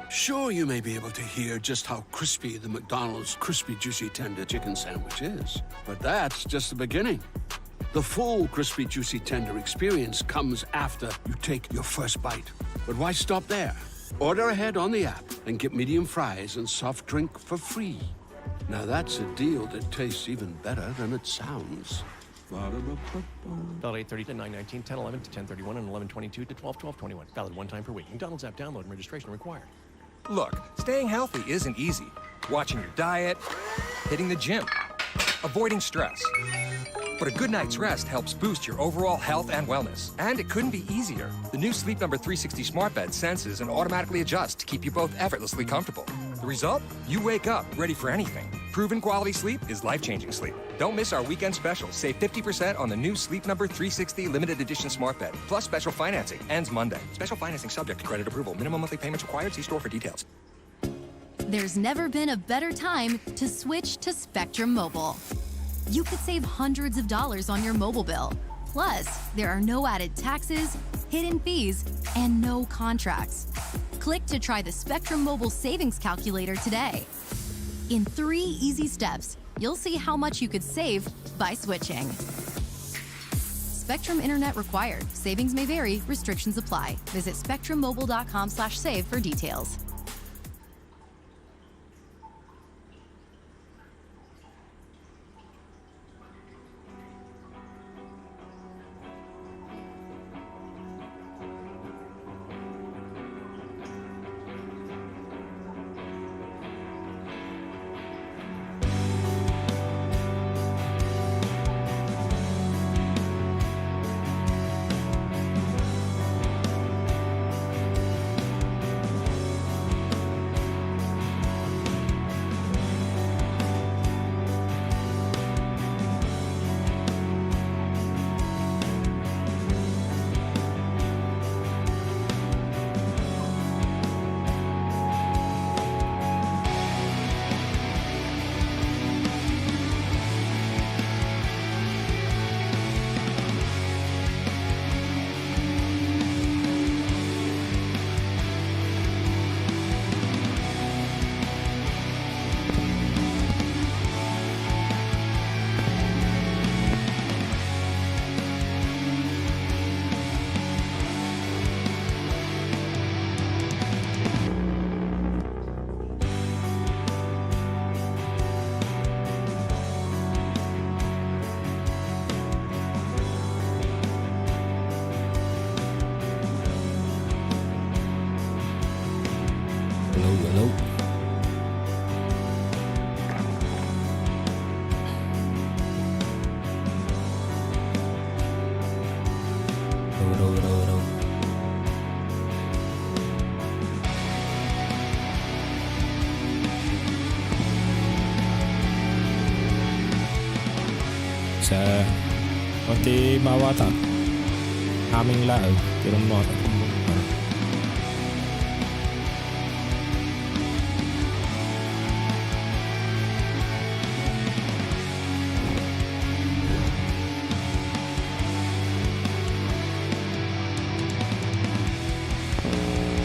Sure, you may be able to hear just how crispy the McDonald's crispy juicy tender chicken sandwich is, but that's just the beginning. The full crispy juicy tender experience comes after you take your first bite. But why stop there? Order ahead on the app and get medium fries and soft drink for free. Now that's a deal that tastes even better than it sounds. Valid 8:30 to 9:19, 10:11 to 10:31, and 11:22 to 12:21. Valid one time per week. McDonald's app download and registration required. Look, staying healthy isn't easy. Watching your diet, hitting the gym, avoiding stress. But a good night's rest helps boost your overall health and wellness. And it couldn't be easier. The new Sleep Number 360 smart bed senses and automatically adjusts to keep you both effortlessly comfortable. The result? You wake up ready for anything. Proven quality sleep is life-changing sleep. Don't miss our weekend special. Save 50% on the new Sleep Number 360 limited edition smart bed. Plus special financing. Ends Monday. Special financing subject to credit approval. Minimum monthly payments required. See store for details. There's never been a better time to switch to Spectrum Mobile. You could save hundreds of dollars on your mobile bill. Plus, there are no added taxes, hidden fees, and no contracts. Click to try the Spectrum Mobile Savings Calculator today. In 3 easy steps, you'll see how much you could save by switching. Spectrum Internet required. Savings may vary. Restrictions apply. Visit spectrummobile.com/save for details. sa konti mawata. Aming laag. Pero mo.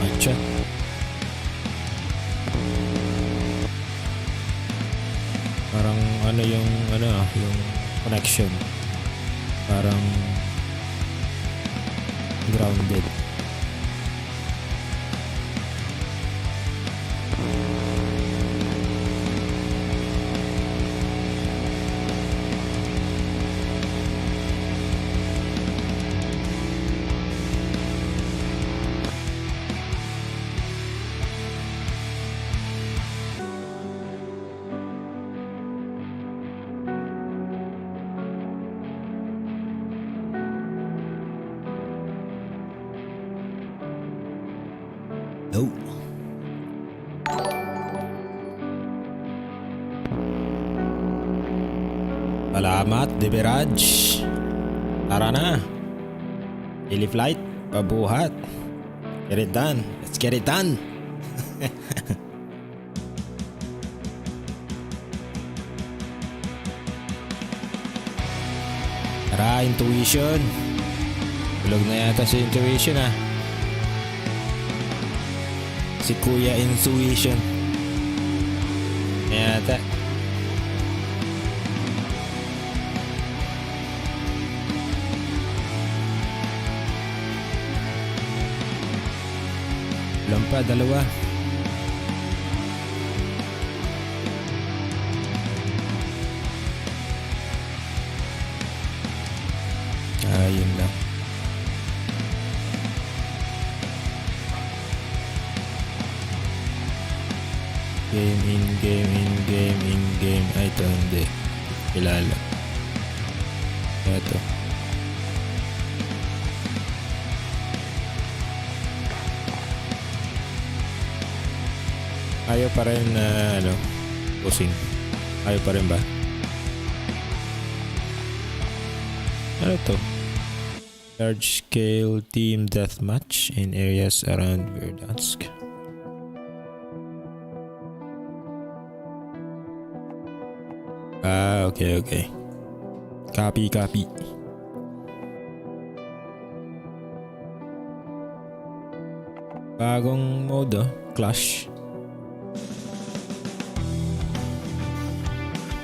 Atcha. Parang yung connection. Parang grounded. No. Salamat, Deberaj. Tara na. Daily flight, pabuhat. Get it done. Let's get it done. Tara, intuition. Tulog na yata si intuition ah. Si Kuya Intuition. Yata. Ulan pa, dalawa. Yun lang. Game, in-game. Ay, ito hindi. Kilala. Ito. Ayaw pa rin na, pusing. Ayaw pa rin ba? Ano ito? Large scale team deathmatch in areas around Verdansk. Okay. Copy. Bagong mode, Clash.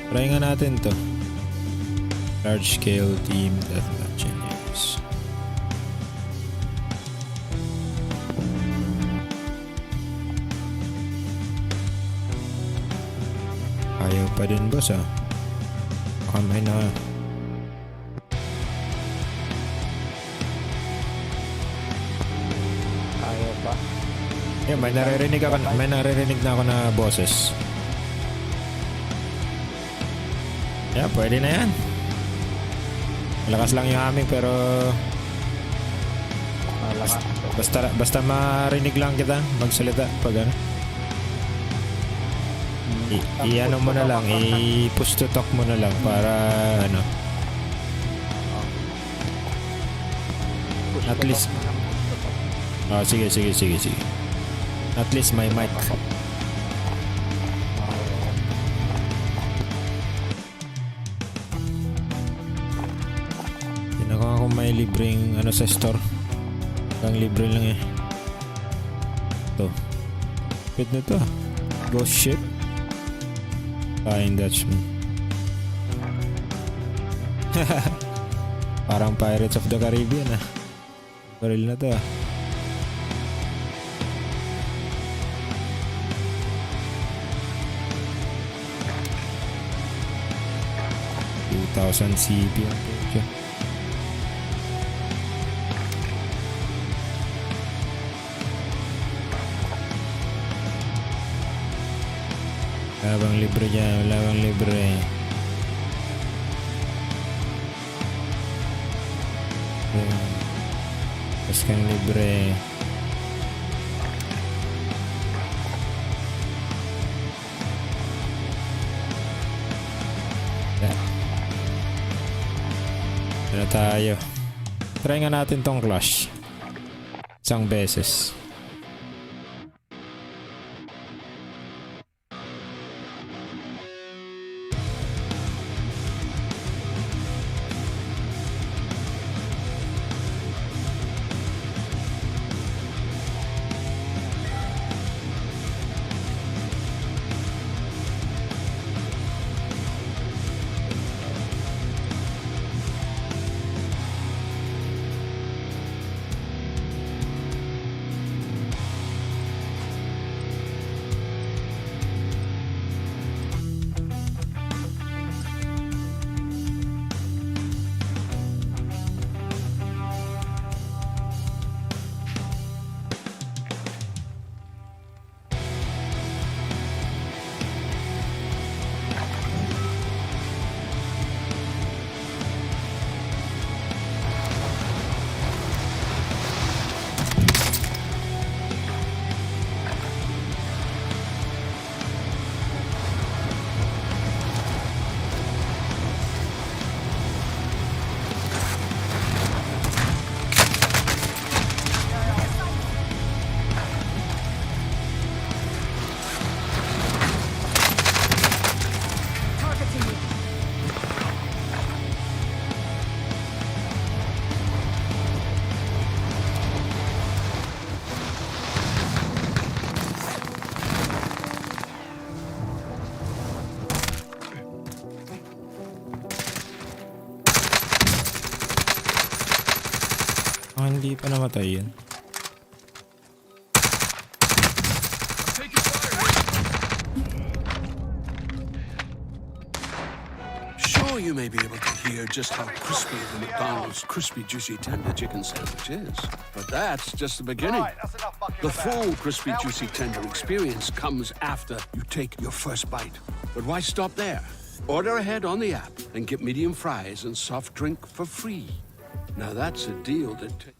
Try nga natin to. Large scale team deathmatch in areas. Ayaw pa din, boss, ah. Kamay na. Ayaw pa. Yeah, may naririnig na ako na boses. Yeah, pwede na yan. Malakas lang yung aming pero basta marinig lang kita magsalita pag ano. I-ano mo na lang, i-push to talk mo na lang para ano. At least sige. At least may mic. Tinako ako may libreng ano sa store. Ang libre lang eh. Ito. Pwede na ito. Ghost ship. Flying Dutchman. Parang Pirates of the Caribbean ah. Baril na to ah. $2,000 CP ang pwede. Wala bang libre dyan? Wala bang libre? Tapos kang libre. Ano tayo? Try nga natin tong clash. Isang beses. Hindi pa namatay yun. Sure, you may be able to hear just how crispy the McDonald's crispy juicy tender chicken sandwich is, but that's just the beginning. The full crispy juicy tender experience comes after you take your first bite. But why stop there? Order ahead on the app and get medium fries and soft drink for free. Now that's a deal that...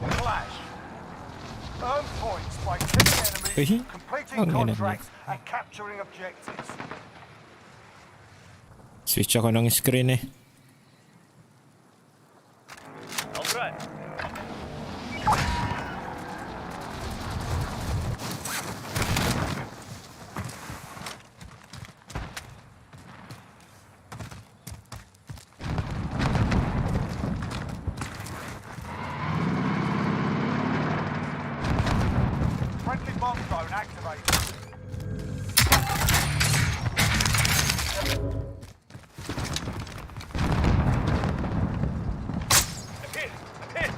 Flash. Earn points by killing enemies, completing contracts, and capturing objectives. Switch ako ng screen eh. Alright. Friendly bomb zone activated. Hit! Hit!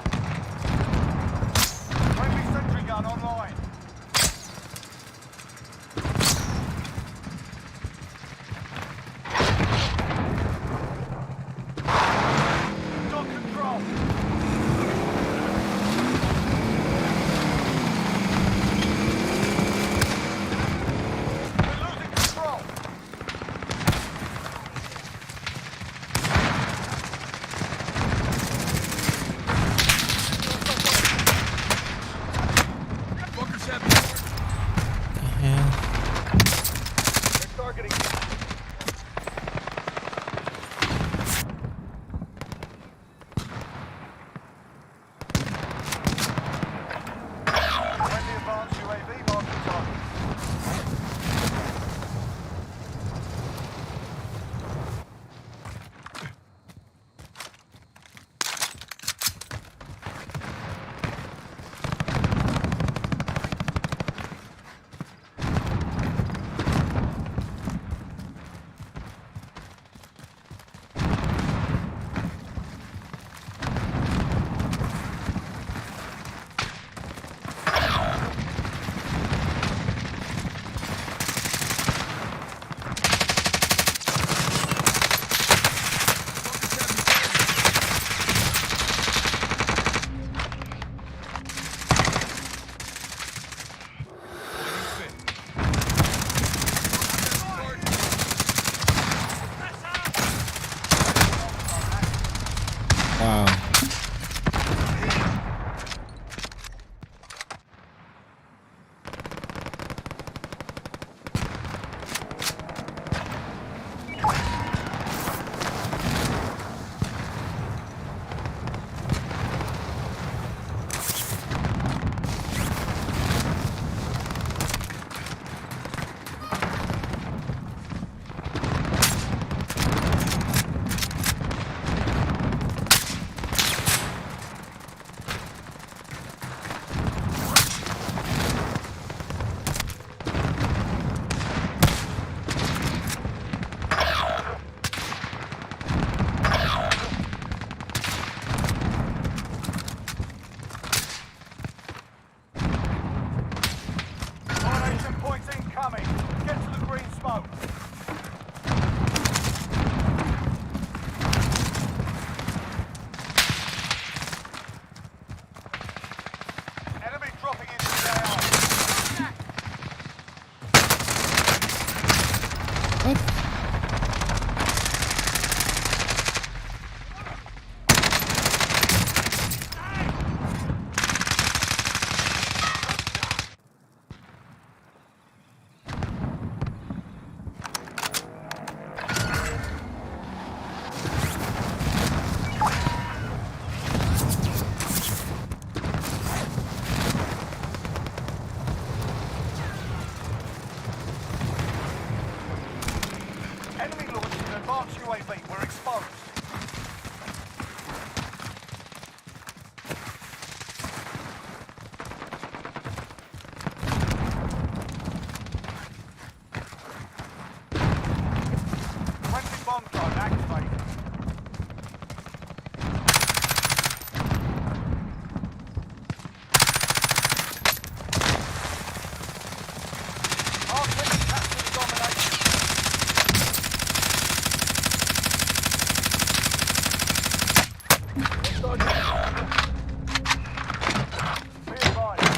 Be advised,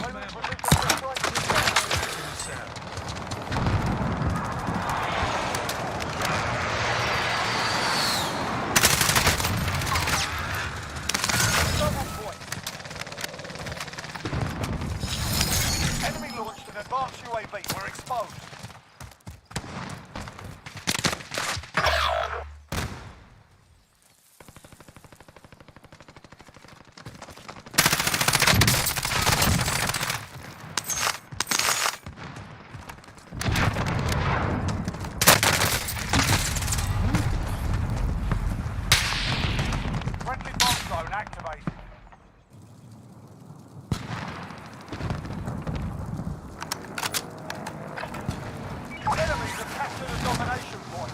friendly precision strike double point. Enemy launched an advanced UAV. We're exposed. Friendly bomb zone activated. Enemies have captured a domination point.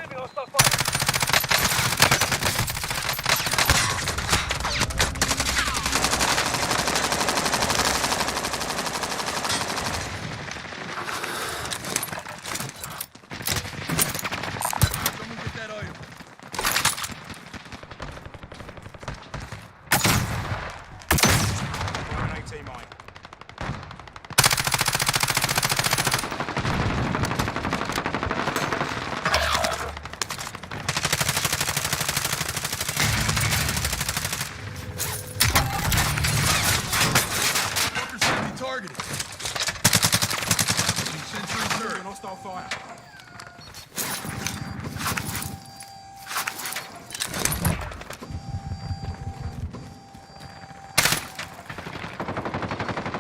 Enemy hostile fire.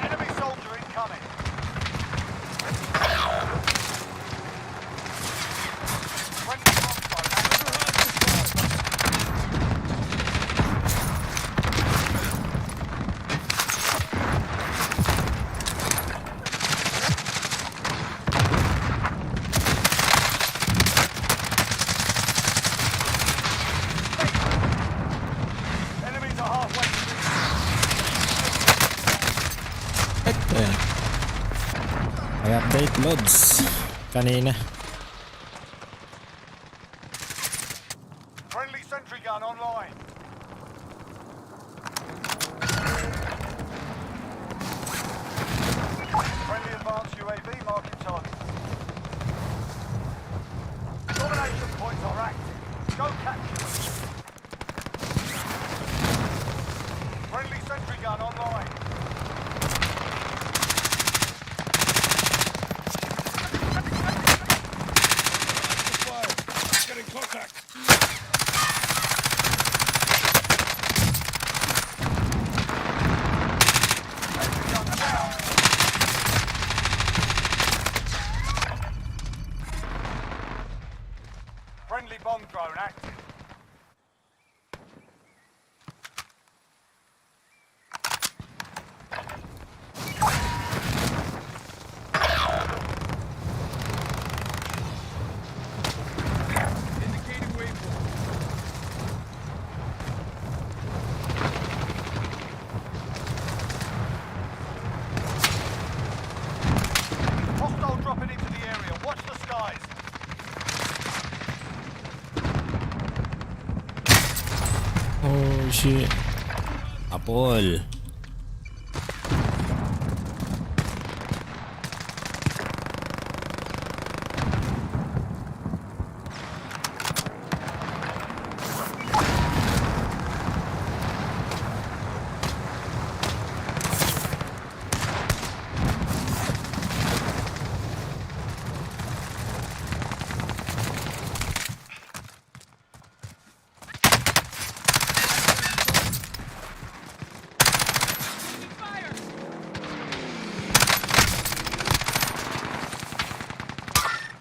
Enemy soldier incoming. Friendly bomb zone activated. Enemies are halfway to Ayan. May update loads kanina. friendly sentry gun online. Friendly advanced UAV marking target. Domination points are active. Go capture them. Friendly sentry gun online. Getting contact. Sentry gun down. Friendly bomb drone active. Indicating waypoint. Hostile dropping into the area. Watch the skies. Oh shit. Apol.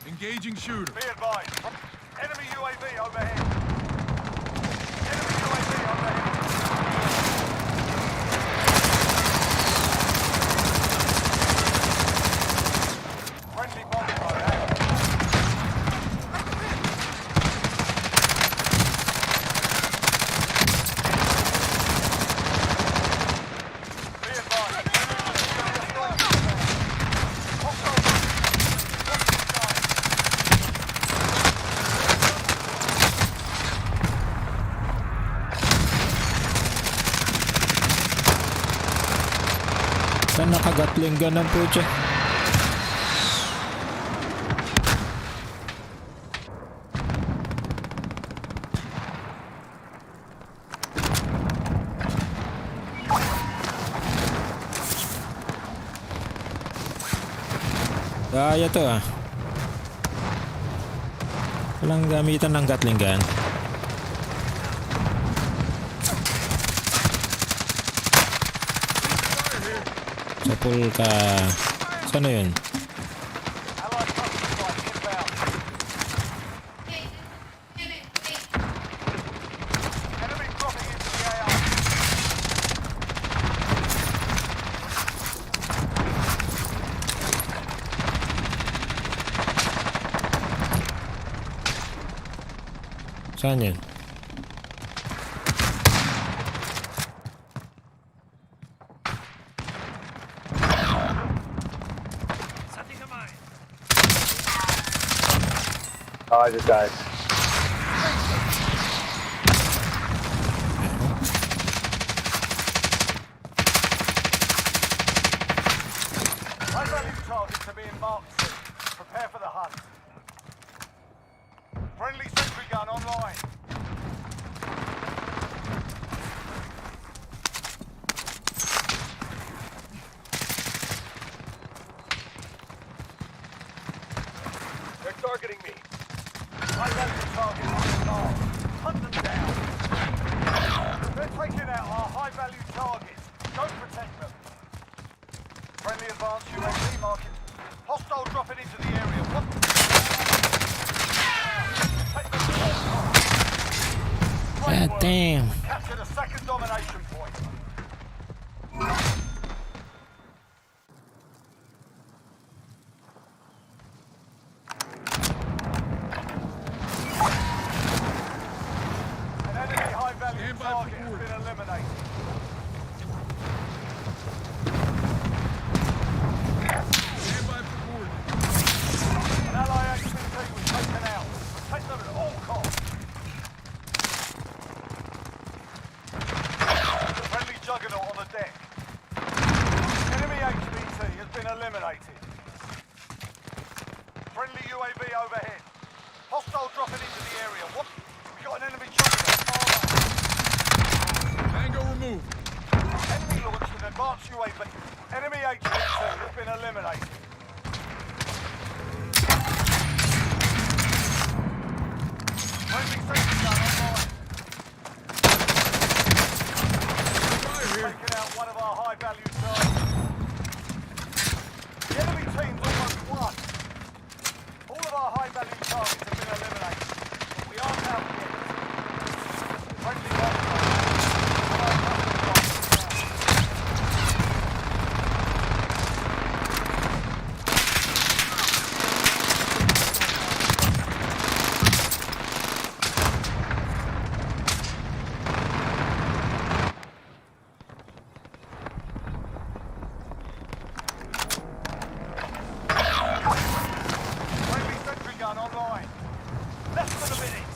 Engaging shooter. Be advised. Enemy UAV overhead. Enemy UAV overhead. Friendly bomb drone active. Saan nakagatling gun ng pucha? Kaya to ah. Walang gamitan ng gatling gun. Sa pool ka. Saan na yun? Allied cluster strike inbound. Enemy dropping into the AR. Saan yun? Oh, I just died. High-value targets are being marked soon. Prepare for the hunt. Friendly sentry gun online. They're targeting me. High-value target on the mark. Hunt them down. They're taking out our high-value targets. Don't protect them. Friendly advanced UAV market. Hostile dropping into the area. What? Take them to all costs. Great God work. damn. Captured a second domination point. An enemy high-value target has been eliminated. An ally HVT was taken out. Protect them at all costs. Friendly juggernaut on the deck. Enemy HVT has been eliminated. Friendly UAV overhead. Hostile dropping into the area. What? We got an enemy juggernaut. Tango removed. Enemy launched an advanced UAV. Enemy HVT has been eliminated. Friendly safety gun online. Taking out one of our high-value targets. The enemy team's almost won. All of our high-value targets have been eliminated. But we aren't out yet. Friendly hostile. Friendly sentry gun online. Less than a minute.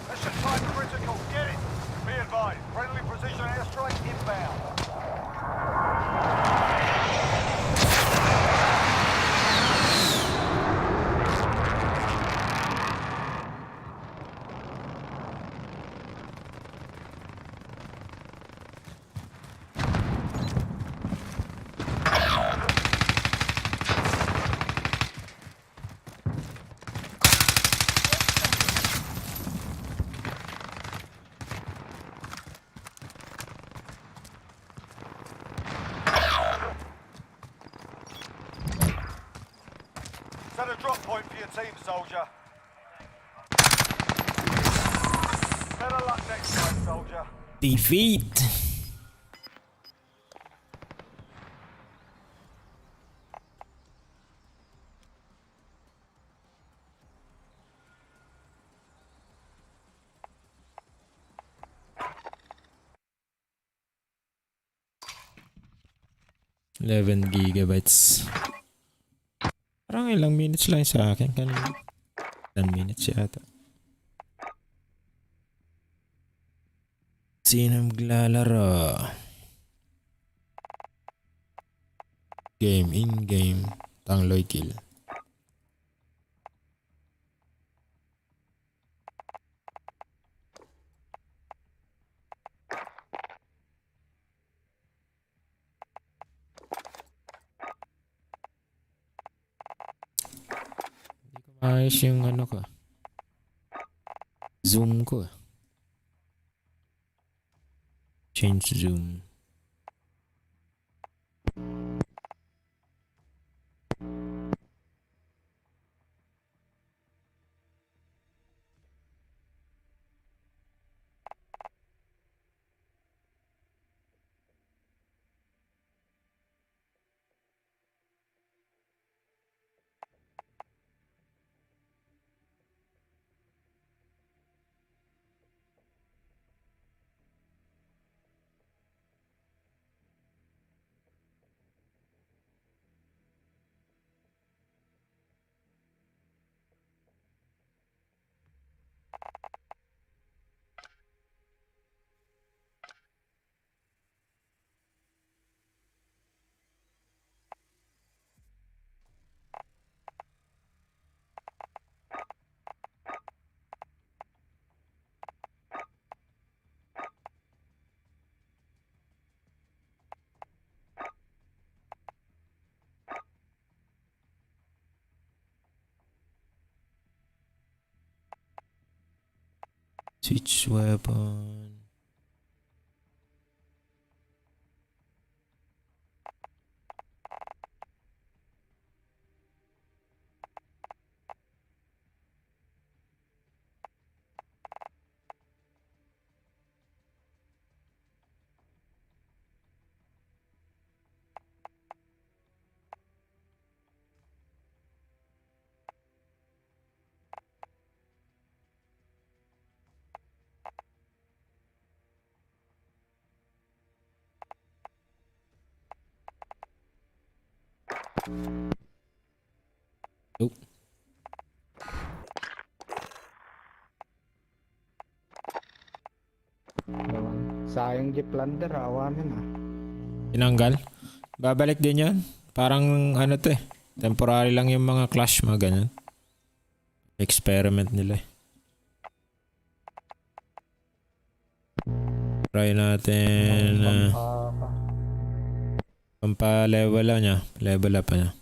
Mission time critical. Get it. Be advised. Friendly precision airstrike inbound. Set a drop point for your team, soldier. Better luck next time, soldier. Defeat. GB. Parang ilang minutes lang sa akin kanina. 10 minutes yata. Sino maglalaro? Game, in-game. Tangloy kill. Ayos yung ano ko. Zoom ko. Change zoom. Switch weapon. Nope. Sayang di Plunder, awanan ah. Tinanggal. Babalik din yan. Parang ano to eh. Temporary lang yung mga clash, mga ganyan. Experiment nila eh. Try natin pampa-level lang niya. Level up niya.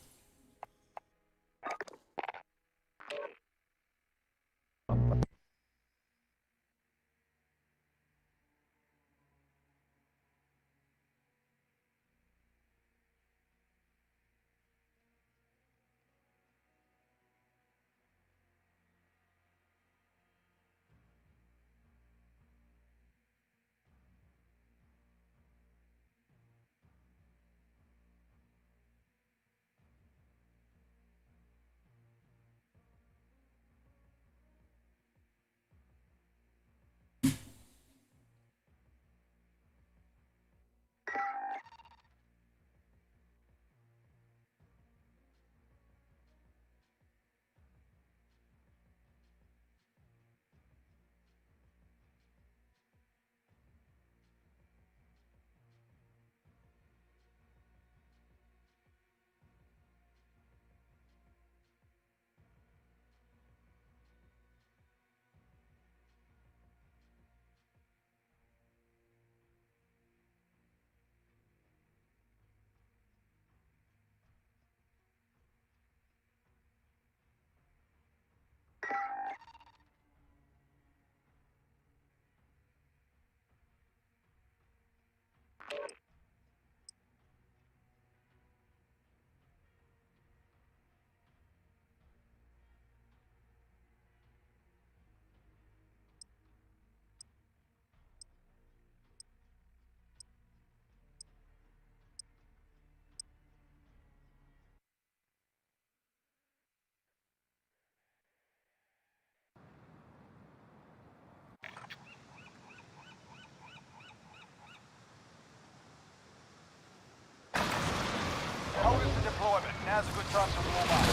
Hold it to deployment. Now's a good time to warm up.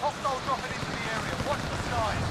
Hostile dropping into the area. Watch the skies.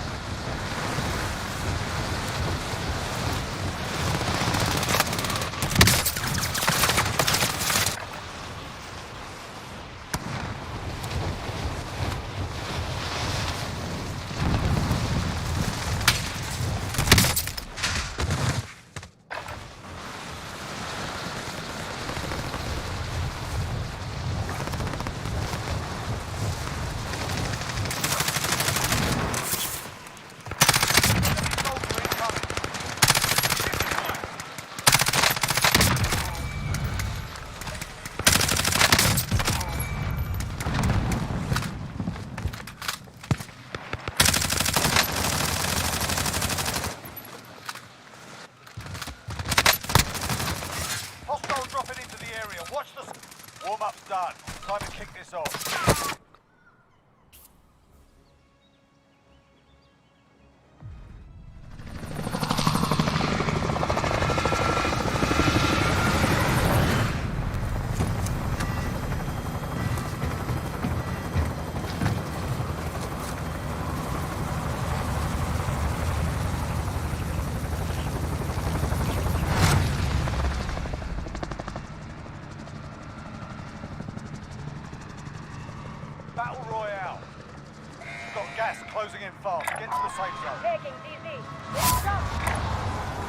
gas closing in fast. Get to the safe zone. Taking DZ. Let's jump.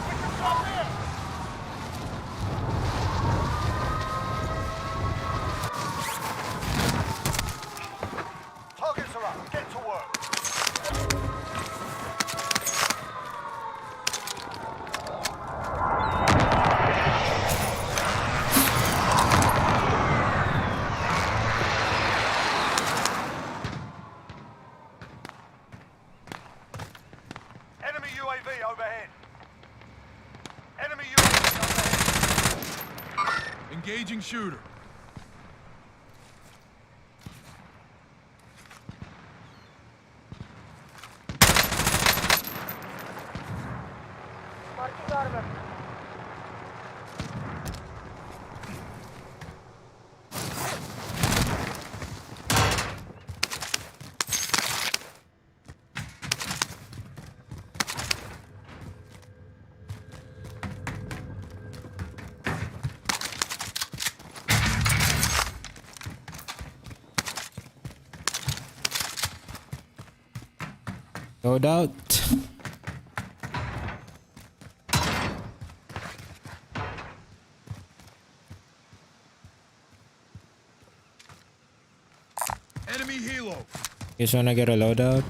We can drop here. Targets are up. Get to work. Enemy UAV overhead. Enemy UAV overhead. Engaging shooter. Marking armor. Load out. Enemy helo. Just wanna get a loadout.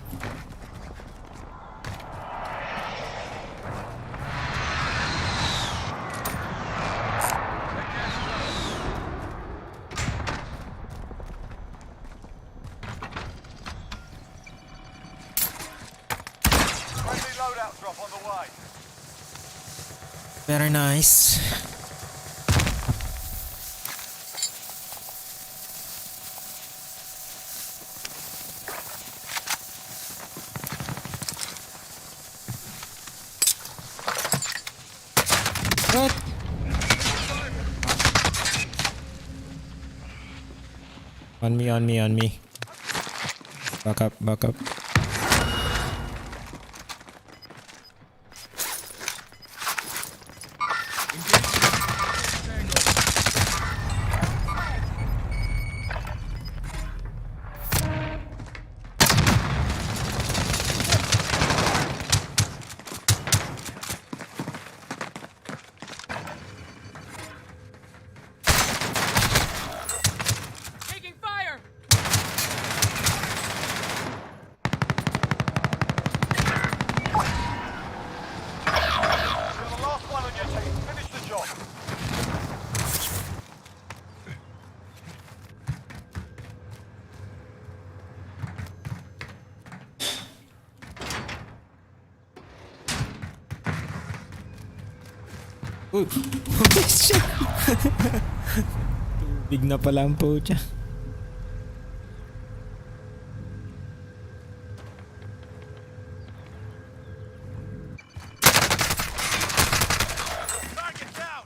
Friendly loadout drop on the way. Very nice. What? On me, on me, on me. Back up, back up. Taking fire. You're the last one on your team. Finish the job. Uy! Big na pala ang pucha. Target down.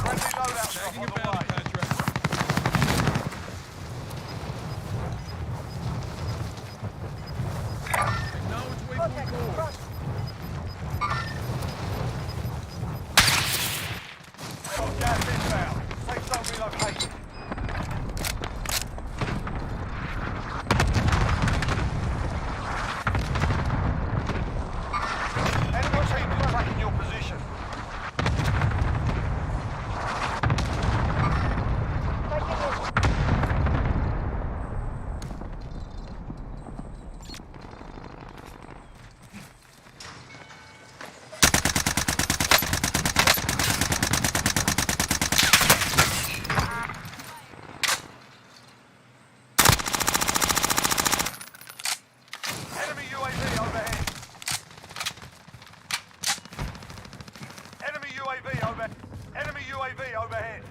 Friendly loadout drop Tagging on a the bounty way. contract. Acknowledge waypoint Contact. goal. Front. Got gas inbound. Safe zone relocated. Enemy team is tracking your position. Enemy UAV overhead. Enemy UAV over. Enemy UAV overhead.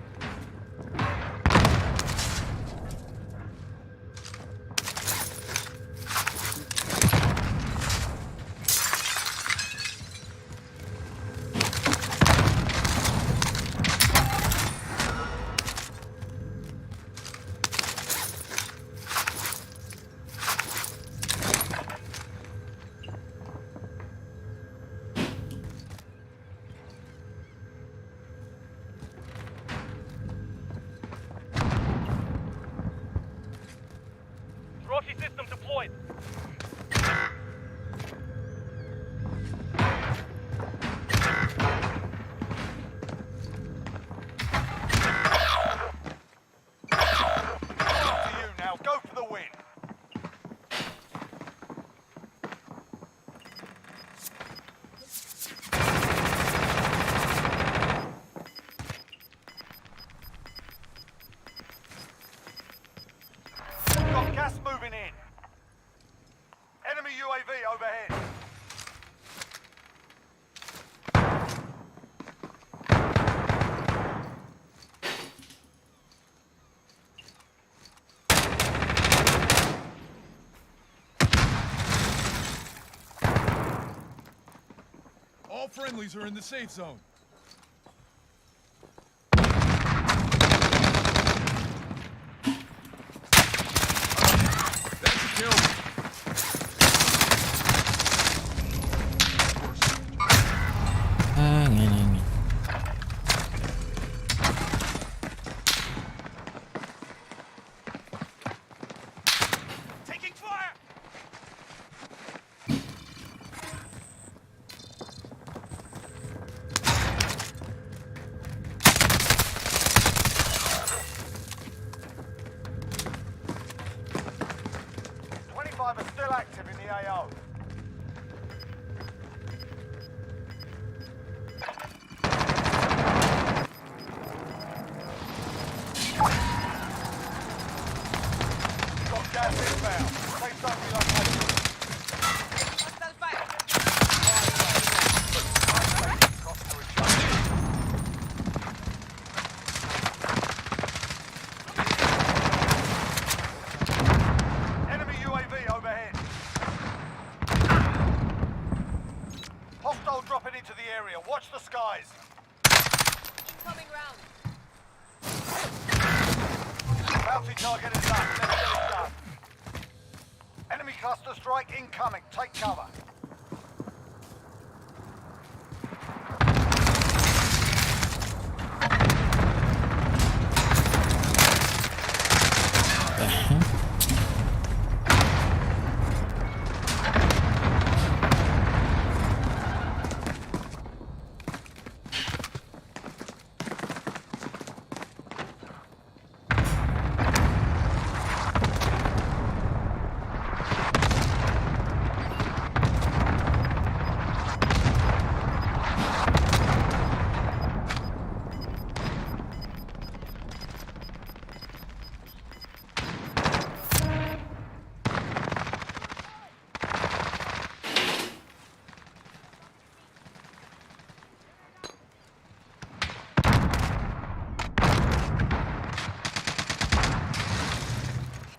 All friendlies are in the safe zone. That's a kill. Angin. Taking fire! Five are still active in the AO. Got gas inbound. Safe zone relocated. Cost to adjust. Enemy UAV overhead. Hostile dropping into the area. Watch the skies. Incoming round. Bounty target is up. Let's get it done. Enemy cluster strike incoming. Take cover.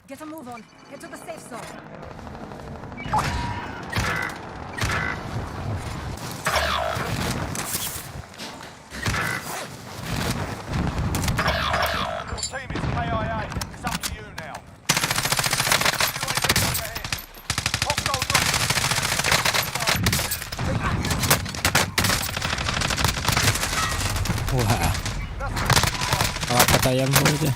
Get a move on. Get to the safe zone. Your team is KIA. It's up to you now. UAV overhead. Hostile Wah. Kakapatayan mo aja.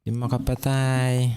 Di makapatay.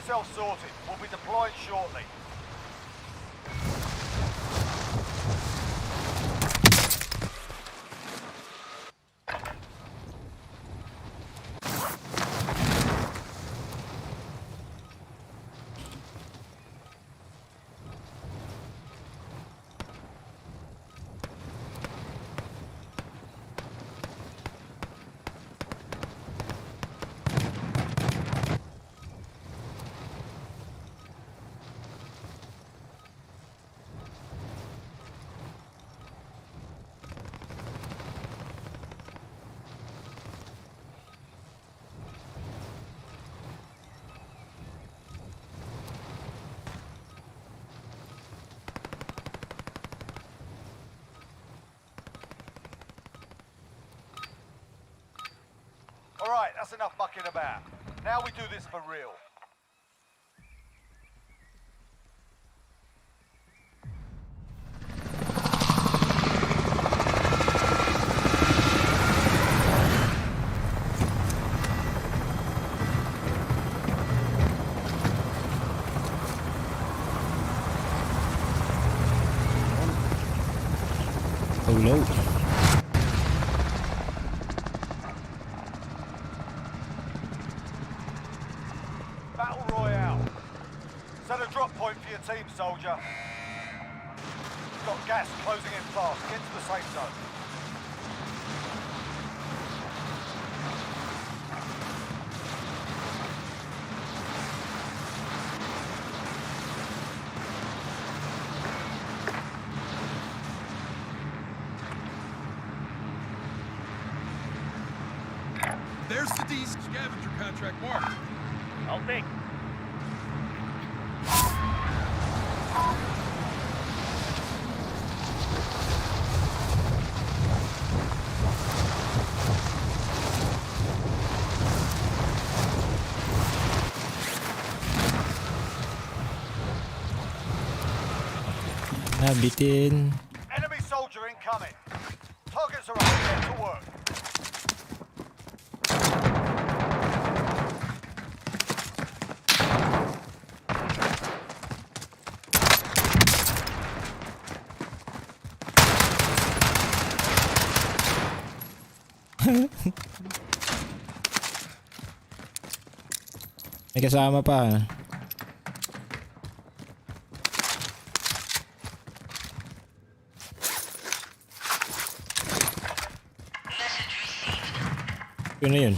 yourself sorted. We'll be deploying shortly. All right, that's enough mucking about. Now we do this for real. Hello. Battle Royale. Set a drop point for your team, soldier. You've got gas closing in fast. Get to the safe zone. There's Sadiq's scavenger contract marked. I'll think. Nabitin. Enemy soldier incoming. Targets are up. Get to work. May kasama pa. Yun na yun.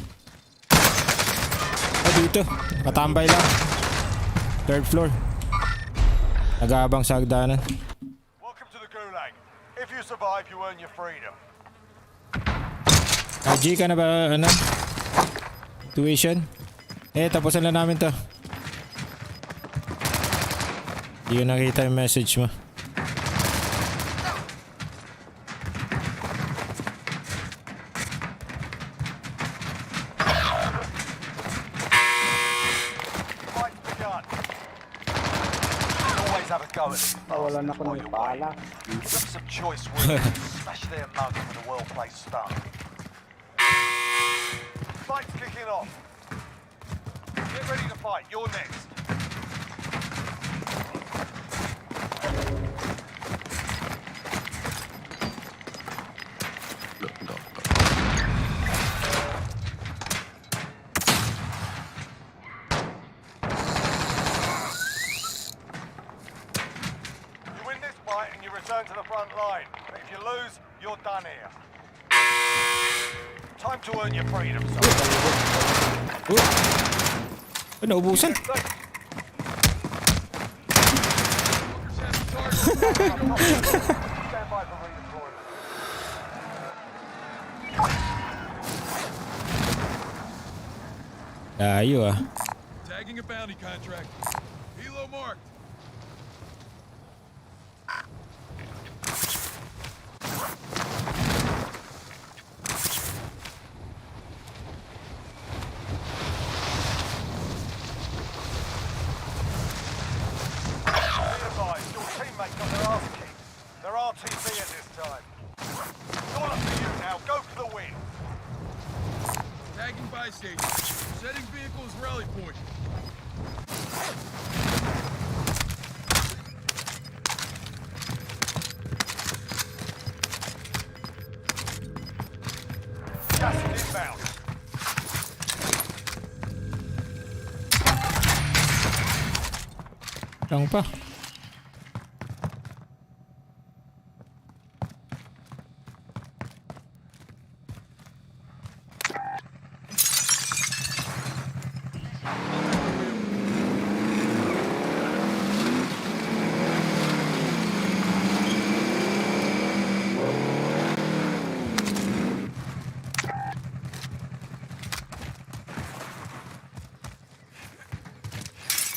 Ah, dito. Katambay lang. Third floor. Nag-aabang sa hagdanan. Welcome to the Gulag. If you survive, you earn your freedom. RG ka na ba? Ano? Tuition? Tapusan na namin to. Hindi ko nakita yung message mo. Fight's begun. Always have a go at it. Nawalan ako ng bala. Grab some choice words. Smash their mugs with a well-placed stun. Fight's kicking off. Get ready to fight. You're next. You win this fight and you return to the front line. But if you lose, you're done here. Time to earn your freedom, soldier. Naubusan. Stand by for redeployment. Layo ah. Tagging a bounty contract. Helo marked. They're RTB at this time. It's all up to you now. Go for the win. Tagging by station. Setting vehicle's rally point. Lang pa.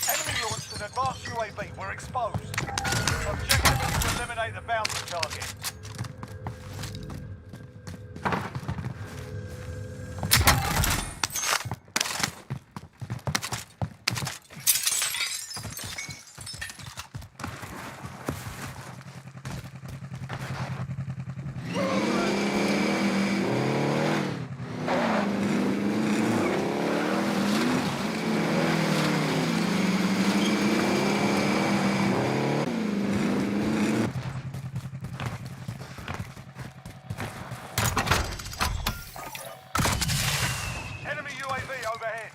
Enemy launched an advanced UAV. We're exposed. Objective is to eliminate the bounty target. Enemy UAV overhead.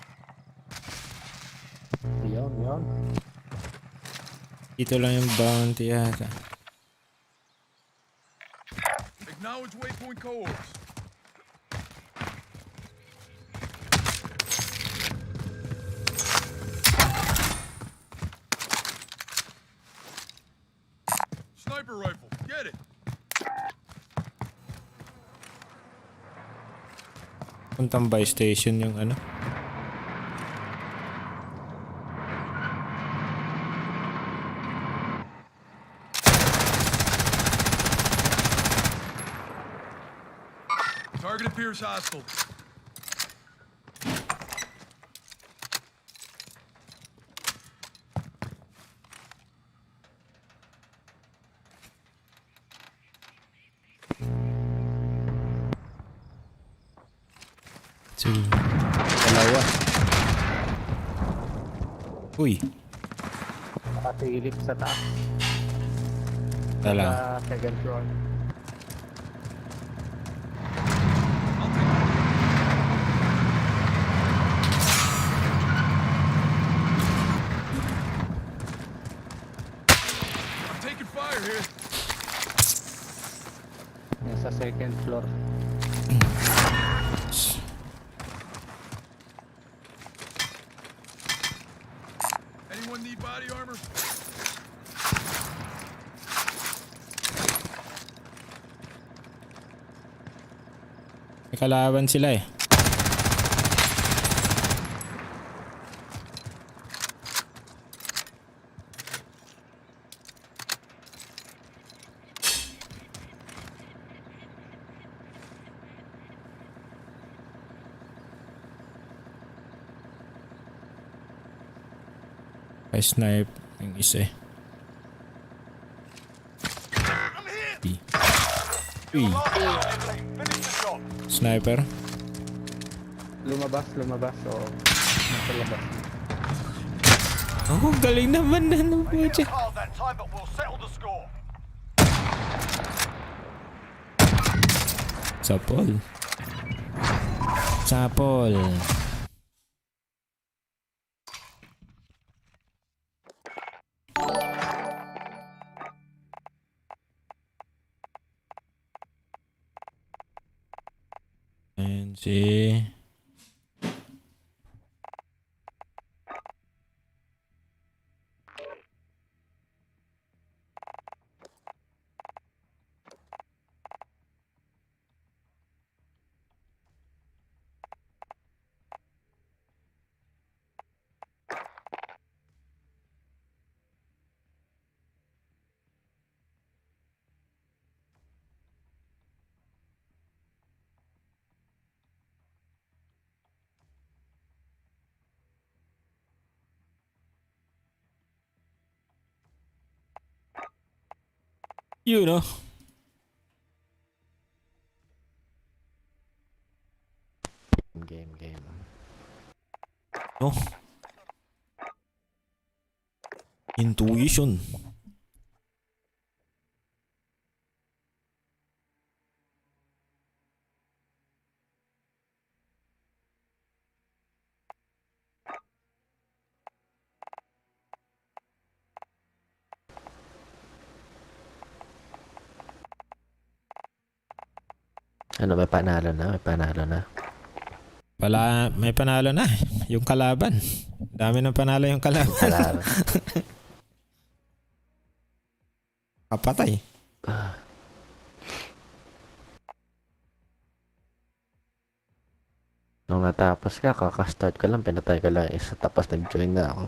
Yun. Dito lang yung bounty yata. Acknowledge waypoint cohorts. Sniper rifle, get it. Puntang buy station yung ano. Target appears hostile. Two. Dalawa. Uy. Nakasilip sa taas. Dalawa. Sa second floor. I'm taking fire here. Yan sa second floor. Anyone need body armor? May kalaban sila eh. May snipe yung isa eh. Uy. Finish the job. Sniper. Lumabas. O, nasa labas. Oh, galing naman na ng They hit project. us hard that time, but we'll settle the score. Sapol. Sapol. And see. You know. Game. No. Intuition. Ano, may panalo na? May panalo na? May panalo na. Yung kalaban. Dami ng panalo yung kalaban. Panalo. Kapatay. Nung natapos ka, kakastart ko lang, pinatay ko lang isa, tapos nag-join na ako.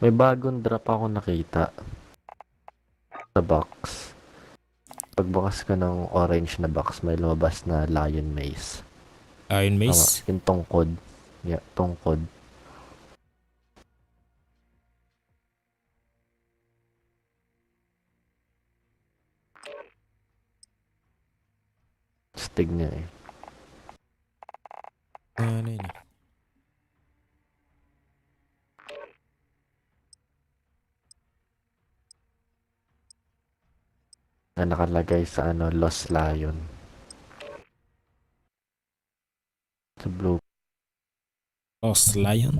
May bagong drop ako nakita sa box. Pagbukas ko ng orange na box, may lumabas na lion mace. Iron Mace. Yung tungkod. Yeah, tungkod. Stig niya eh. Ano yun? Na nakalagay sa ano, Lost Lion. Sa blue Lost Lion.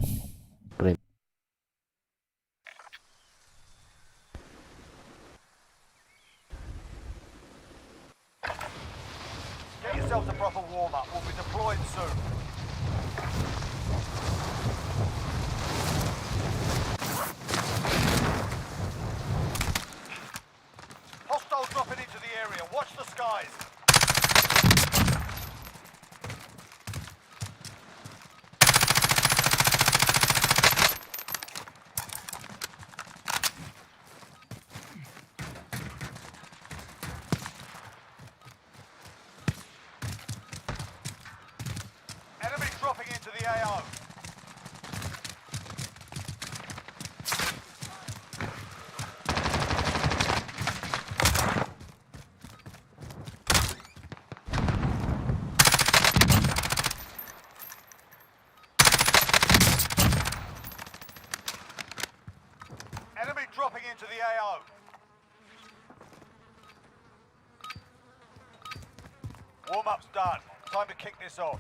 print. Get yourself a proper warm-up. We'll be deploying soon. Hostiles dropping into the area. Watch the skies. Enemy dropping into the AO. Enemy dropping into the AO. Warm-up's done. Time to kick this off.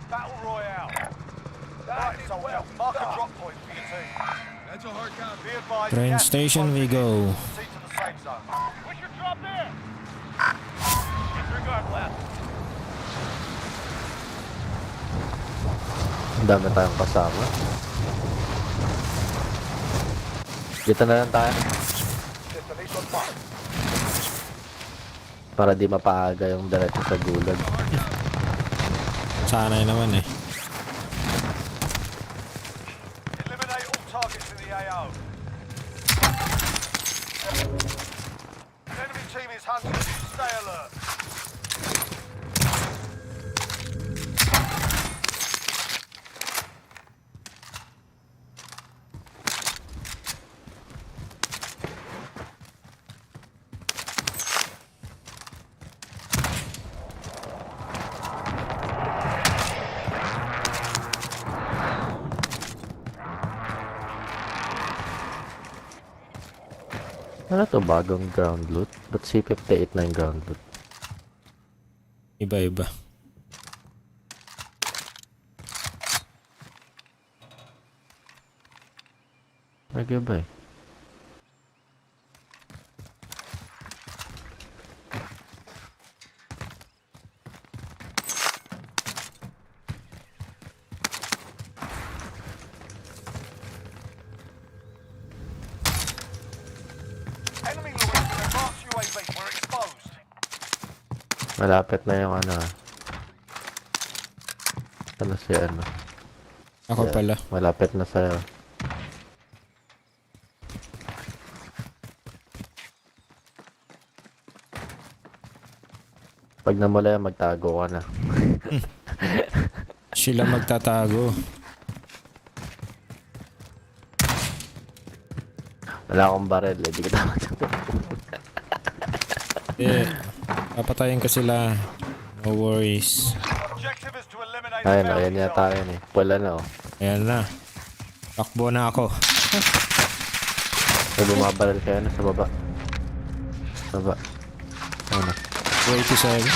Battle Royale. Right, soldier. Mark a drop point for your team. That's a hard count. Be advised. Train gas is station we closing in. go. Proceed to the safe zone. We should drop there. Disregard left. Ang dami tayong kasama. Dito na lang tayo. Destination marked. Para di mapaaga yung diretso sa gulag. Sanay naman eh. Eliminate all targets in the AO. The enemy team is hunting. Stay alert. Ano to, bagong ground loot? Ba't C58 na yung ground loot? Iba-iba. Nag-iba eh. Enemy launching an advanced UAV. We're exposed. Malapit na yung ano. Ano si ano? Ako Yeah, pala. malapit na sa'yo. Pag namula yan, magtago ka na. Sila magtatago. Wala akong baril eh. Di kita magsabi. Papatayin ko sila. No worries. Objective is to eliminate Ayun, the ayan bounty yata target. yun eh. Pula na oh. Ayan na. Takbo na ako. May bumabaril kayo na sa baba. Sa baba. Ano? 87.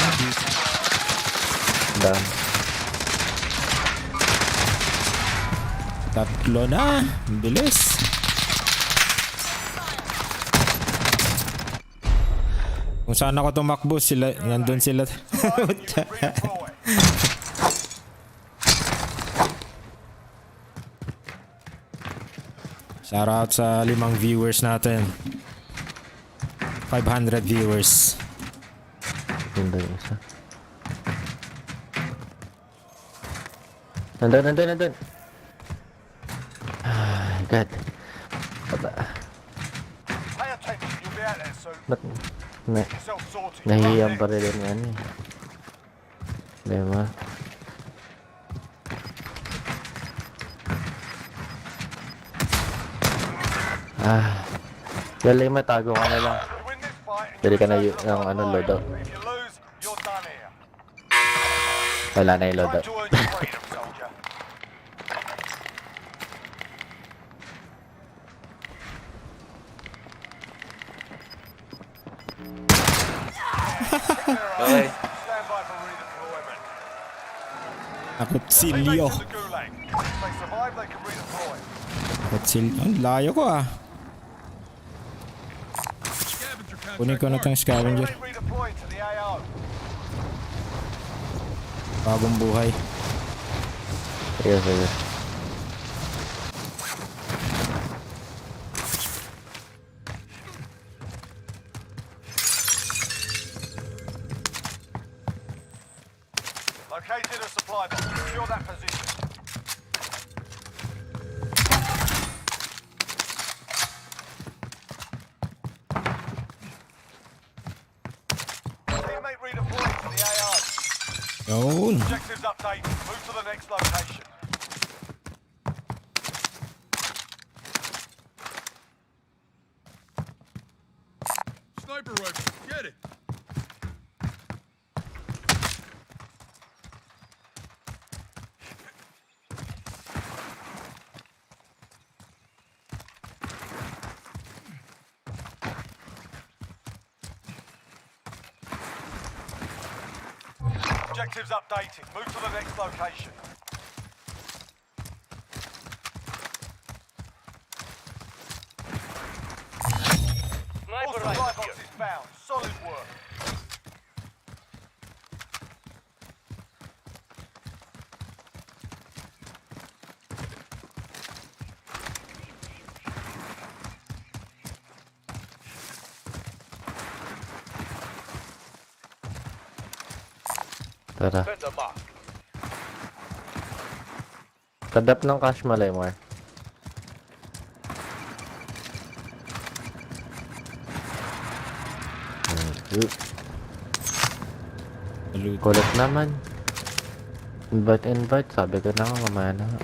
Daan. Tatlo na. Ang bilis. Kung saan ako tumakbo, sila, nandun sila. Redeploy. Shoutout sa 5 viewers natin. 500 viewers. Nandun yung isa. Nandun. Ah, God. Baba. Pay attention, you'll be out there soon. Ba't Yourself sorted. nahihiyang pa rin yan eh. Diba? Ah. Galing matago ka na lang. You win this fight and Dali you ka na return to the yung front line. loadout. If you lose, you're done here. Wala na yung Try loadout. to earn your freedom, soldier. Okay. Stand by for redeployment. Nakutsilyo. Teammates in the gulag. If they survive, they can redeploy. Nakutsilyo. Ang layo ko ah. Scavenger Kunin ko na contract tong scavenger. Teammate redeployed to the AO. Bagong buhay. Sige. Located a supply box. Secure that position. Teammate redeployed to the AO. Yun. Objectives updated. Move to the next location. sniper rifle. Get it. Objectives updated. Move to the next location. All supply boxes found. Solid work. Tara. Send the mark. Kadap ng cash malay mo eh. Kulit naman. Invite. Sabi ko na nga mamaya na nga.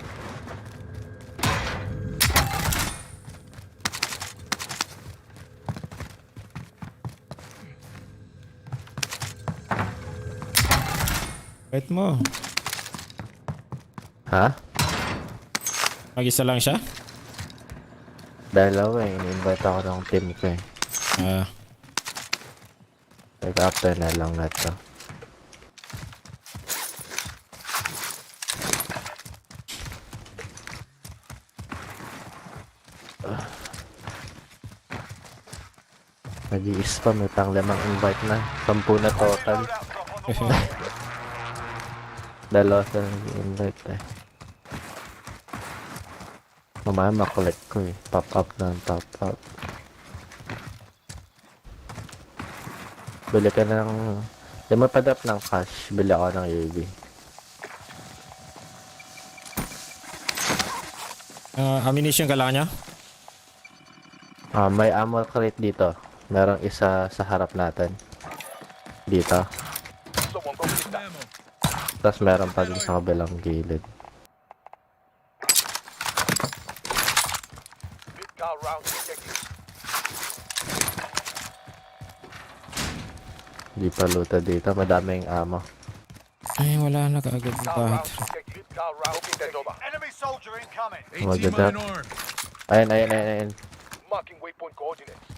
Wait mo. Ha? Mag-isa lang siya? Dalawa eh. In-invite ako ng team ko eh. Ah. After na lang na to. Nag-i-spam eh. Pang 5 invite na. 10 na total. Loadout drop on the way. Dalawa sa nag-invite eh. Mamaya makolect ko eh. Pop up. Bili ka ng... Di mo padap ng cash. Bili ako ng UAV. Ammunition ka lang niya? May ammo crate dito. Merong isa sa harap natin. Dito. Ammo. Tapos meron pa din sa kabilang gilid. Car round objectives. Hindi pa looted dito. Madaming ammo. Ay, wala na kaagad na kahit. Enemy soldier incoming. AT Maganda. unarmed. Ayun. Marking waypoint coordinates.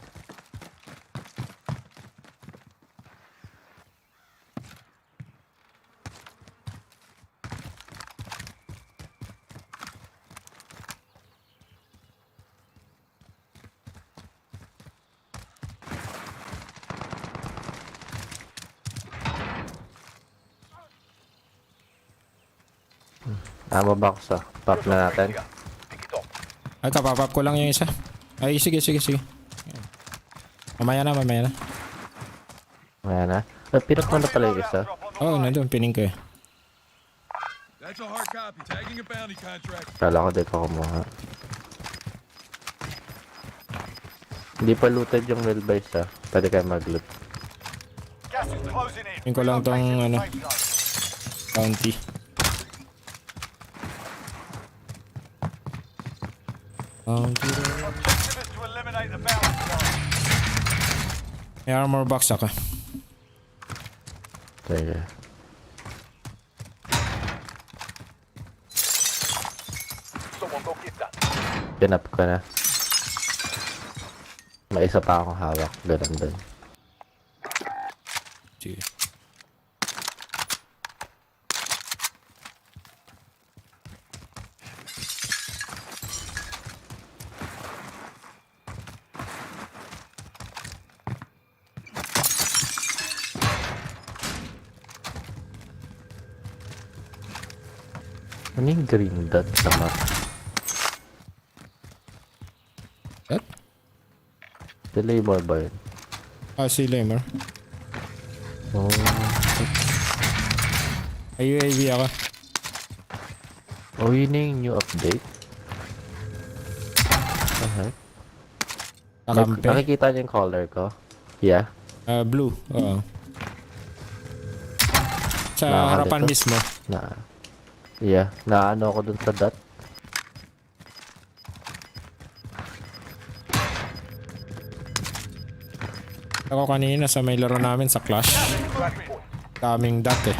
Ammo box ah. Pop na natin. Ay, kapapap ko lang yung isa. Ay, sige. Ayan. Mamaya na. Ayan na. Pinot mo na pala yung isa. Oh, nandun. Pining ko eh. That's a hard copy. Tagging a bounty contract. Kala ko dito kumuha. Hindi pa looted yung wheelbase ah. Pwede kayo mag-loot. Gas is closing in. Tingin ko lang tong, Relocating the ano, safe zone. Bounty. Objective is to eliminate the bounty zone. May armor box ako. Sige. Someone go get that. Pinap ko na. May isa pa akong hawak. Ganun din. Sige. Ano yung green dot sa map? What? Delay more ba yun? Ah, si Lemur. Oh. Ay, UAV ako. Oh, yun yung new update. Kakampi. Nakikita niyo yung color ko? Yeah. Blue. Oo. Sa Nakakadito? harapan mismo. Yeah. Naano ako dun sa dot. Ako kanina sa may laro namin sa Clash. Daming dot eh.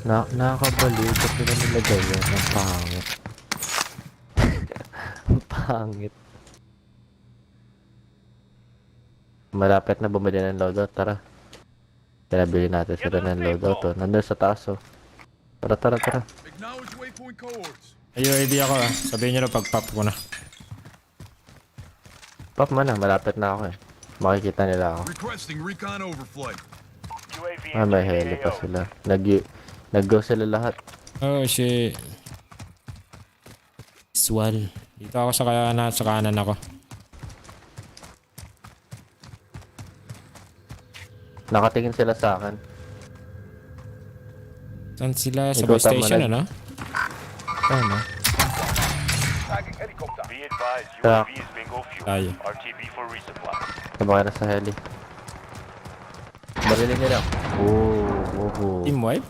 Nakakabaliw. Ba't nila nilagay yan? Ang pangit. Ang pangit. Malapit na bumili ng loadout. Tara. Pinabili natin sila ng loadout. Oh. Nandun sa taas oh. Tara. Acknowledge waypoint cohorts. Ay, UAV ako ah. Sabihin nyo na pag-pop ko na. Pop mo na. Malapit na ako eh. Makikita nila ako. Requesting recon overflight. UAV May heli pa sila. Nag-go sila lahat. Oh, shit. Swal. Dito ako sa kanan ako. Nakatingin sila sa akin. Saan sila? Sa Ikaw, bus station tama na. ano? Ano? tagging helicopter. Be advised, Kaya- UAV is bingo fuel. Tayo. RTB for resupply. Sabay na sa heli. Barilin nila. Oh. Team wipe?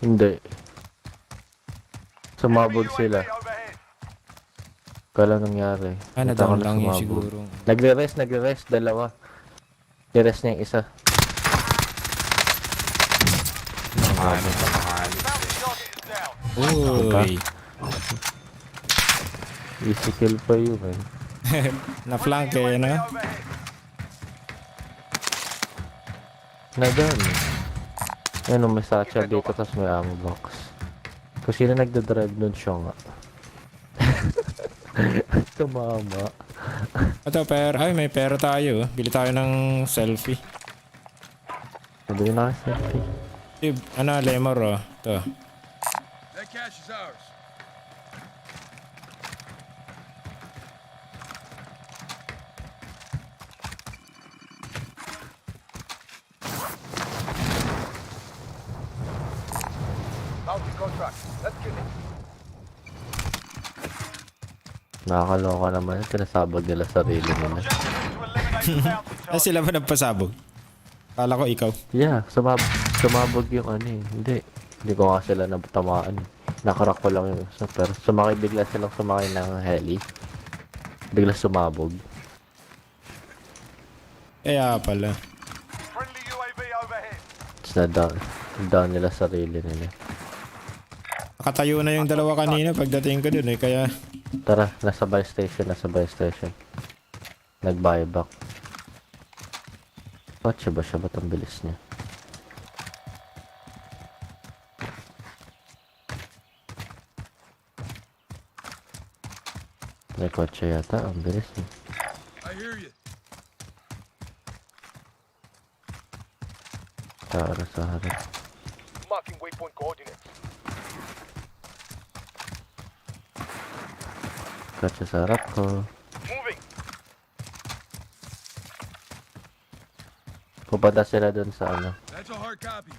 Hindi. Sumabog sila. UAV overhead. Kala nangyari. Down lang yun sumabog. siguro. Nagre-rest. Dalawa. I-rest niya yung isa. Bounty target is down. Uy. Easy kill pa yun eh. Na-flank eh, no? Overhead. Nagan. Ano, may satchel dito tapos may ammo box. Kung sino nagdadrive nun siya nga. Tumama. Ito, ay may pera tayo. Bili tayo ng selfie. Sabi na kasi. Lemur oh. Ito. That cash is ours. Bounty contract. Let's get it. Nakakaloka naman yun. Pinasabag nila sarili nila. Objective is to eliminate the bounty Ay, sila ba nagpasabog? Kala ko ikaw. Yeah, sumabog yung ano eh. Hindi ko nga sila natamaan. Nakarak ko lang yung isa. Pero bigla silang sumakay ng heli. Bigla sumabog. Kaya pala. Friendly UAV overhead. It's na down nila sarili nila. Nakatayo na yung dalawa kanina pagdating ko dun eh. Kaya Tara, nasa buy station, nasa buy station. Nag-buyback. Kotse ba siya? Ba't ang bilis niya? May kotse yata, ang bilis niya. I hear you. Tara sa harap. Marking waypoint coordinates. Kotse sa harap ko. Moving. Pupunta sila dun sa ano. That's a hard copy.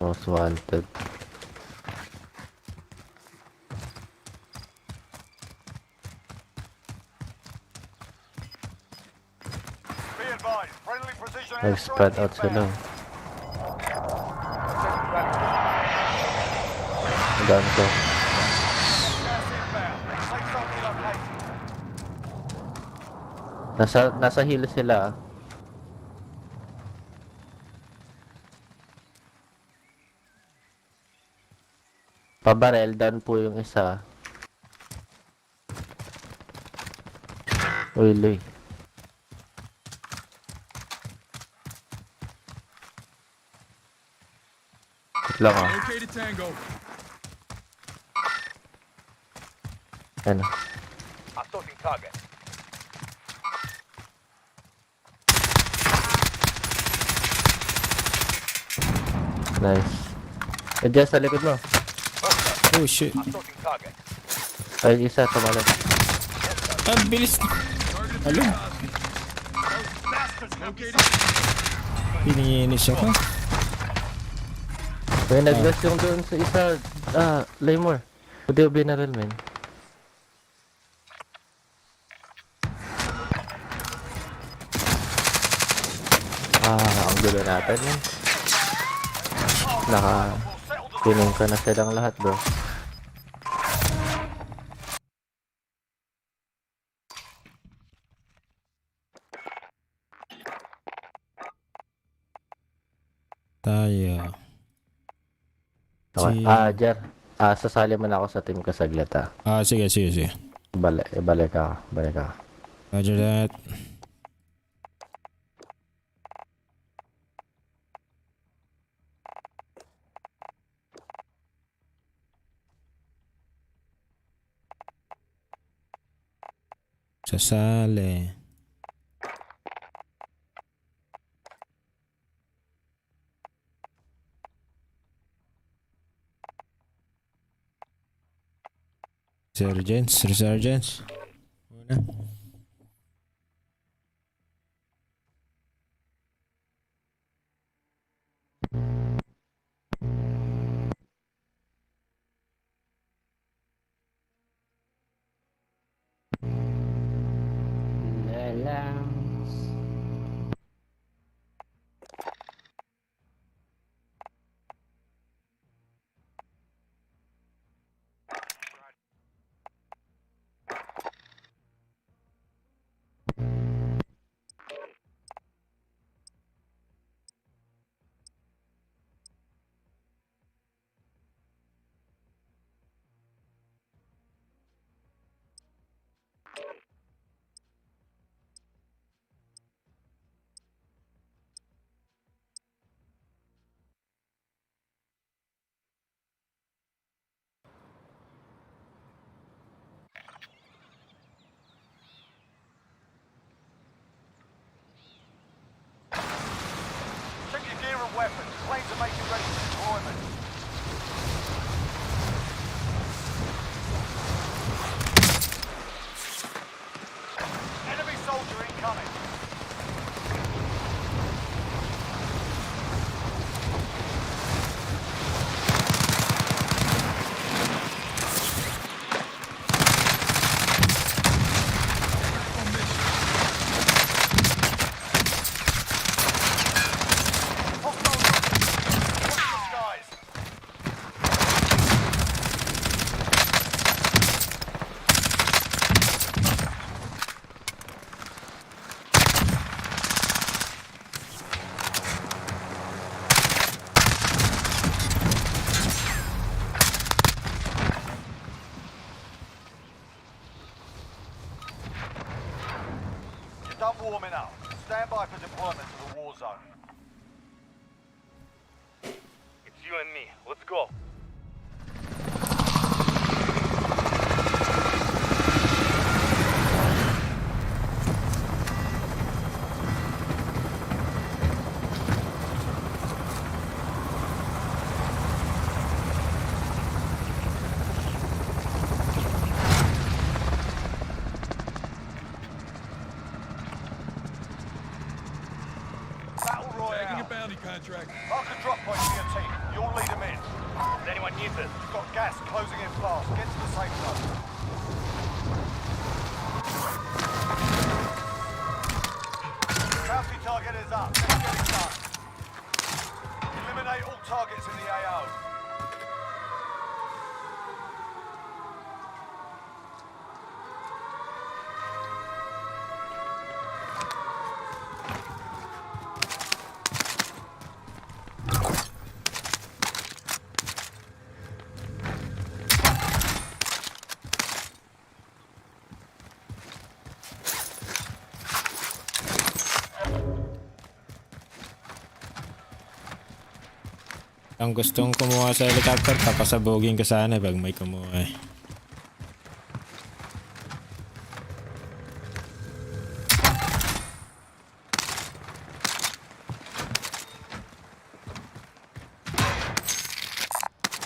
Most wanted. Be advised. Friendly precision Nag-spread out sila. Ang dami ko. Nasa hill sila. Pabarel, down po yung isa. Uy, Loy. Wait lang ah. Located Tango. Ano? Assaulting target. Nice. Eh, dyan sa likod mo. oh shit. Assaulting target. Ay, isa, tumalon. Ang bilis. Alam. Located. Pininis ako. May nag-rest yung doon sa isa. Laymore. Pwede yung binaril, man. Ang gulo natin, man. Pining ka na silang lahat, bro. Tayo. Okay. Jer. Sasali mo na ako sa team ko saglit, ah. Sige. Balik ka. Roger that. Sasali. Resurgence. Una. warming up. Stand by for deployment to the war zone. It's you and me. Let's go. Battle Tagging a Royale. bounty contract. Mark a drop point for your team. You'll lead them in. Does anyone need this? You've got gas closing in fast. Get to the safe zone. Bounty target is up. Let's get it done. Eliminate all targets in the AO. Ang gustong kumuha sa helicopter, papasabugin ko sana pag may kumuha eh.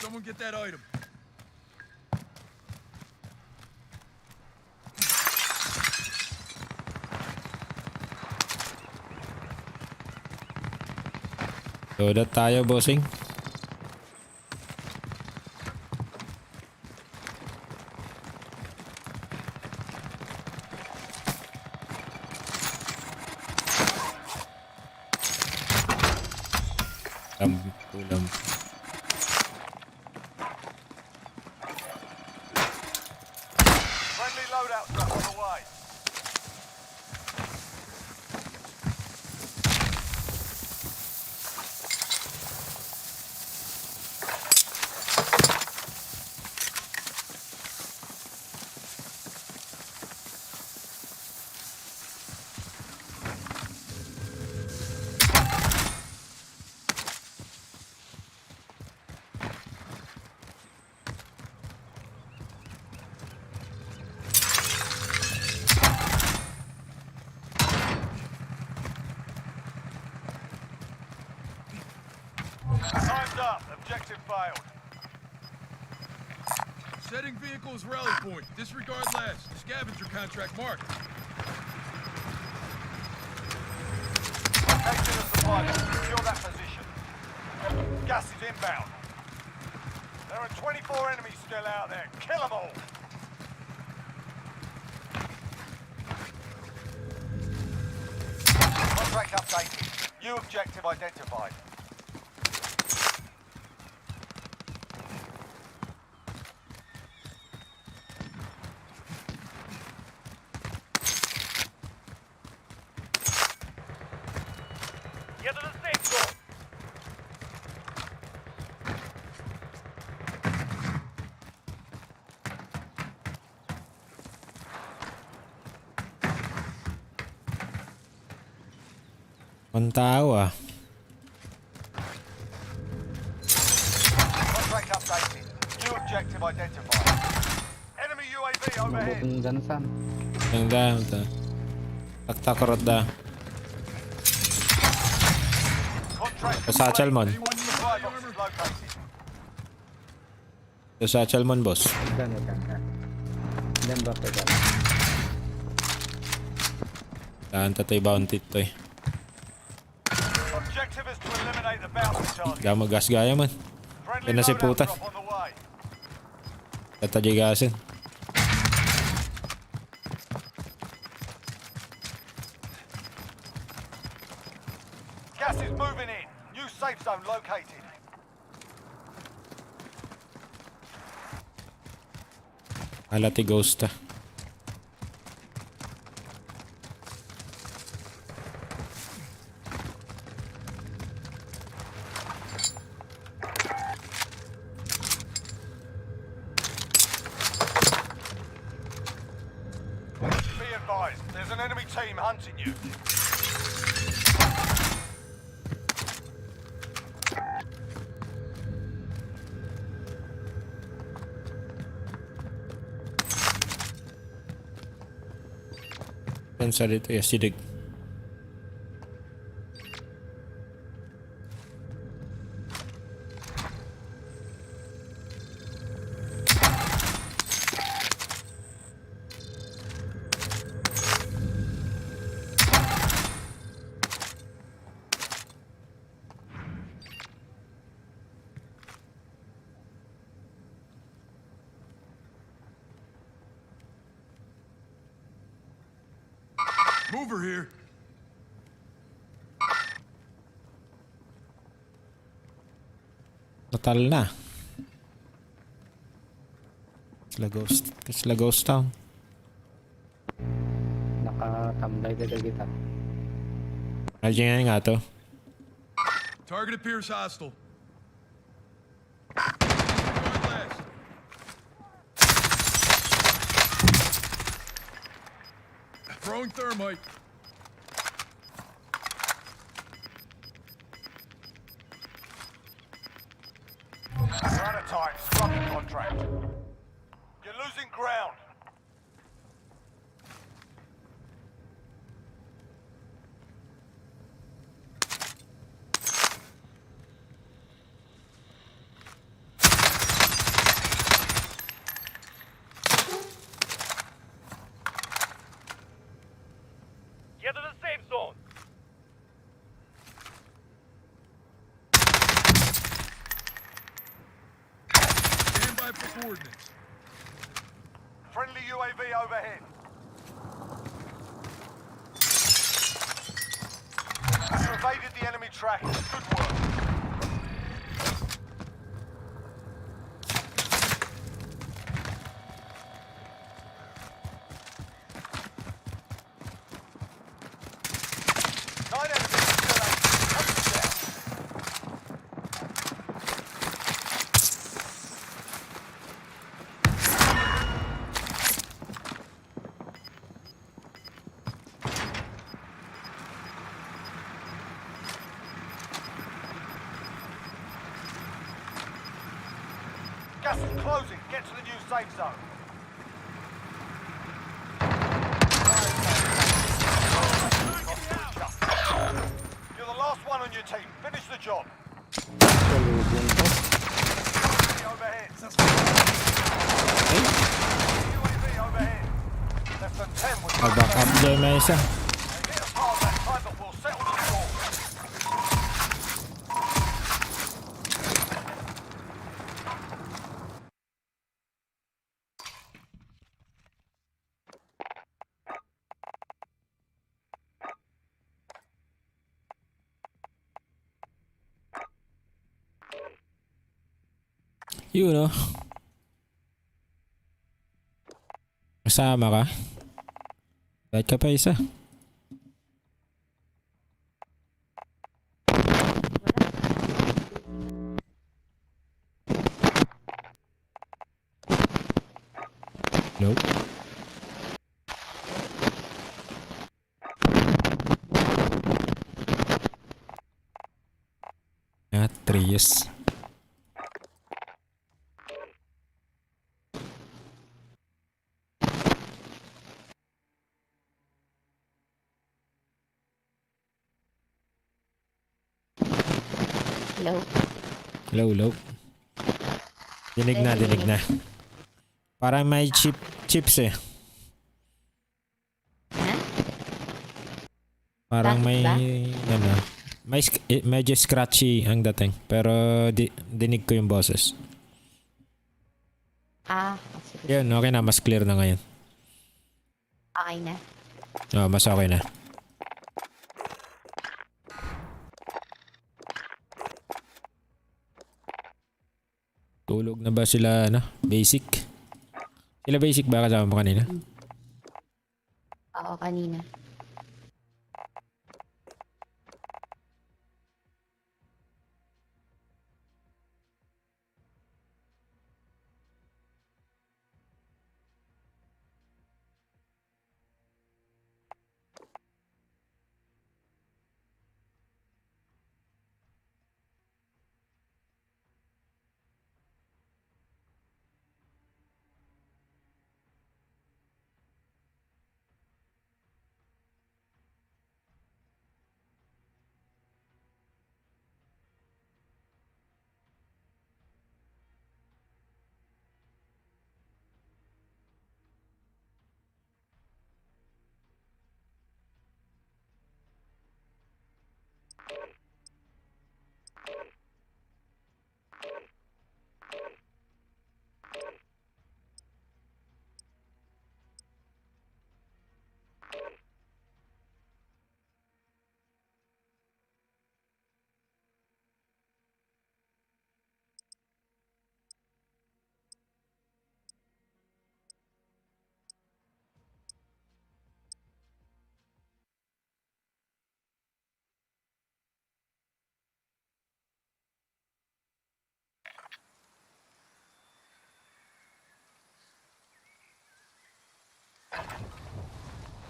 Someone get that item. Load out tayo, bossing. Kulam. Friendly loadout truck on the way. Time's up. Objective failed. Setting vehicles rally point. Disregard last. Scavenger contract marked. Located a supply box. Secure that position. Gas is inbound. There are 24 enemies still out there. Kill them all. Contract updated. New objective identified. Get to the safe zone. Ang tao ah. Contract updated. New objective identified. Enemy UAV overhead. Ang dahil ta. Taktakarot da. Contract Sa Chalmon. supply box is located. Sa Chalmon, boss. Dahan tatay bounty to eh. Objective is to eliminate the bounty target. Gama gas gaya man. Friendly Yan na si loadout puta. drop on the way. Tatajigasin. Gas is moving in. New safe zone located. Alati ghost ah. Be advised, there's an enemy team hunting you. Pensa dito, sidig. Mover here. Total na. Sila ghost town. Nakatambay ka kita. Radyo nga to. Target appears hostile. Disregard last. Throwing thermite. We're out of time. Scrub the contract. You're losing ground. Get to the safe zone. Stand by for coordinates. Friendly UAV overhead. You evaded the enemy trackers. Good work. Nine enemies still active. Hunt them down. Gas is closing. Get to the new safe zone. You're the last one on your team. Finish the job. Overhead. UAV overhead. Less than 10 with Back up dyan may isa. They hit us hard that time, but we'll settle the score. Yun, no? Kasama ka? Kahit ka pa isa. Nope. Trius. Hello? Hello. Dinig na. Parang may chips eh. Ha? Parang Bakit may ba? ano, medyo scratchy ang dating. Pero dinig ko yung boses. Sige. Yun, okay na. Mas clear na ngayon. Okay na. Oh, mas okay na. Tulog na ba sila, ano? Basic? Sila basic ba kasama mo kanina? Oo, kanina.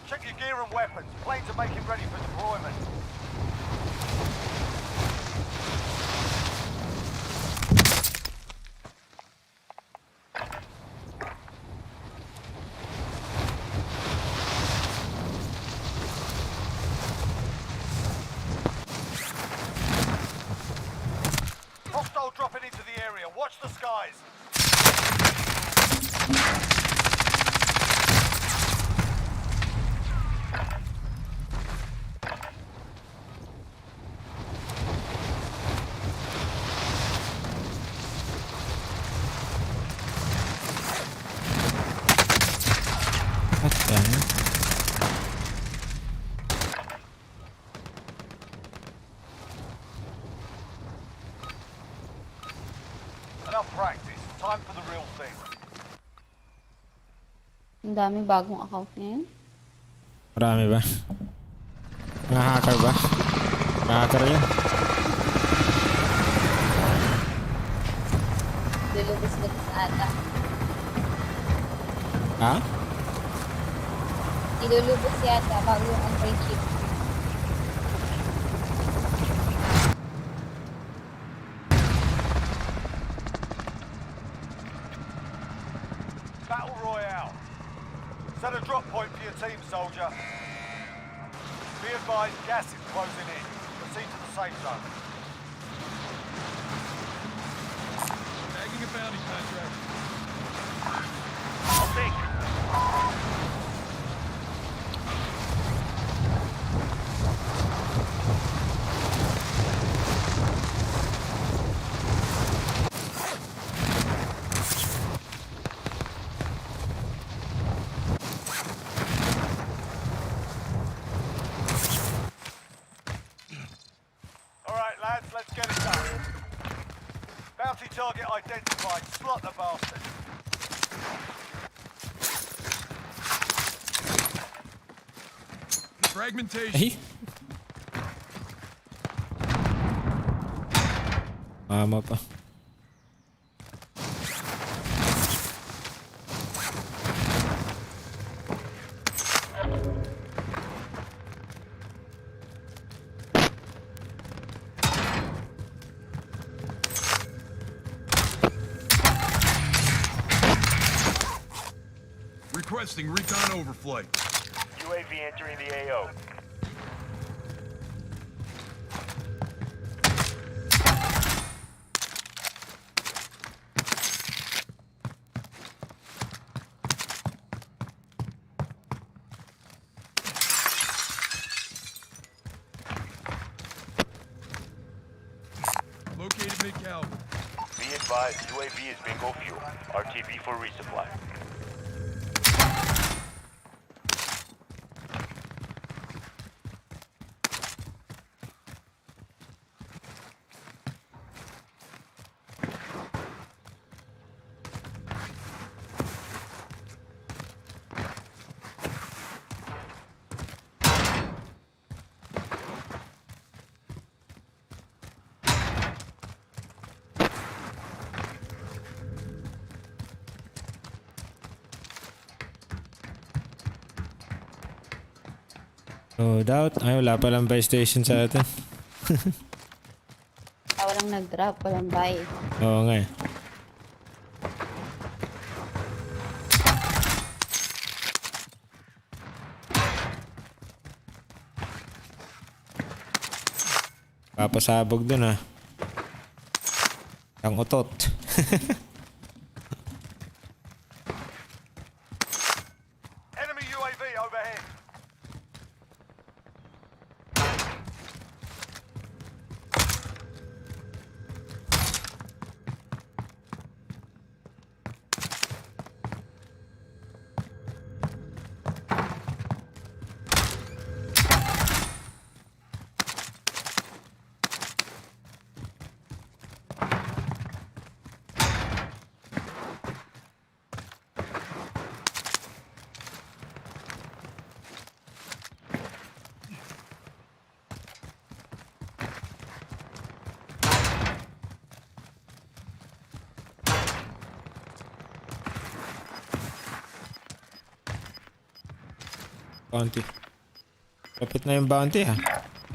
Check your gear and weapons. Planes are making ready for deployment. Hostile dropping into the area. Watch the skies. What the hell? Enough practice. Time for the real thing. Ang daming bagong account ngayon. Marami ba? Mga hacker ba? Mga hacker yan. Lulubos-lubos ata. Ha? Ilulubos yata bago yung friendship. Battle Royale. Set a drop point for your team, soldier. Be advised, gas is closing in. Proceed to the safe zone. Bagging a bounty contract. I'll take it. All right, lads, let's get it done. Bounty target identified. Slot the bastard. Fragmentation. Ay! Mama pa. Requesting recon overflight. UAV entering the AO. Located mid-Calvin. Be advised, UAV is bingo fuel. RTB for resupply. No doubt. Ay, wala palang buy station sa atin. Walang nag-drop, walang buy. Oo nga eh. Papasabog dun ah. Ang utot. Enemy UAV overhead. Bounty. Kapit na yung bounty ha.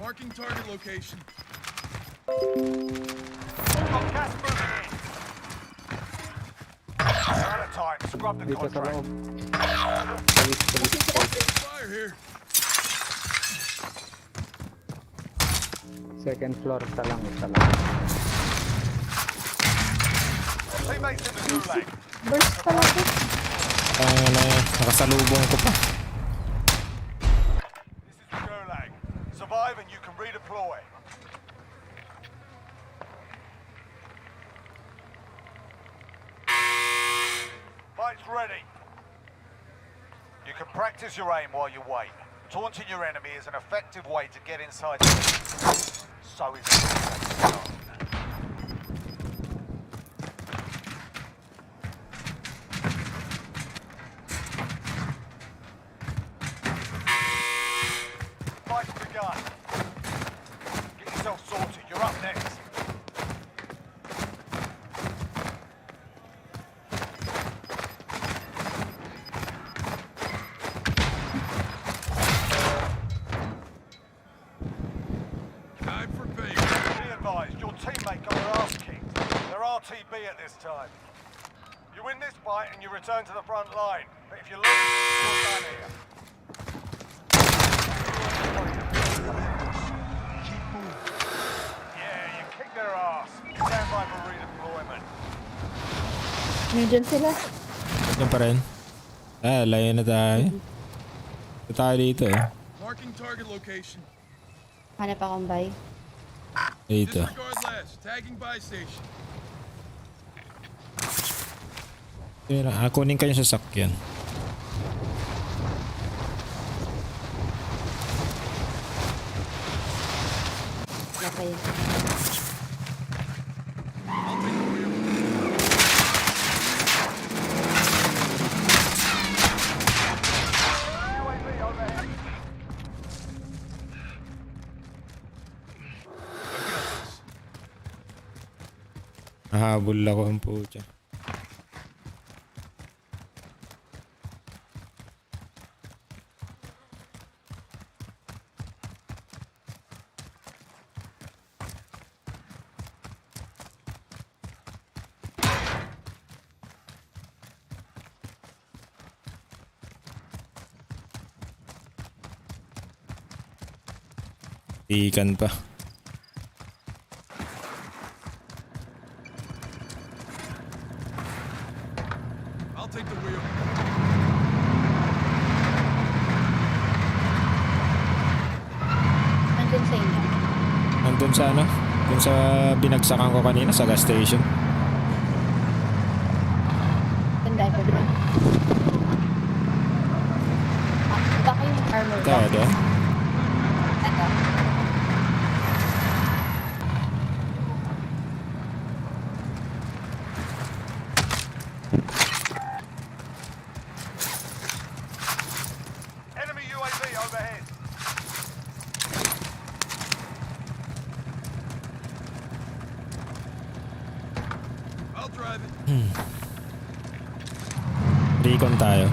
Marking target location. Got gas moving in. We're out of time. Scrub the contract. Fire here. Second floor, isa lang. Teammates in the gulag. Burst pala ito. Nakasalubong ko pa. This is the gulag. Survive and you can redeploy. Fight's ready. You can practice your aim while you wait. Taunting your enemy is an effective way to get inside the So is it. Fight's begun. Get yourself sorted. You're up next. Time for pay. Be advised, your teammate got their ass kicked. They're RTB at this time. You win this fight and you return to the front line. But if you lose, you're done here. Yeah, you kicked their ass. Stand by for redeployment. Nandiyan sila. Yan pa rin. Layo na tayo. Ito tayo dito eh. Marking target location. Hanap akong bay. Dito. Disregard last. Tagging buy station. Kunin ka yung sasakyan. Napay. I'll take the wheel. UAV overhead. Nahabol ako ang pucha. Ikan pa. I'll take the wheel. Nandun sa inyo. Nandun sa ano? Dun sa binagsakan ko kanina sa gas station. Tandaan ko doon. Baka yung armor Ito, box. ito. Ito. Enemy UAV overhead. I'll drive it. Recon tayo.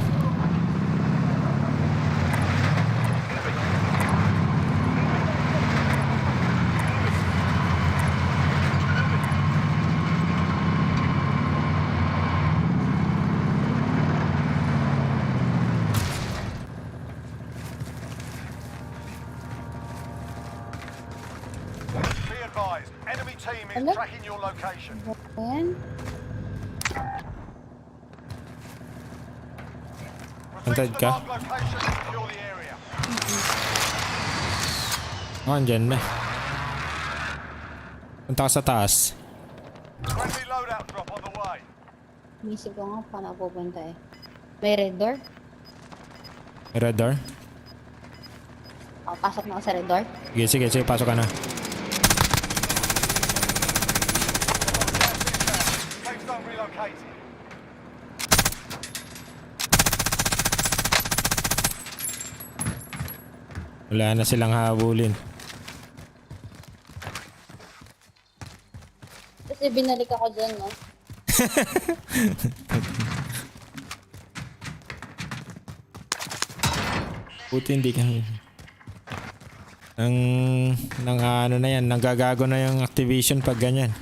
Be advised, enemy team is Hello? tracking your location. Ayan. Proceed to Antad the ka? marked location and secure the area. Andyan na. Punta ka sa taas. Friendly loadout drop on the way. Inisip ko nga paano ako pupunta eh. May red door? May red door? Pasok na ako sa red door. Sige, pasok ka na. Safe zone relocated. Wala na silang habulin. Kasi binalik ako dyan, no? Buti hindi ka. Nang ano na yan, nanggagago na yung activation pag ganyan.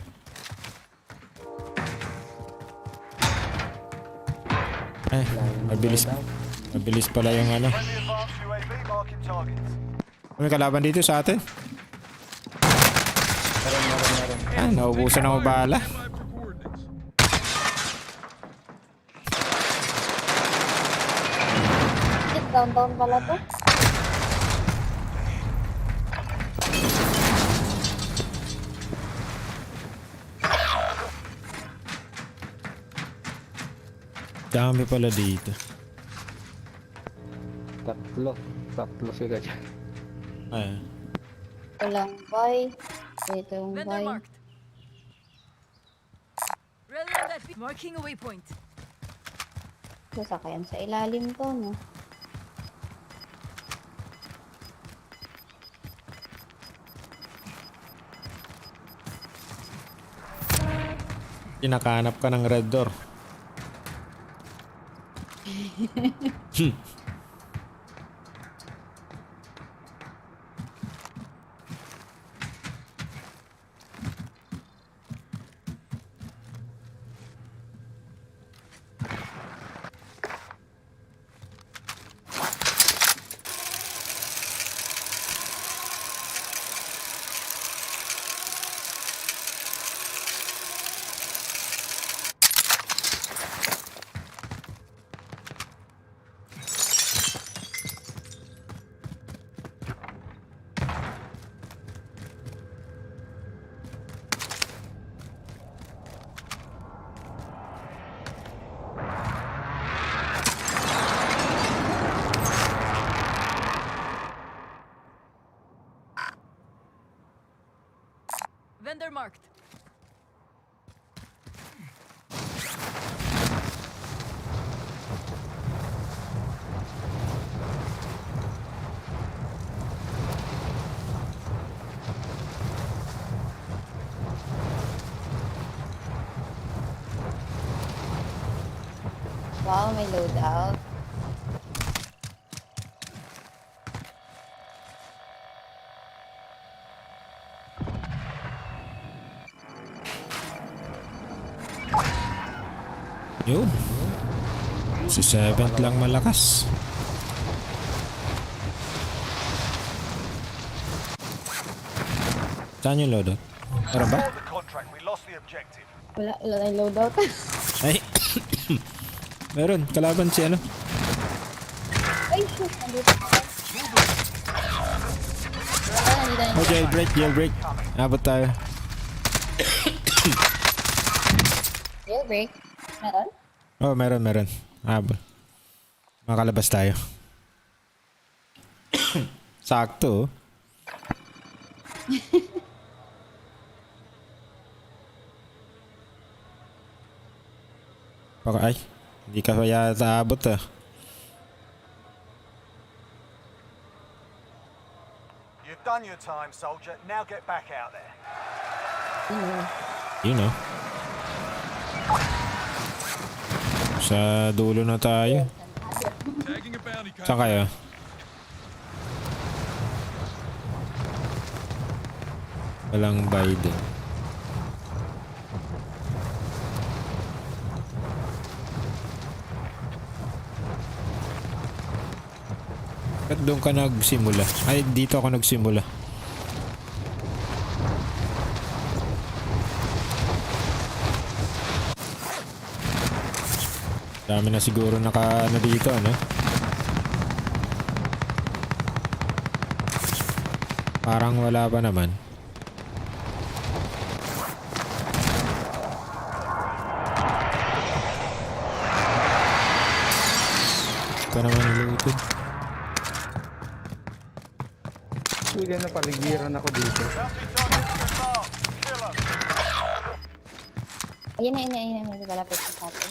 Ay, mabilis. Mabilis pala yung ano. Friendly advanced UAV marking targets. May kalaban dito sa atin. Ah, naubusan ako bala. Stand by for coordinates. Downtown pala to. Dami pala dito. Tatlo sila dyan. Ay, Walang buy. Ito yung Vendor buy. marked. Ready on that. Marking a waypoint. Sasakayan sa ilalim to, no? Kinakahanap ka ng red door. Vendor marked. Wow, may loadout. Yun. Si 7th lang malakas. Saan yung loadout? Meron ba? Failed the contract. We lost the objective. Wala tayong loadout. Ay. Meron. Kalaban si ano. Ay, shoot. Nandito pa. Wala, Oh, jailbreak. Jailbreak. Abot tayo. Jailbreak. Meron? Oh, meron. Abot. Makalabas tayo. Sakto. Baka ay, hindi ka kaya taabot ah. You've done your time, soldier. Now get back out there. You know. Sa dulo na tayo. Tagging a bounty Saan contract. kaya? Walang Biden. Ba't doon ka nagsimula? Ay, dito ako nagsimula. Dami na siguro naka ano dito, ano? Parang wala pa naman. Ito naman looted. Sige na, paligiran ako dito. Bounty targets marked. Kill 'em. Ayun na. May kalapit sa atin.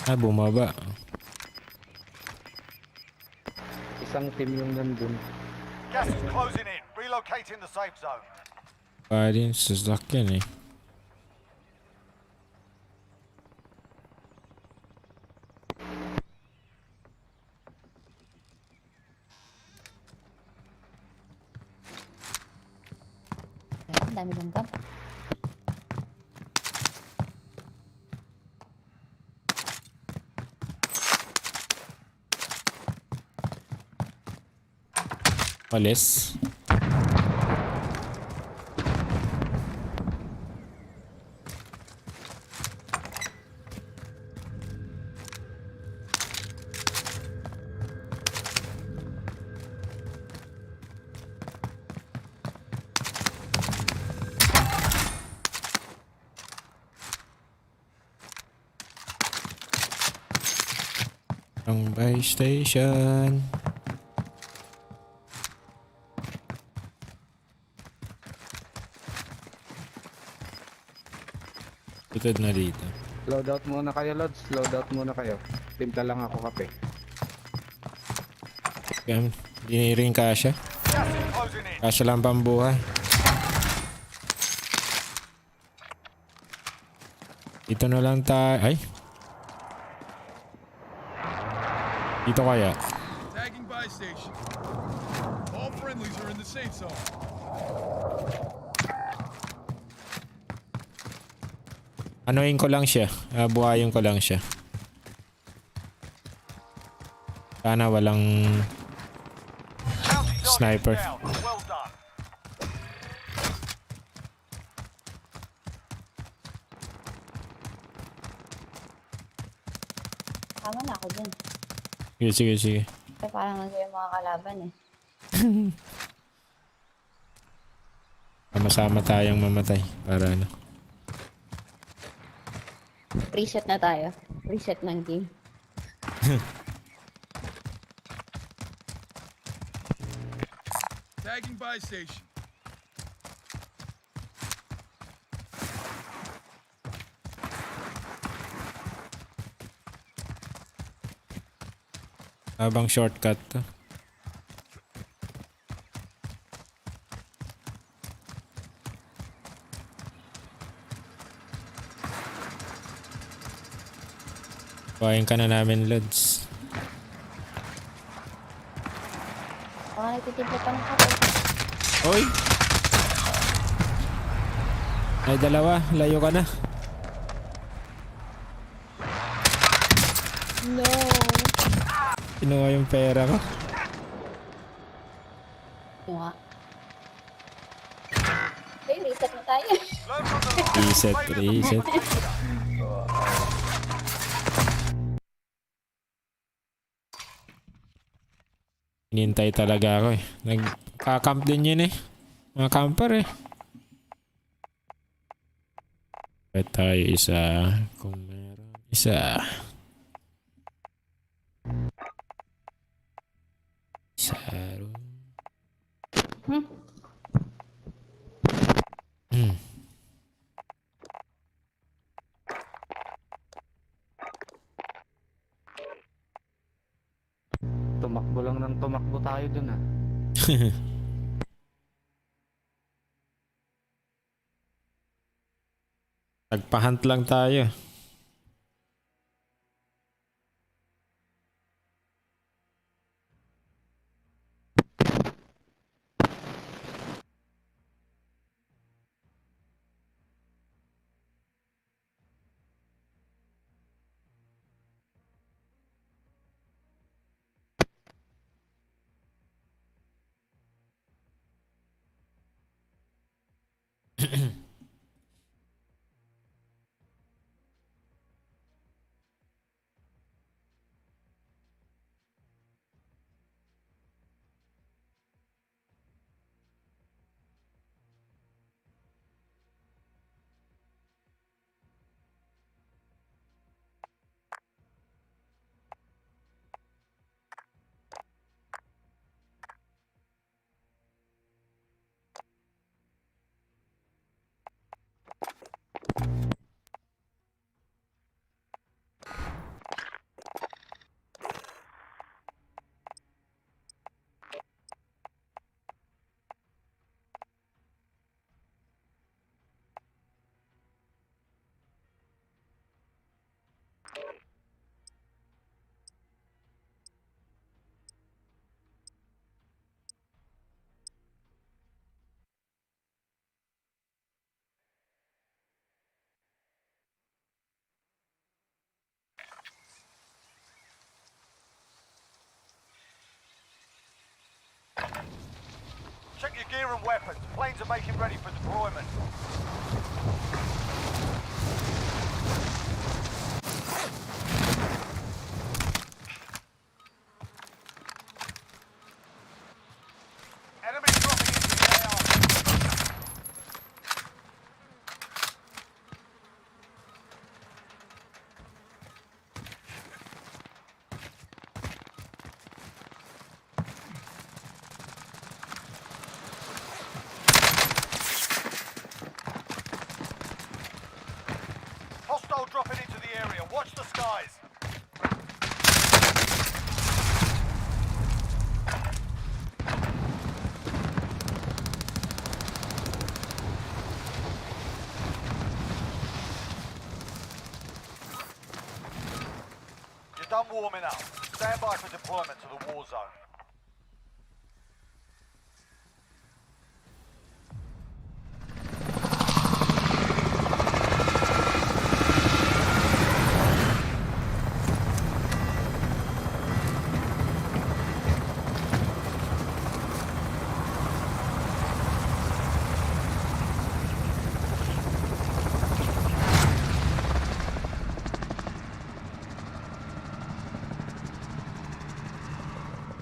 Ay, bumaba. Isang team yung nandun. Gas is closing in. Relocating the safe zone. Biden, sasakyan eh. Palis. Ang buy station. Tutod na dito. Loadout muna kayo, Lods. Loadout muna kayo. Timpla lang ako kape. Yan. Di rin kasya. Gas is closing in. Kasya lang pambuhay. Dito na lang tayo. Ay. Dito kaya. Tagging buy station. All friendlies are in the safe zone. Anuin ko lang siya. Buhayin ko lang siya. Sana walang Bounty target sniper. down. Well done. Tama na ako dun. Sige, sige, sige. Kasi parang nandiyan yung mga kalaban eh. Sama-sama tayong mamatay. Para ano. Reset na tayo. Reset ng game. Tagging buy station. Habang shortcut to. Buhayin ka na namin, Lods. Baka nagtitimpla pa ng kape. Oy! Ay, dalawa. Layo ka na. No! Kinuha yung pera ko. Yung nga. Hey, reset na tayo. Learn from the last. Reset, Play with the reset. proper Hinintay talaga ako eh. Nagka-camp din yun eh. Mga camper eh. Bet tayo isa. Kung meron. Isa. Isa. Tumakbo lang ng tumakbo tayo dun ah. Nagpa-hunt lang tayo. your gear and weapons. Planes are making ready for deployment. Enemy dropping into the AR. Hostile dropping into the area. Watch the skies. You're done warming up. Stand by for deployment to the war zone.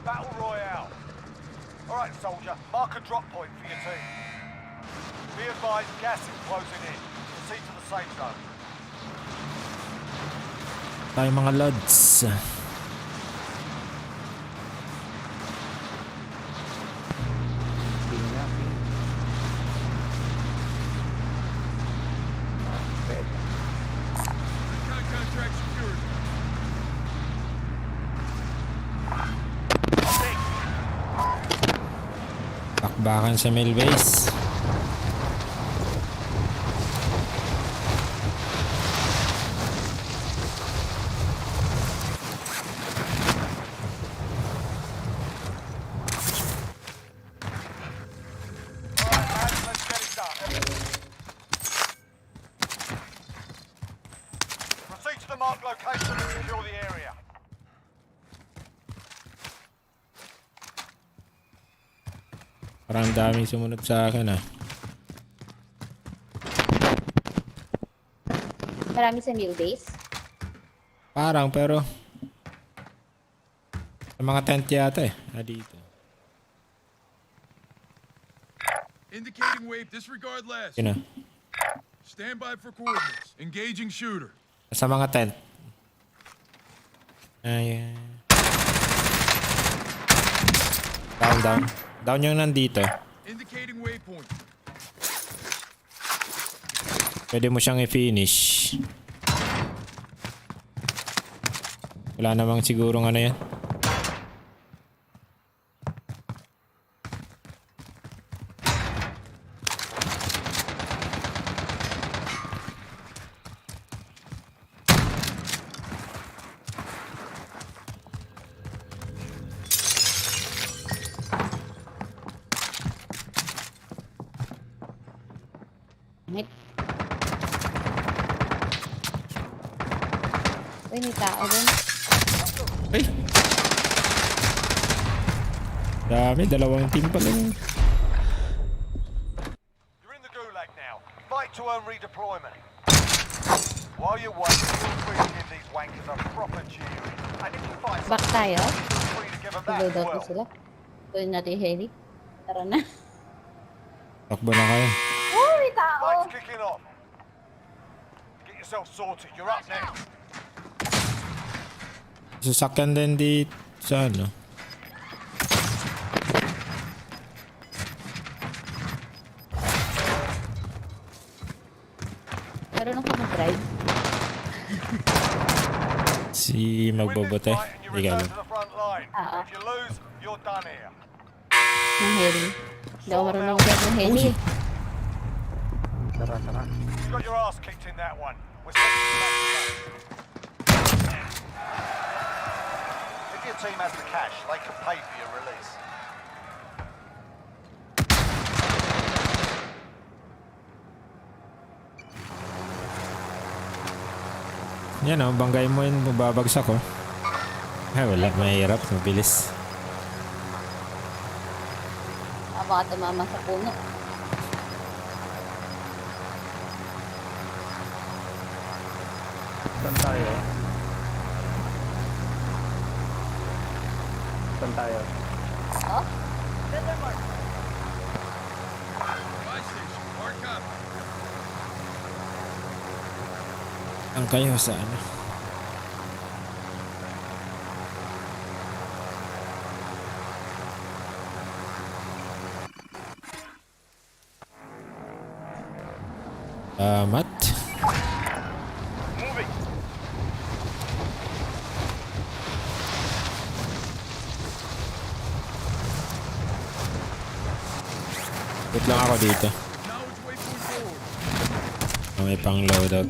Battle Royale. Alright, soldier, mark a drop point for your team. Be advised, gas is closing in. Proceed to the safe zone. Tayo mga lods. Contract secured. Bakbakan sa mail base. Alright, lads, let's get it done. Proceed to the marked location and secure the area. Parang daming sumunod sa akin ah. Marami sa meal base. Parang pero sa mga tent yata eh. Dito. Indicating wave. Disregard last. Yun na. Stand by for coordinates. Engaging shooter. Sa mga tent. Ayan. Down. Down yung nandito. Indicating waypoint. Pwede mo siyang i-finish. Wala namang sigurong ano yan. Uy, may tao dun. Ay! Dami, dalawang team pala yun. You're in the gulag now. Fight to earn redeployment. While you're waiting, feel free to give these wankers a proper cheering. And if you find Back tayo. feel free to give them that Load as out na well. sila. Tuloy natin yung heli. Tara na. Takbo na kayo. Oh, may tao! Fight's kicking off. Get yourself sorted. You're up next. Sasakyan din dito sa ano. Meron ako mag-drive. Si magbobote. Hindi ka alam. Oo. If you lose, you're done here. Ng heli. Hindi ako marunong mag-drive ng heli. Tara. You got your ass kicked in that one. We're sending you back to base. If your team has the cash, they can pay for your release. Yan o, banggay mo yun, mababagsak ko. Ay, wala, mahirap, mabilis. baka tumama sa puno. Saan tayo? Saan tayo? Oh? Buy station. Mark up. Ang kayo sa ano? Salamat. Moving. Wait lang ako dito. Now it's waypoint forward. May pang loadout.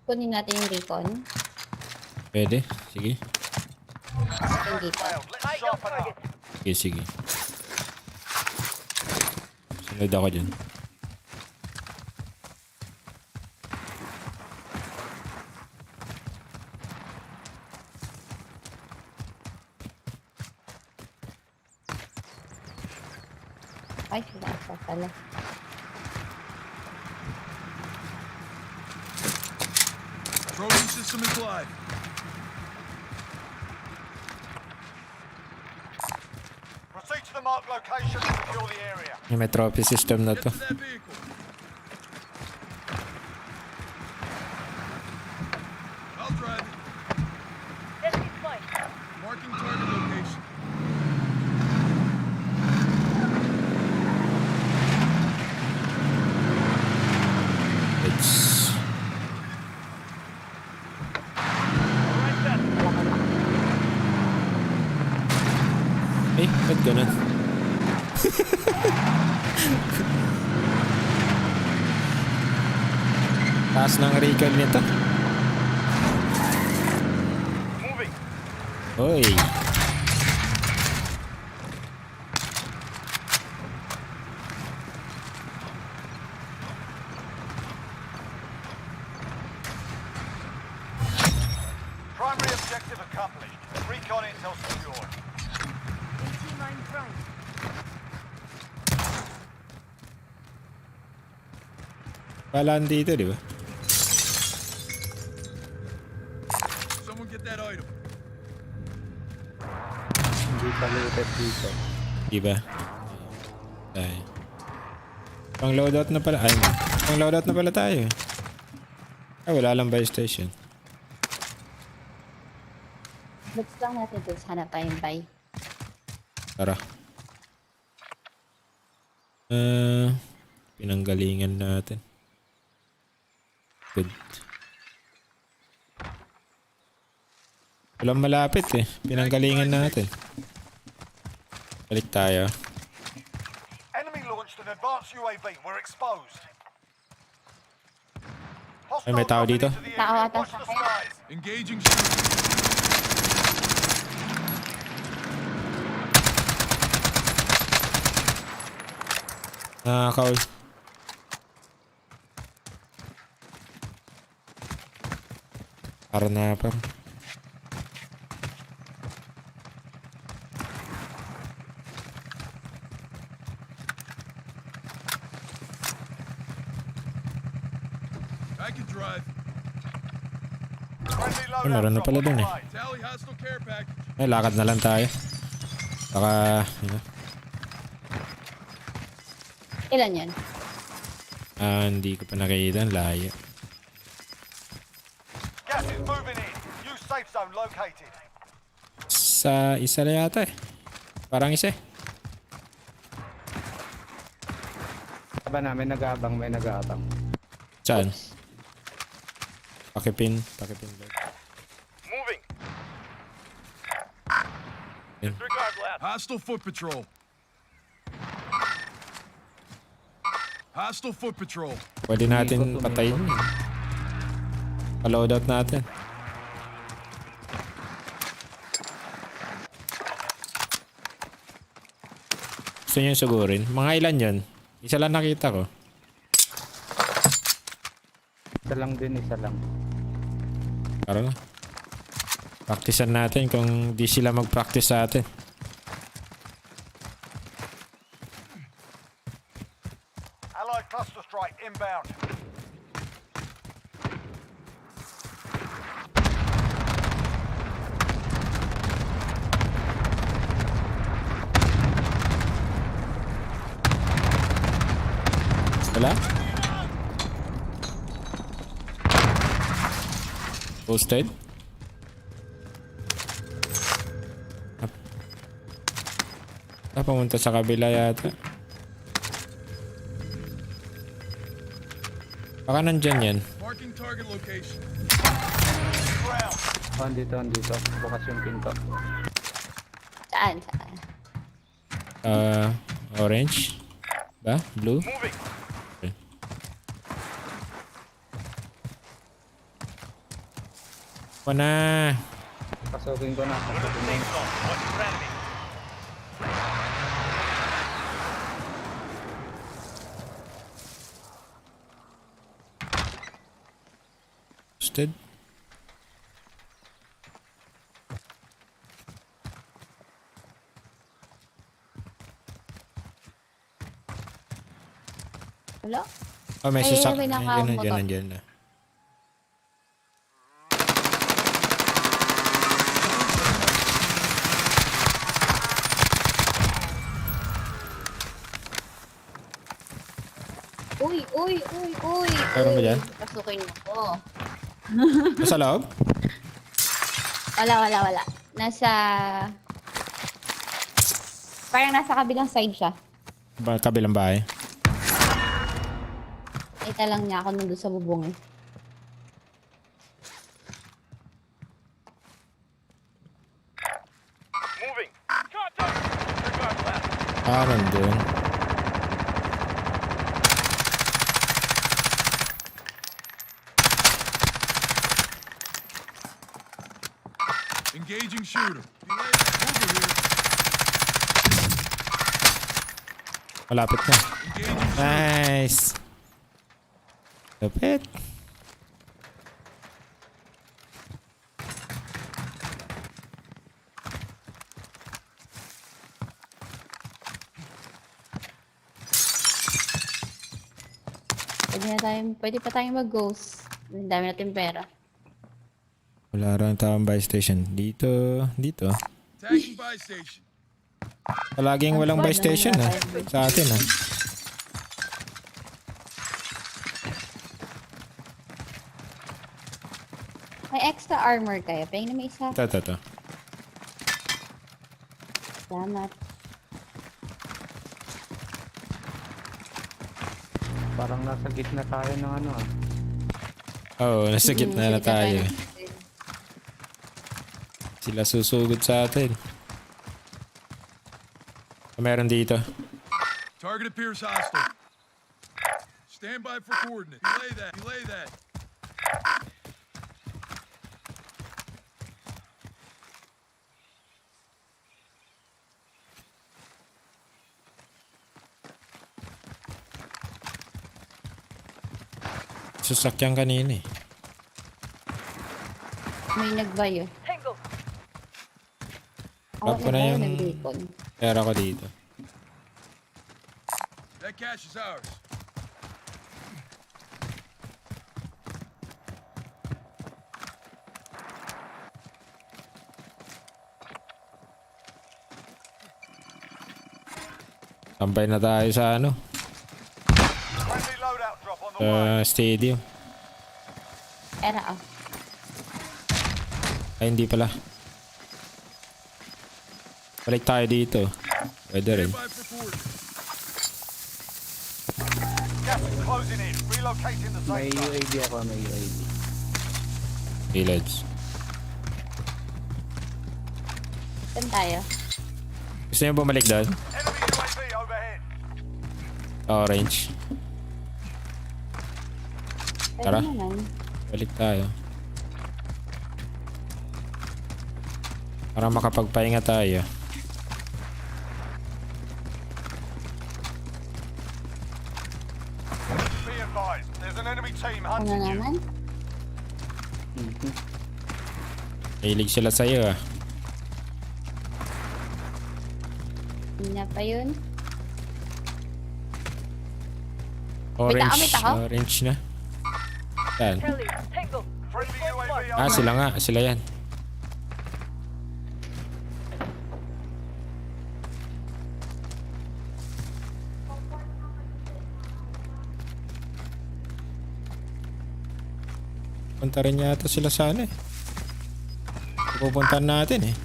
Kunin natin yung recon. Pwede? Sige. Yung dito. Let's sharpen up. Sige, sige. Sunod ako dyan. Ay, nasa pala. Trophy system is live. Proceed to the marked location and secure the area. May trophy system na Get to. to that vehicle. I'll drive it. Marking target location. It's... Eh, ba't ganun? Taas ng recall nito. Moving. Hoy. Primary objective accomplished. Recon intel secured. Palaan dito, di ba? Someone get that item. Hindi pa looted dito. Di ba? Tayo. Pang loadout na pala. Ay, pang loadout na pala tayo. Ay, wala lang buy station. Looks lang natin ito. Hanap tayong buy. Tara. Pinanggalingan natin. Good. Walang malapit eh. Pinanggalingan natin. Balik tayo. Enemy launched an advanced UAV. We're exposed. Ay, may tao dito. Tao ata Watch sa the akin. skies. Engaging shooter. Nakakaw. Parnapper. I can drive. Friendly Ay, loadout meron na drop pala on dun the eh. way. Tally hostile care package. Ay, lakad na lang tayo. Saka, yun. Ilan yan? Hindi ko pa nakikita. Ang layo. Gas is moving in. New safe zone located. Sa isa na yata eh. Parang isa eh. Saba namin nag-aabang, may nag-aabang. Saan? Pakipin. Pakipin. Moving. Yan. Disregard left. Hostile foot patrol. Hostile foot patrol. Pwede natin patayin. Pa-loadout natin. Gusto nyo yung sugurin? Mga ilan yun? Isa lang nakita ko. Isa lang din, isa lang. Tara na. Practicean natin kung di sila mag-practice sa atin. Allied cluster strike inbound. Wala? Posted? Pumunta sa kabila yata. Baka nandyan yan. Marking target location. Andito. Bukas yung pinto. Saan? Orange? Ba? Blue? Moving. Okay. Na. Pasukin ko na. Posted? Wala? Oh, may Ay, sasak. may Nandiyan na. Uy. Meron ba dyan? Pasukin mo ko. Nasa loob? Wala. Parang nasa kabilang side siya. Kabilang bahay. Ita lang niya ako nandun sa bubong eh. Moving. Contact. Disregard left. Nandun. Engaging shooter. Delay. Over here. Malapit na. Nice. Lapit. Pwede pa tayong mag-ghost. Ang dami natin pera. Wala rin tawang buy station. Dito. Tagging buy station. Palaging walang buy station ha. Sa atin ha. May extra armor kayo. Pahing na may isa. Ito. Salamat. Parang nasa gitna tayo ng ano ah. Oo, nasa gitna na tayo. Sila susugod sa atin. Meron dito. Target appears hostile. Stand by for coordinate. Delay that. Sasakyan kanina eh. May nag-buy oh. Drop ko na yung pera ko dito. That cash is ours. Tambay na tayo sa ano? Friendly loadout drop on the way. Stadium. Era ah. Ay, hindi pala. Balik tayo dito. Pwede rin. Stand by for coordinate. Gas is closing in. Relocating the May safe zone. UAV ako, may UAV. Village. Saan tayo? Gusto niyo bumalik doon? Enemy UAV overhead. Orange. Tara. Pwede naman. Balik tayo. Para makapagpahinga tayo. Be advised, there's an enemy team Ano hunting you. naman? Hilig sila sa'yo ah. Hindi na pa yun. Orange. ako? Orange na. Saan? Friendly UAV Ah, sila nga. Sila yan. Punta rin yata sila sana eh. Pupuntahan natin eh.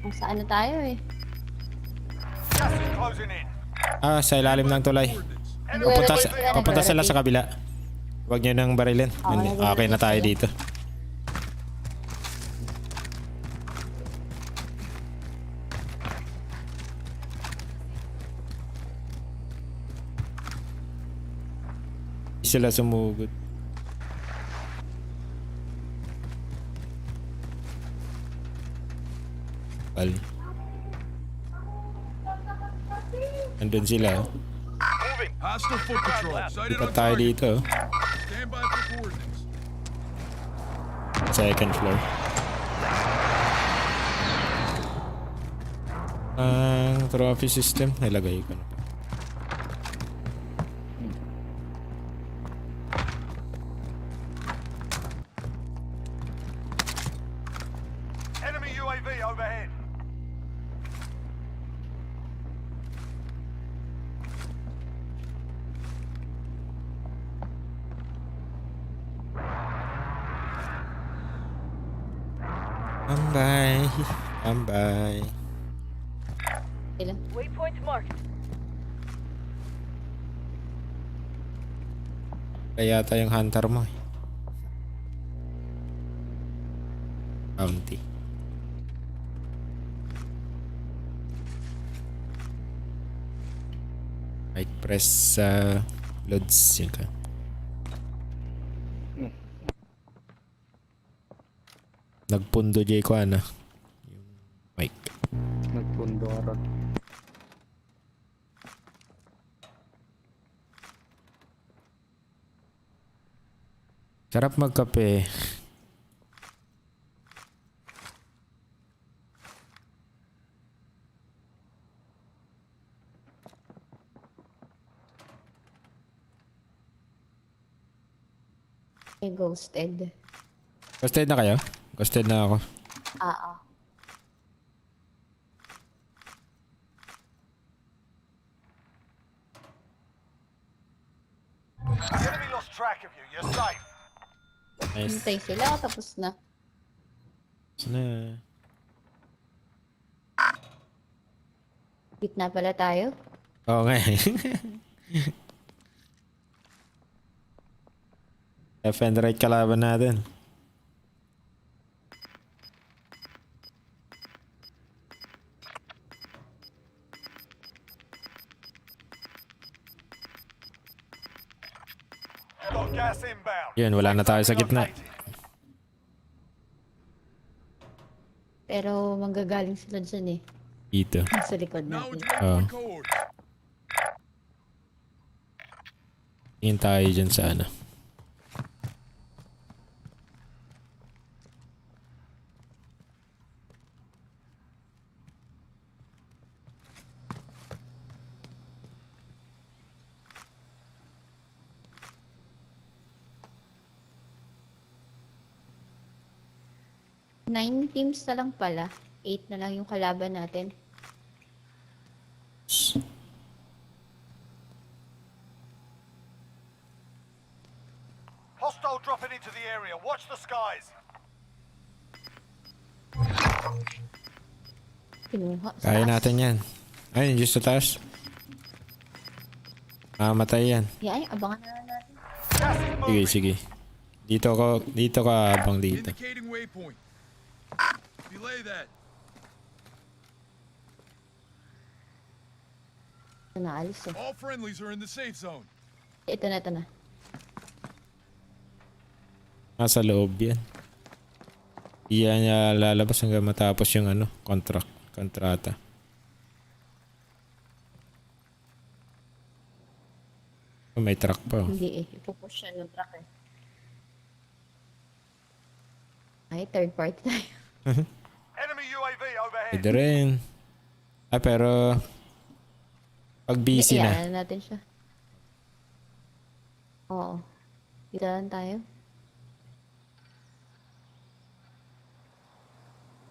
Nasa ano tayo eh. Gas is closing in. Ah, sa ilalim ng tulay. Papunta sila sa kabila. Huwag nyo nang barilin. Okay na tayo dito. Sila sumugod. Al. Andun sila. Moving. Hostile foot patrol. Sighted Lipat on tayo target. dito. Stand by for coordinates. Second floor. Ang trophy system, nilagay ko na pa. Enemy UAV overhead. Tambay. Tambay. Sila. Waypoint marked. Kaya yata yung hunter mo eh. Bounty. Right press sa loads yun ka. Nagpundo jay ko ano. Yung mic. Nagpundo aron. Sarap magkape. Eh, ghosted. Ghosted na kayo? Ghosted na ako. Oo. The enemy lost track of you. You're safe. Nice. Hintay sila, tapos na. Sana. Gitna pala tayo. Oo nga eh. Left and right kalaban natin. Got gas inbound. Yun, wala na tayo sa gitna. Pero manggagaling sila dyan eh. Dito. Sa likod Now natin. it's waypoint coordinates. Tingin tayo dyan sa ano. Nine teams na lang pala. 8 na lang yung kalaban natin. Hostile dropping into the area. Watch the skies. Kinuha. Kaya natin yan. Ayun, just sa taas. Matay yan. Yan, abangan na lang natin. Gas is Sige, moving. sige. Dito ka abang dito. Indicating waypoint. Delay that. Naalis eh. All friendlies are in the safe zone. Ito na, ito na. Nasa loob yan. Iyan niya lalabas hanggang matapos yung ano, kontrata. Oh, may truck pa. Oh. Hindi eh. Ipupush siya yung truck eh. Ay, third party tayo. Enemy UAV overhead. Pwede rin. Pero pag busy na. Iyan natin siya. Oo. Dito lang tayo.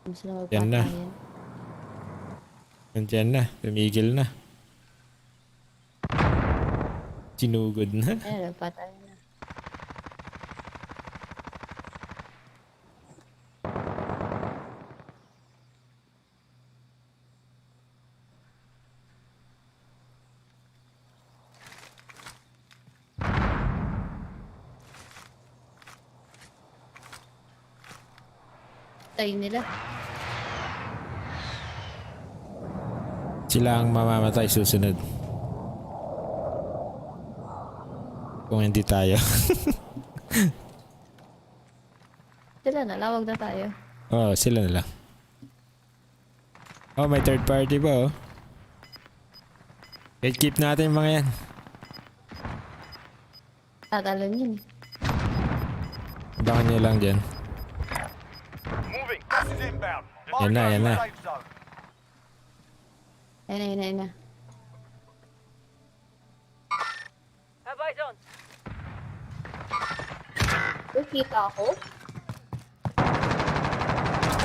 Gusto na Yan na. magpatayan. Nandiyan na. Tumigil na. Sinugod na. Ayun, nagpatayan na. Tayo nila. Sila ang mamamatay susunod. Kung hindi tayo. Sila na, lawag na tayo. Oh, sila na lang. Oh, may third party ba oh. Keep natin yung mga yan. Tatalon yun eh. Abangan nyo lang dyan. Moving. Gas is inbound. Yan na, yan na. Safe zone. Ayun na. Have eyes on. Kita ako.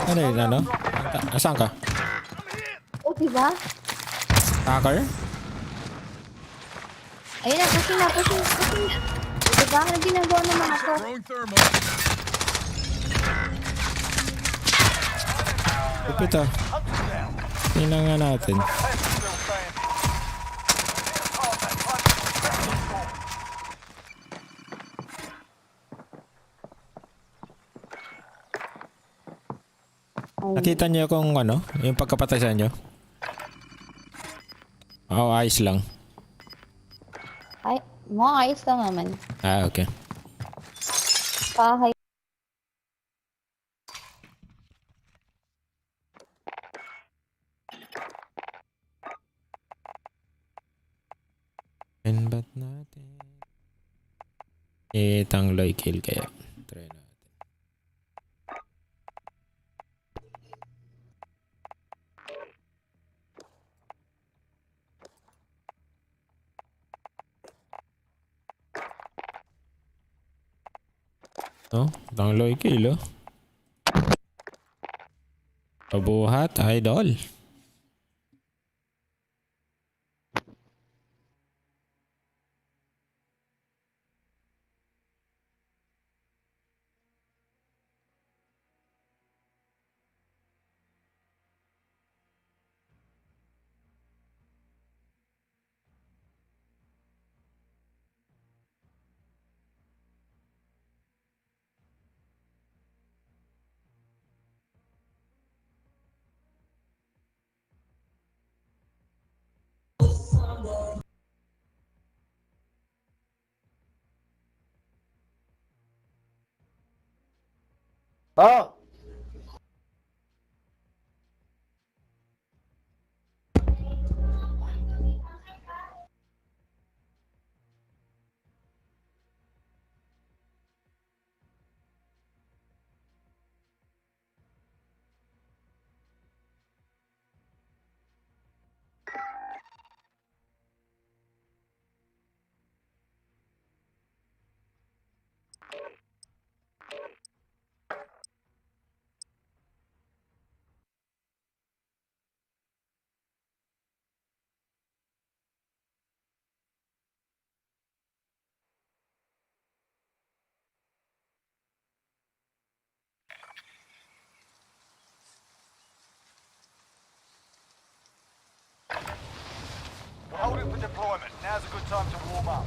Ano yun, ano? Nasaan ka? Oh, diba? Hacker? Ayun na, pushing na. Diba? Ano ginagawa ng mga to? Throwing thermal. Upit ah. Tingnan nga natin. Still standing. Oh, that punch. Nakita niyo kung ano? Yung pagkapatay sa inyo? Oo, ayos lang. Ay, mga ayos lang naman. Ah, okay. Pahay. And ba't natin? Tangloy kill kaya. Try natin. Oh, tangloy kill oh. Pabuhat, idol. Oh! We're holding for deployment. Now's a good time to warm up.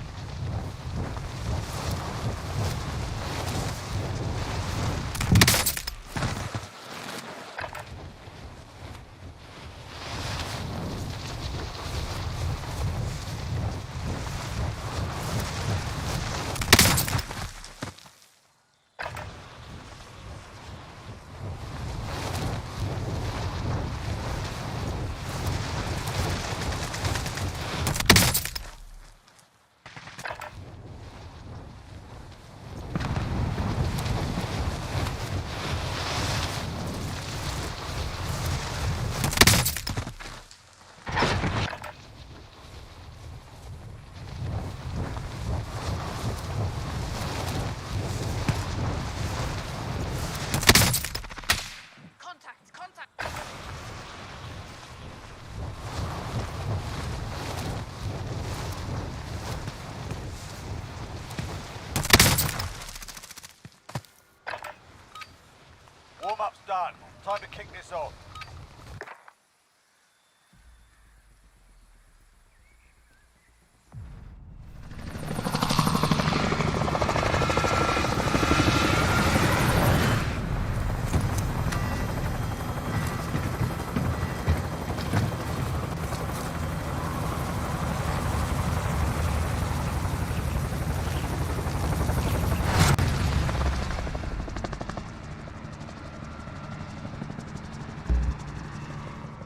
Time to kick this off.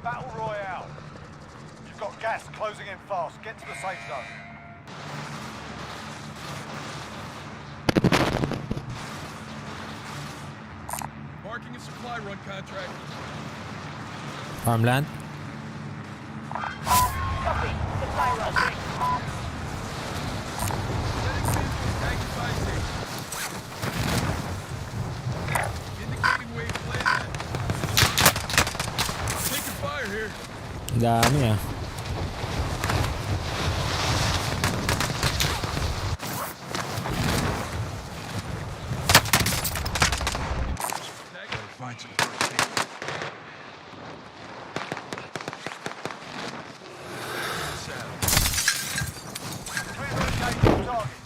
Battle Royale. You've got gas closing in fast. Get to the safe zone. Marking a supply run contract. Farmland. Copy. Supply run. Setting vehicle tank side station. Indicating way to play that. Taking fire here. Dami ah. Find some first aid. Saddle. Clear engaging targets.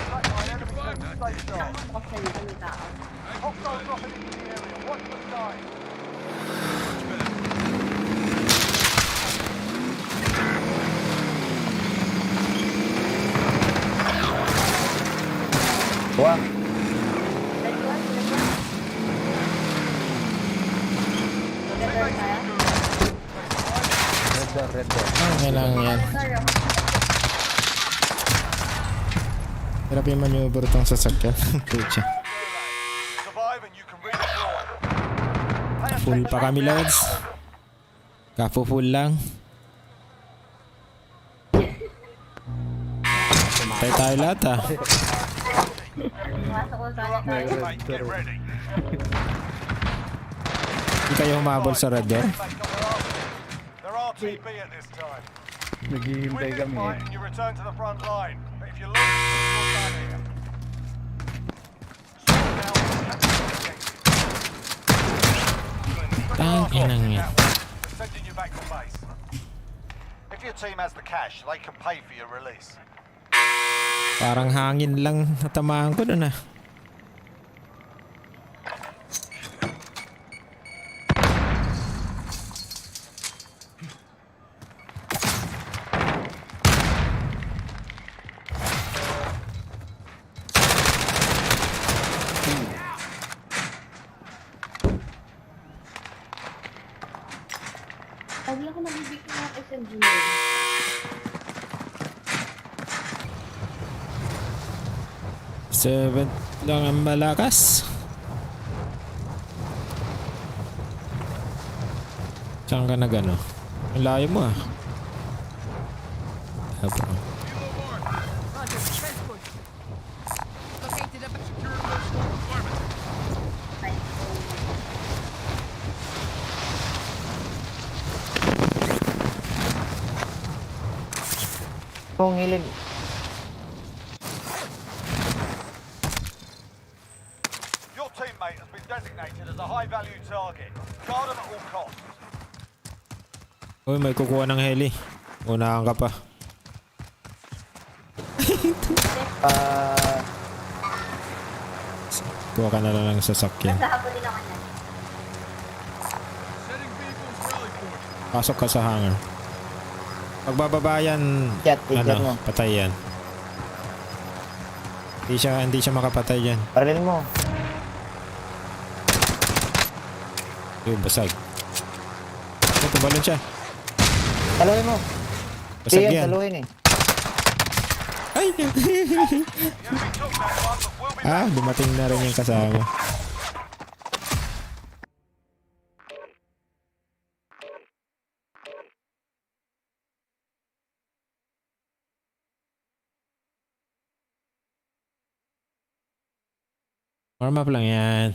Black line, enemy Fire, taking not safe zone. Okay, ano tao. Hostile dropping into the area. Watch the sky. much better. Wah, Red one, red one. Maganda kaya? Red door. Ang lang yan. Sorry ako. Hirap yung maneuver tong sasakyan. Pucha. Survive and you can redeploy. Full pa kami, loads. Kapo full lang. Tayo tayo lahat ah. Pumasok ko sana May tayo. red door. ready. Hindi kayo humabol sa red door. They're RTB at this time. Naghihintay Win this kami fight eh. and you return to the front line. But if you lose, you're done here. Slow down and capture the objective. Tang inang yan. We're sending you back to base. If your team has the cash, they can pay for your release. Parang hangin lang natamaan ko dun ah. Lagi ako nabibigyan ng SMG mo. Seven lang ang malakas. Saan ka na gano? Ang layo mo ah. Apo. kung hilin. Your teammate has been designated as a high-value target. Guard them at all costs. Uy, may kukuha ng heli. Unahan ka pa. Kuha ka na lang ng sasakyan. Nasahabol din ako niyan. Setting vehicles rally point. Pasok ka sa hangar. Pagbababa yan, Chat, tignan mo. patay yan. Hindi siya makapatay yan. Paralel mo. Yung basag. Ito, balon siya. Taluhin mo. Basag Hindi yan, yan. taluhin eh. Ay! The enemy took that one, but we'll be Ah, dumating na rin yung kasama. Warm up lang yan.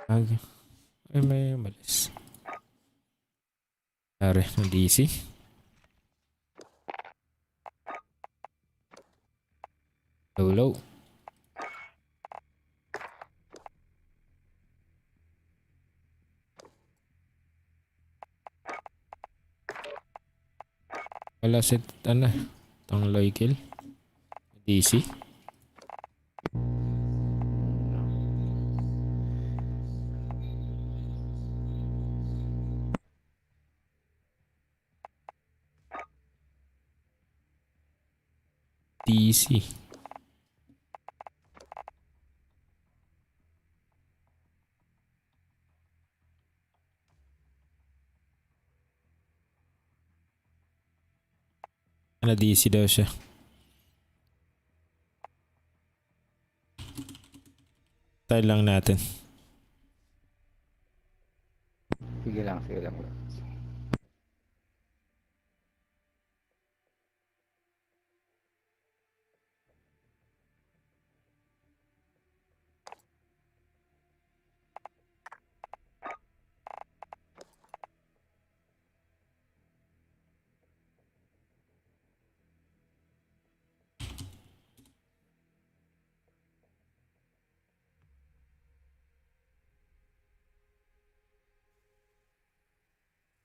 Ay, may umalis. Pare, ng DC. Low, low. Wala si, ano, tang loy kill. DC. DC. Ano, DC daw siya. Tayo lang natin. Sige lang, sige lang.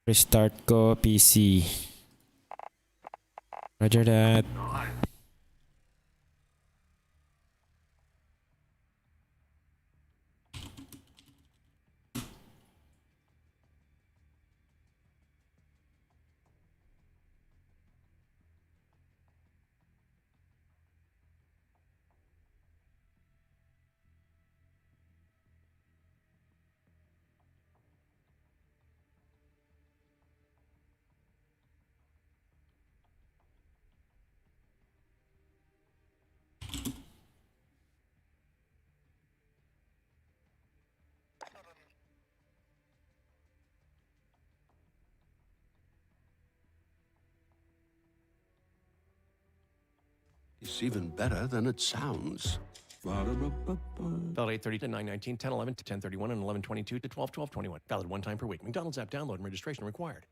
Restart ko PC. Roger that. It's even better than it sounds. Valid 8:30 to 9:19, 10:11 to 10:31, and 11:22 to 12:21. Valid one time per week. McDonald's app download and registration required.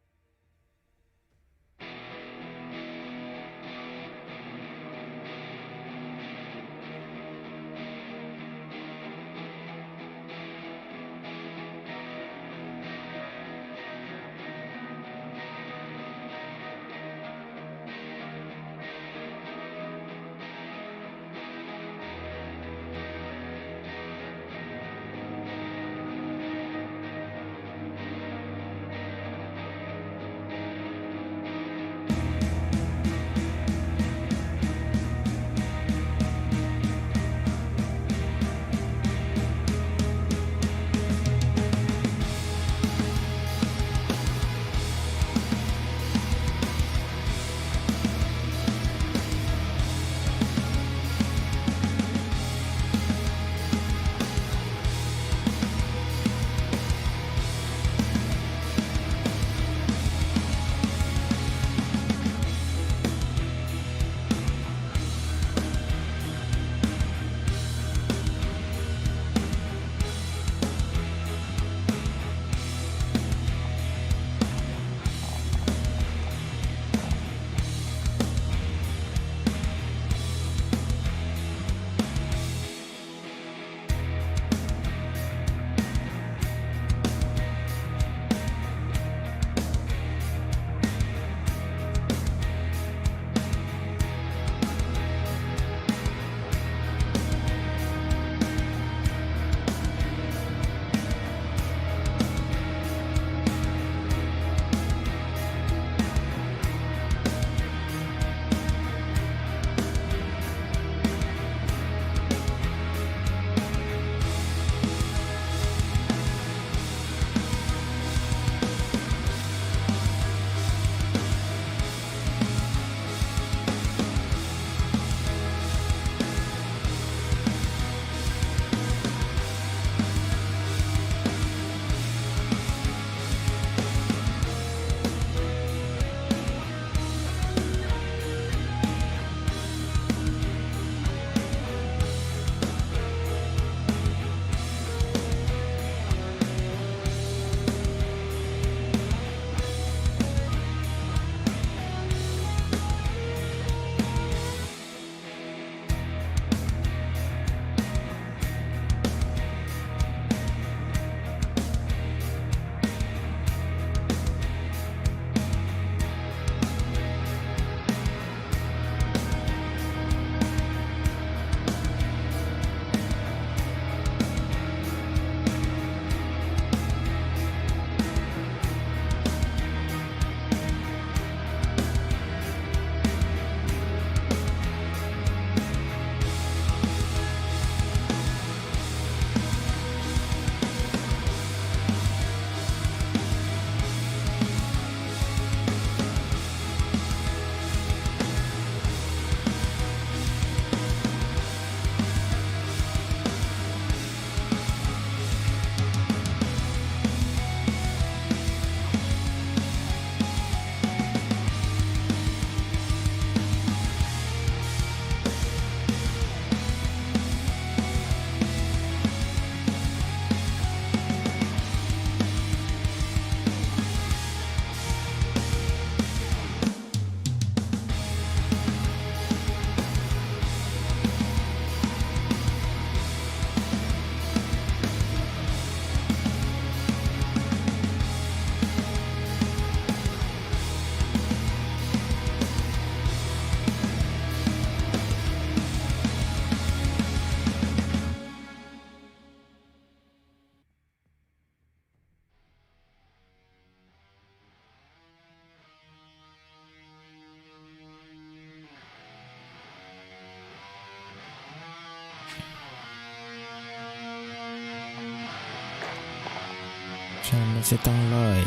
Si Tangloy.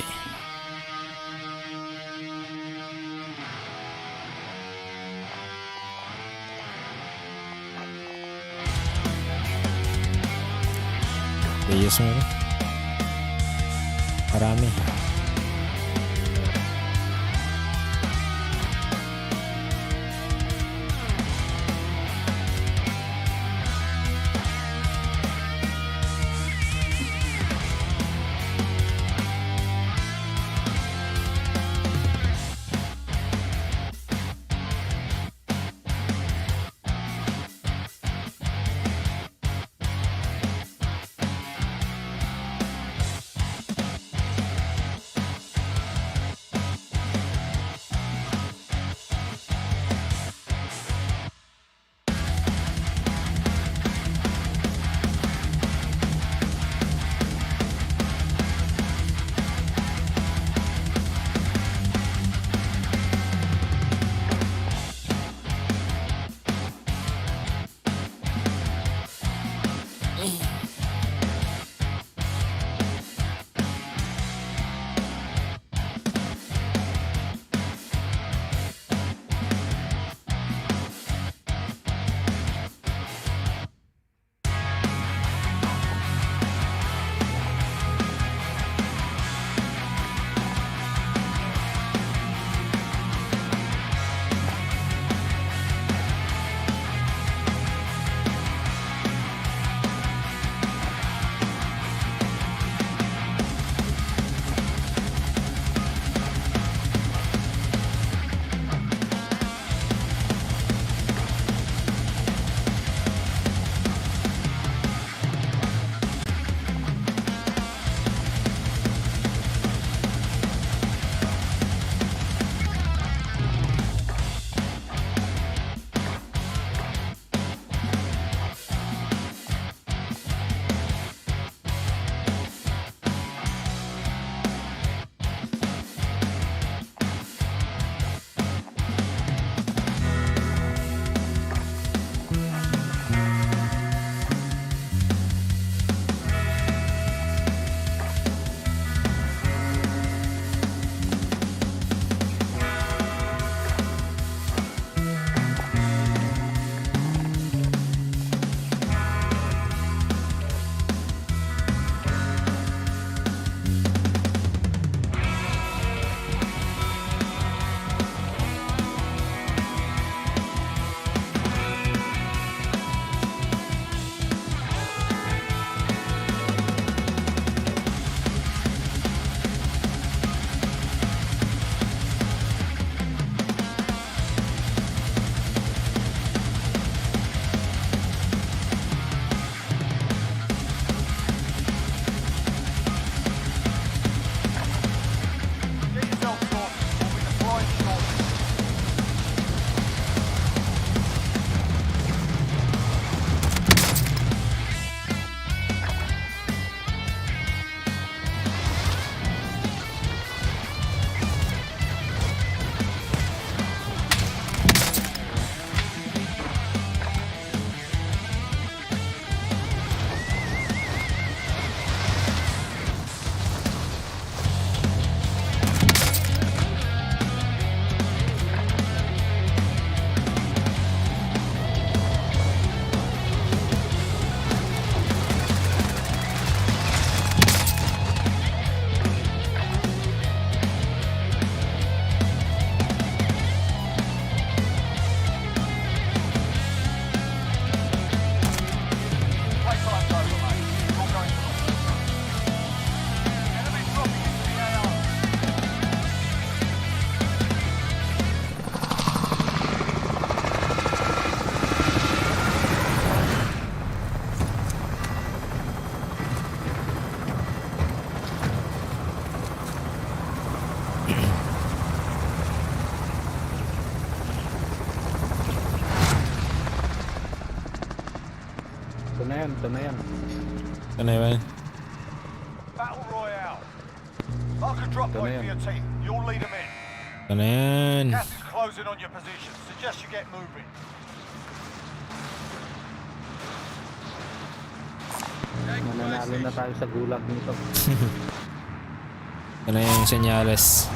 Ayos mo. Marami. Ito na yan. Ano yun? Battle Royale. Mark a drop point for your team. You'll lead them in. Ano yan? Gas is closing on your position. Suggest you get moving. Mananalo na tayo sa gulag nito. Ano yung senyales?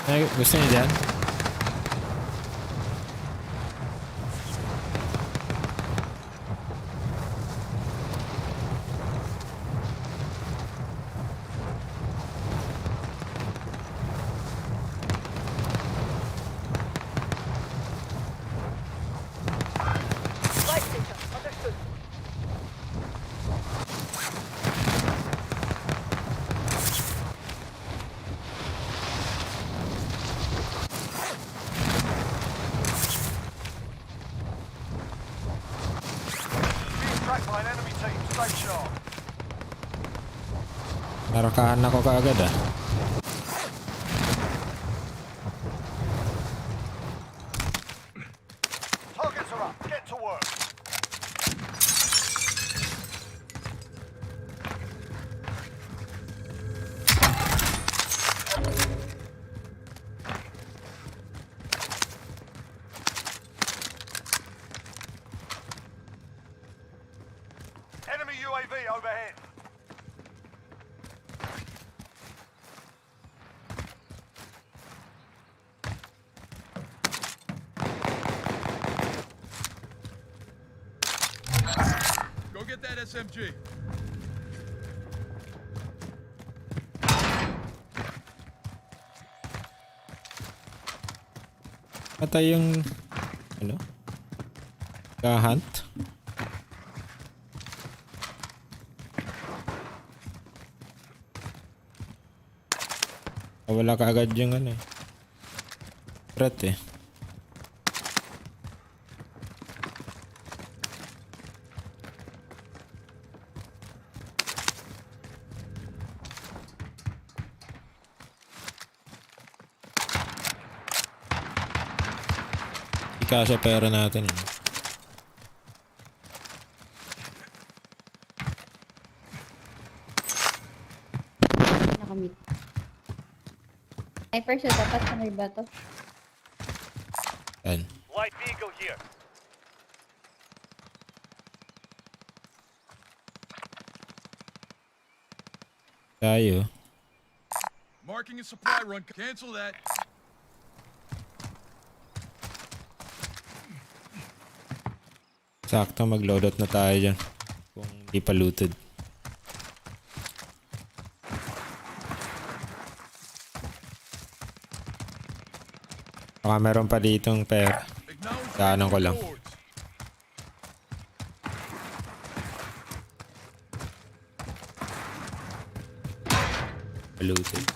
Ay, gusto niyo dyan? Being tracked by an enemy team. Stay sharp. Narakahan ako kaagad ah. Targets are up. Get to work. Enemy UAV overhead. Go get that SMG. Patay yung... Ano? Ka-hunt? Wala ka agad yung ano eh. Threat eh. Ikaw sa pera natin eh. Nakamit. Sniper siya, dapat sa may bato. Yan. Light vehicle here. Tayo. Marking a supply run. Cancel that. Sakto mag-loadout na tayo dyan. Kung hindi pa looted. Baka meron pa ditong pera. Acknowledge Daanan ko lang. rewards. Looted.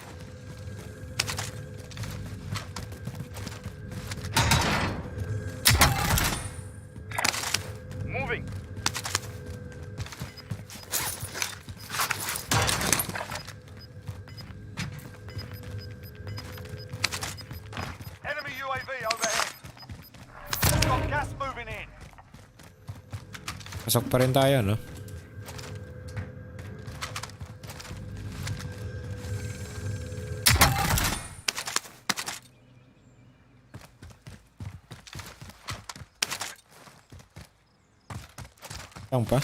Moving. Enemy UAV overhead. Got gas moving in. Pasok pa rin tayo, no? Saan pa?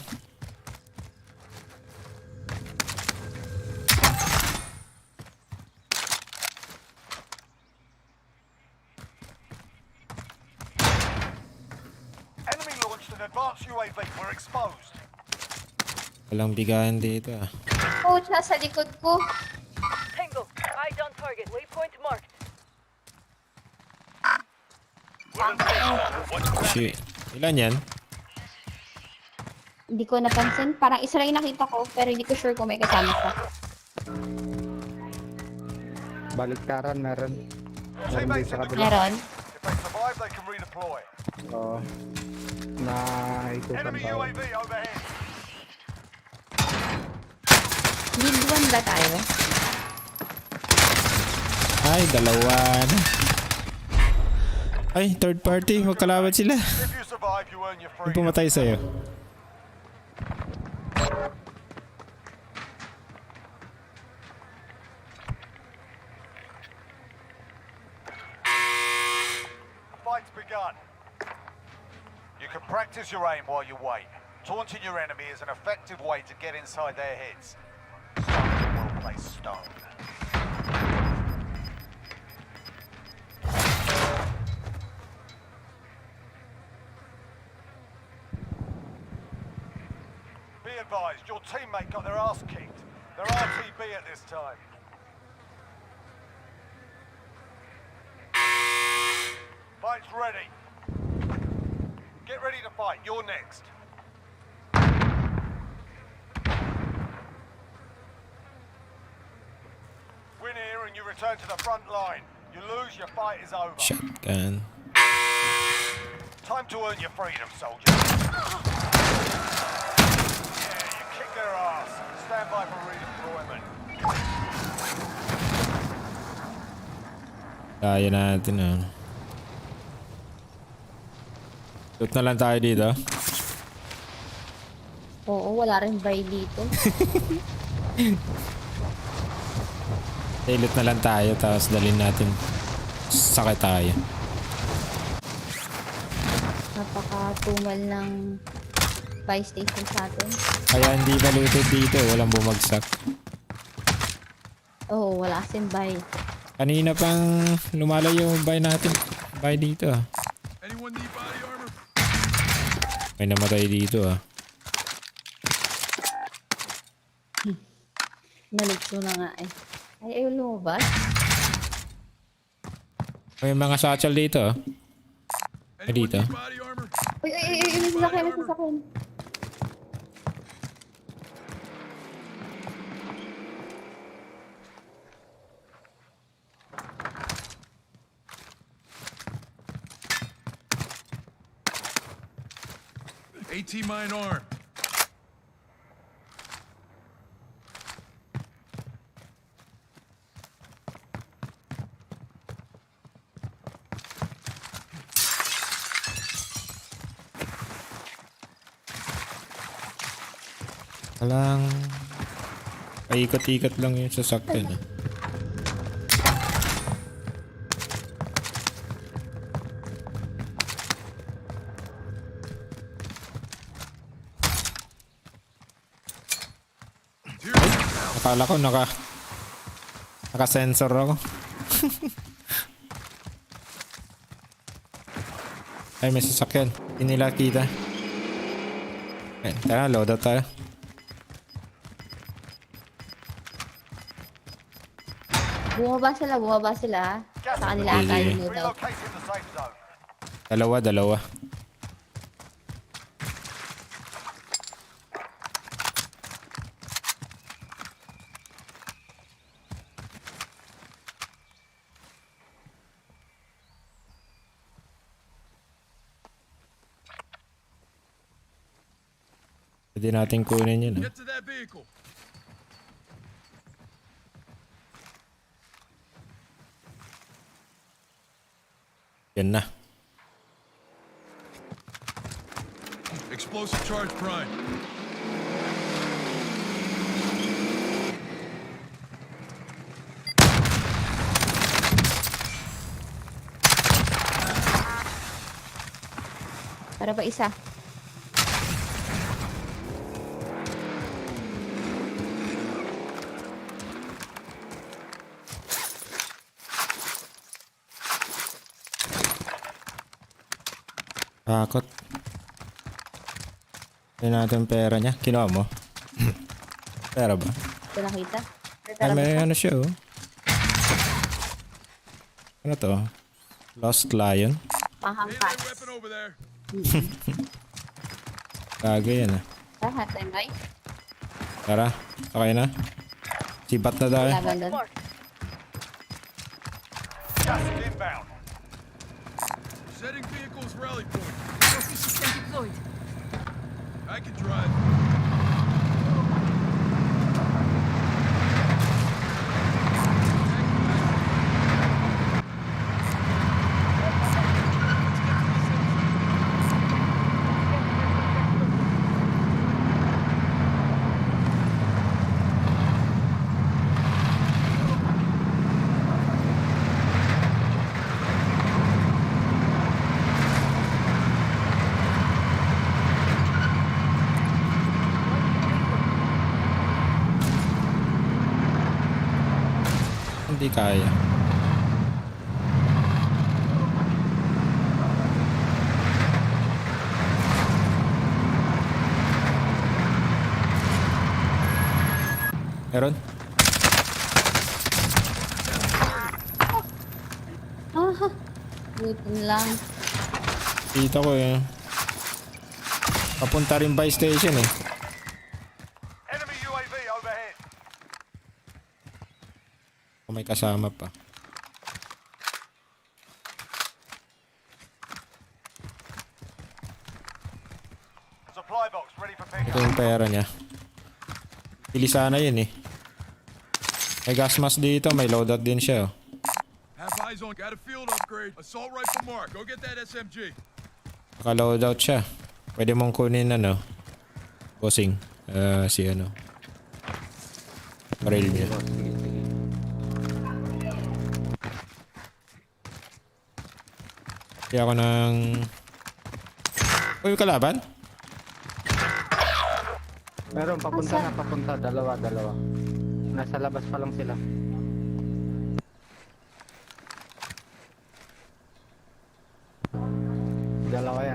Enemy launched an advanced UAV. We're exposed. Walang bigahan dito ah. Coach, nasa likod ko. Tango, eyes on target. Waypoint marked. Si... Ilan yan? Hindi ko napansin. Parang isa lang yung nakita ko, pero hindi ko sure kung may kasama siya. Baliktaran meron. Meron din Teammates sa in the kabila. Meron. If they survive, they can redeploy. Oo. Naikutan Enemy tayo. UAV overhead. Lead 1 ba tayo? Ay, dalawa na. Ay, third party. Magkalawat sila. If you survive, you earn your Yung freedom. pumatay sa'yo. Fight's begun. You can practice your aim while you wait. Taunting your enemy is an effective way to get inside their heads. place stone. Be advised, your teammate got their ass kicked. They're RTB at this time. Fight's ready. Get ready to fight. You're next. Win here and you return to the front line. You lose, your fight is over. Shotgun. Time to earn your freedom, soldier. Yeah, you kick their ass. Stand by for redeployment. Kaya natin ah. Loot na lang tayo dito. Oo, wala rin buy dito. Loot na lang tayo tapos dalhin natin. Sakay tayo. Napakatumal ng buy station sa atin. Kaya hindi pa looted dito. Walang bumagsak. Oo, wala kasing buy. Kanina pang lumalayo yung buy natin. Buy dito ah. Anyone need body armor? May namatay dito ah. Naligto na nga eh. Ay, ayaw lumabas. May mga satchel dito ah. Ay Anyone dito. need body armor? Uy, may sasakyan, may sasakyan. AT mine armed. Walang paikot-ikot lang yung sasakyan ah. Akala ko naka-sensor ako. Ay, may sasakyan. Hindi nila kita. Ay, tara, load out tayo. Bumaba sila. Sa kanila ata yung loadout. Relocating the safe zone. Dalawa. Pwede natin kunin yun. Get to that vehicle. Yan na. Explosive charge prime. Para pa isa. Takot. Hindi natin pera niya. Kinuha mo? Pera ba? Ito nakita. Ay, may ano siya oh. Ano to? Lost Lion? Pahangkas. Weapon over there. Kage yan ah. Lahat ay may. Tara, sakay na. Sibat na tayo. Laban doon. Gas inbound. Setting vehicles rally point. Trophy system deployed. I can drive. Hindi kaya. Meron? Ah, butin lang. Kita ko eh. Papunta rin buy station eh. Enemy UAV overhead. Kung may kasama pa. Supply box ready for Ito pickup. yung pera niya. Pili sana yun eh. May gas mask dito. May loadout din siya oh. Have eyes on. Got a field upgrade. Assault rifle mark. Go get that SMG. Naka-loadout siya. Pwede mong kunin ano. Bossing. Si ano. Baril niya. Kaya ako ng... Uy, kalaban? Meron, papunta na, papunta. Dalawa. Nasa labas pa lang sila. Dalawa yan.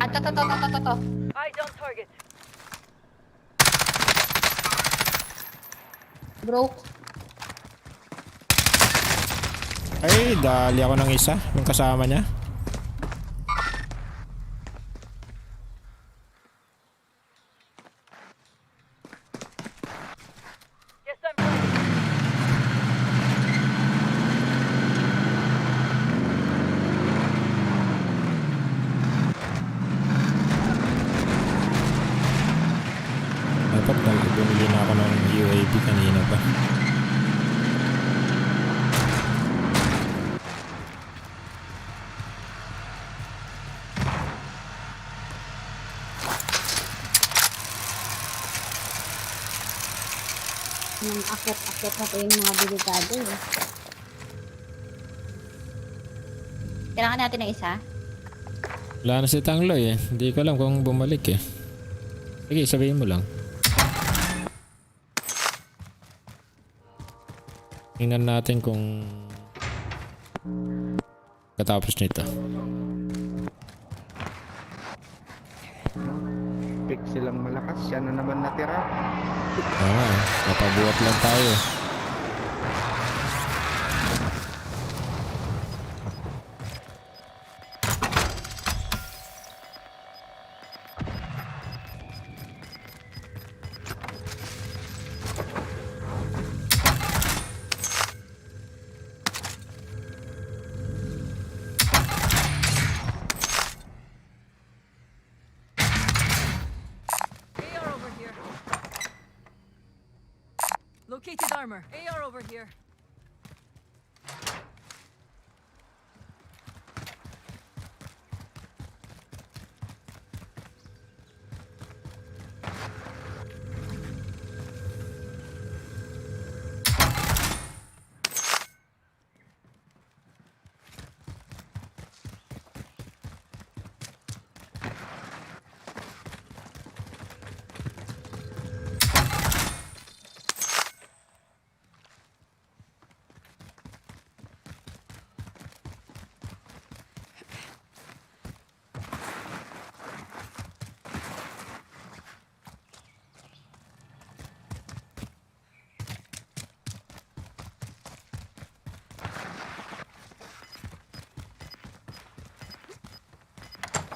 To. Eyes on target. Broke. Ay, dali ako ng isa. Yung kasama niya. Yes, I'm ready. Dapat bumili na ako ng UAV kanina pa. Yung akit-akit na po yung mga delikado eh. Kailangan natin ng isa? Wala na si Tangloy eh. Hindi ko alam kung bumalik eh. Sige, sabihin mo lang. Tingnan natin kung katapos nito. Pick silang malakas. Siya na naman natira. Napabuhat lang tayo. AR over here. Located armor. AR over here.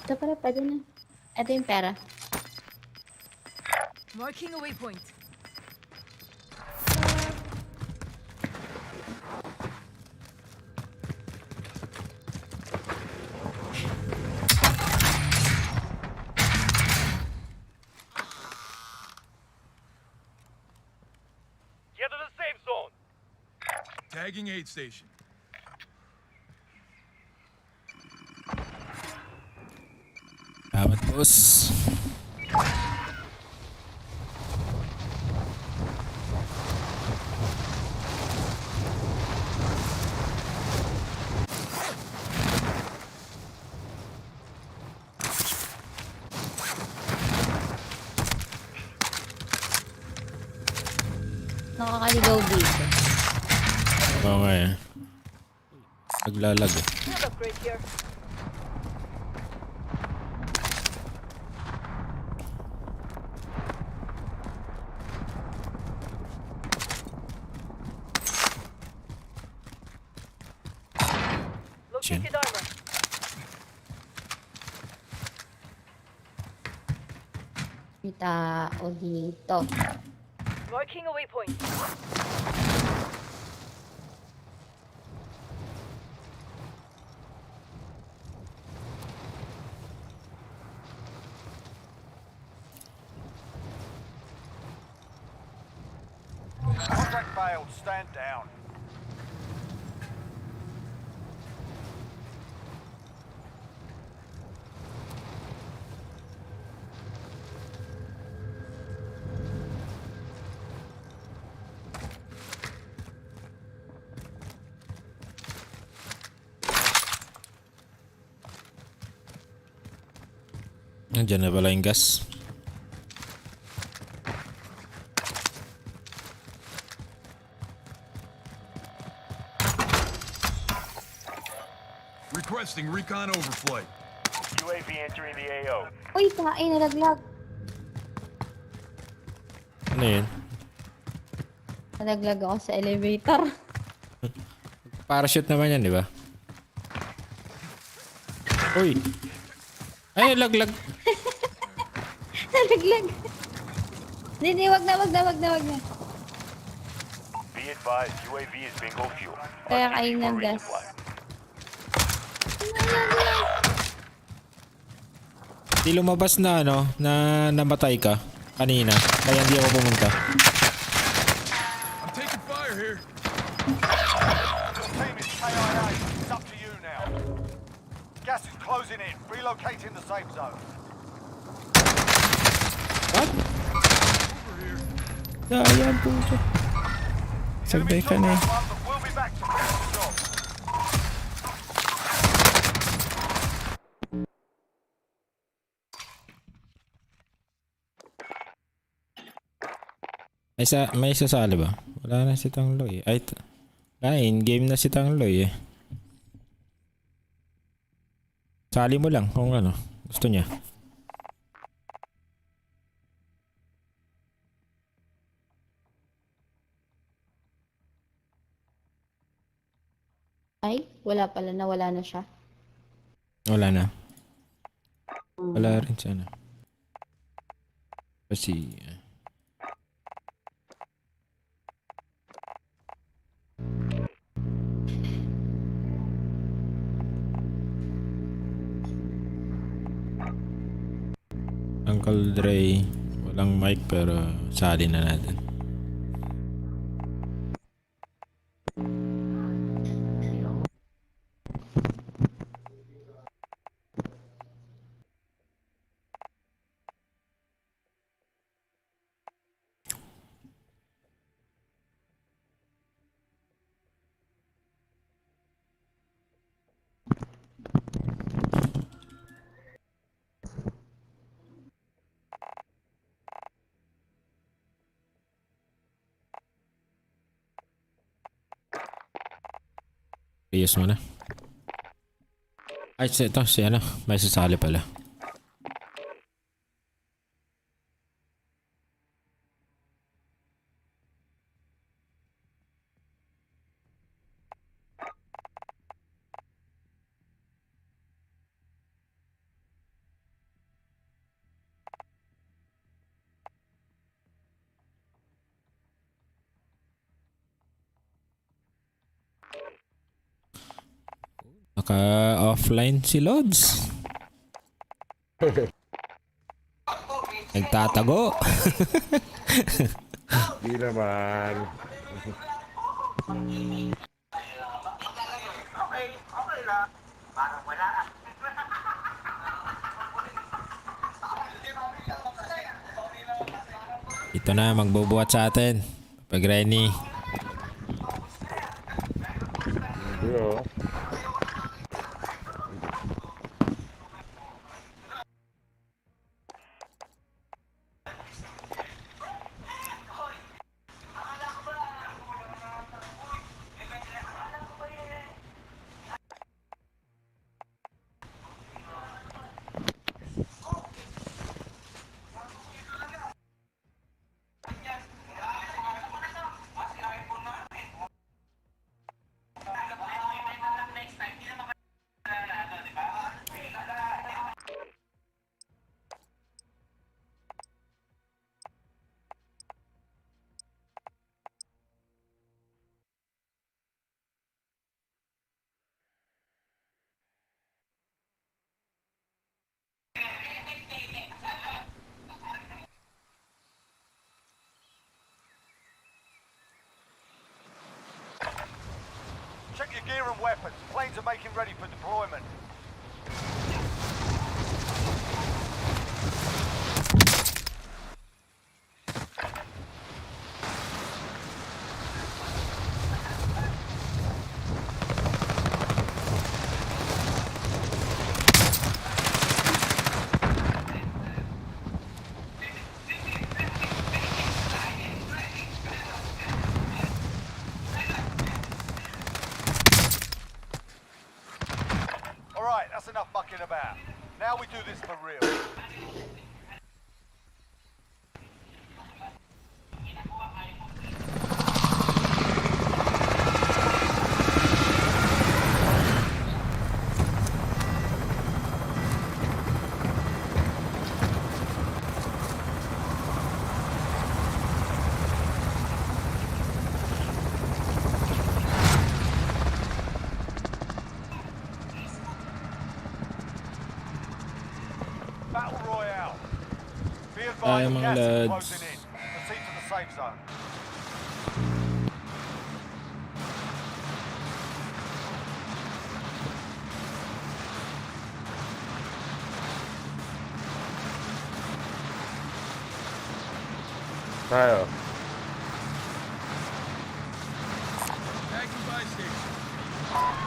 Ito pala, pwede na. Ito yung pera. Marking a waypoint. Get to the safe zone. Tagging aid station. Salamat, boss. Nakakaligaw dito. Okay. Naglalag eh. Upgrade here. Shit. Located armor. May tao dito. Marking a waypoint. Contract failed. Stand down. Nandiyan na pala yung gas. Requesting recon overflight. UAV entering the AO. Uy, tae, nalaglag. Ano yun? Nalaglag ako sa elevator. Parachute naman yan, di ba? Uy! Ay, laglag. Nalaglag. Hindi, wag na. Be advised, UAV is bingo fuel. Kaya kain ng gas. Di lumabas na ano, na namatay ka kanina. Kaya hindi ako pumunta. I'm taking fire here. Your team is KIA. It's up to you now. Gas is closing in. Relocating the safe zone. What? Dayan po siya. Sagbay ka na eh. We'll be back to finish the job. May sasali ba? Wala na si Tangloy. Ay, in-game na si Tangloy eh. Sali mo lang kung ano gusto niya. Ay, wala pala. Nawala na siya. Wala na. Wala rin siya na. Kasi Uncle Dre walang mic pero sali na natin. Ayos mo na. Ay, ito si ano, may sasali pala. Naka-offline si Lods. Nagtatago. Di naman. Ito na, magbubuhat sa atin. Pag Renny. Yo. Check your gear and weapons. Planes are making ready for deployment. Alright, that's enough mucking about. Now we do this for real. Battle Royale. Be advised, mga gas is lads. closing in. Proceed to the safe zone. Tayo. Tagging by station.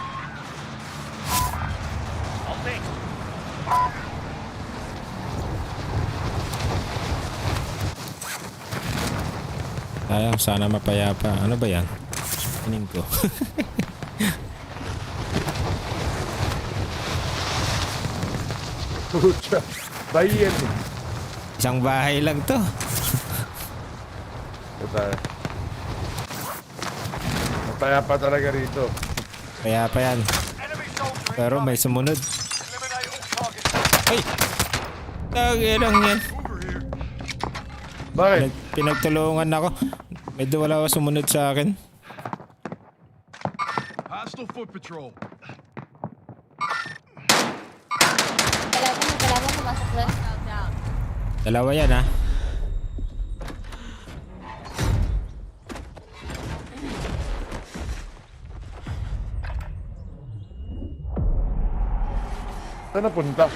Sayang, sana mapayapa. Ano ba yan? Tingin ko. Pucha. Bayan. Isang bahay lang to. Ito tayo. Mapayapa talaga rito. Payapa yan. Enemy soldier Pero may incoming. sumunod. Eliminate all targets. Ay! Tagilang yan. Over here. Bakit? Pinagtulungan ako. Medyo wala ka sumunod sa akin. Hostile foot patrol. Kailangan pumasok doon. Dalawa yan ha. Saan napunta?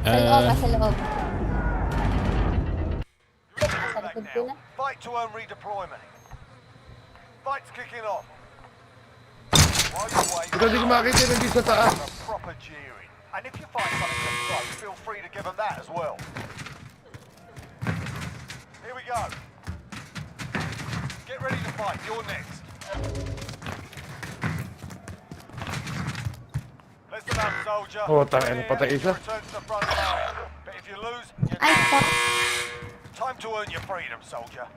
Sa loob, sa loob. You're in the Sa gulag likod ko now. na. Fight to earn redeployment. Fight's kicking off. While you wait, Ito di ko makita yung nandito sa taas. a proper jeering. And if you find something to throw, feel free to give them that as well. Here we go. Get ready to fight. You're next. Listen up, soldier. Oh, tangina, patay isa. Return to the front line. But if you lose, you're Ay, done. fuck. Time to earn your freedom, soldier.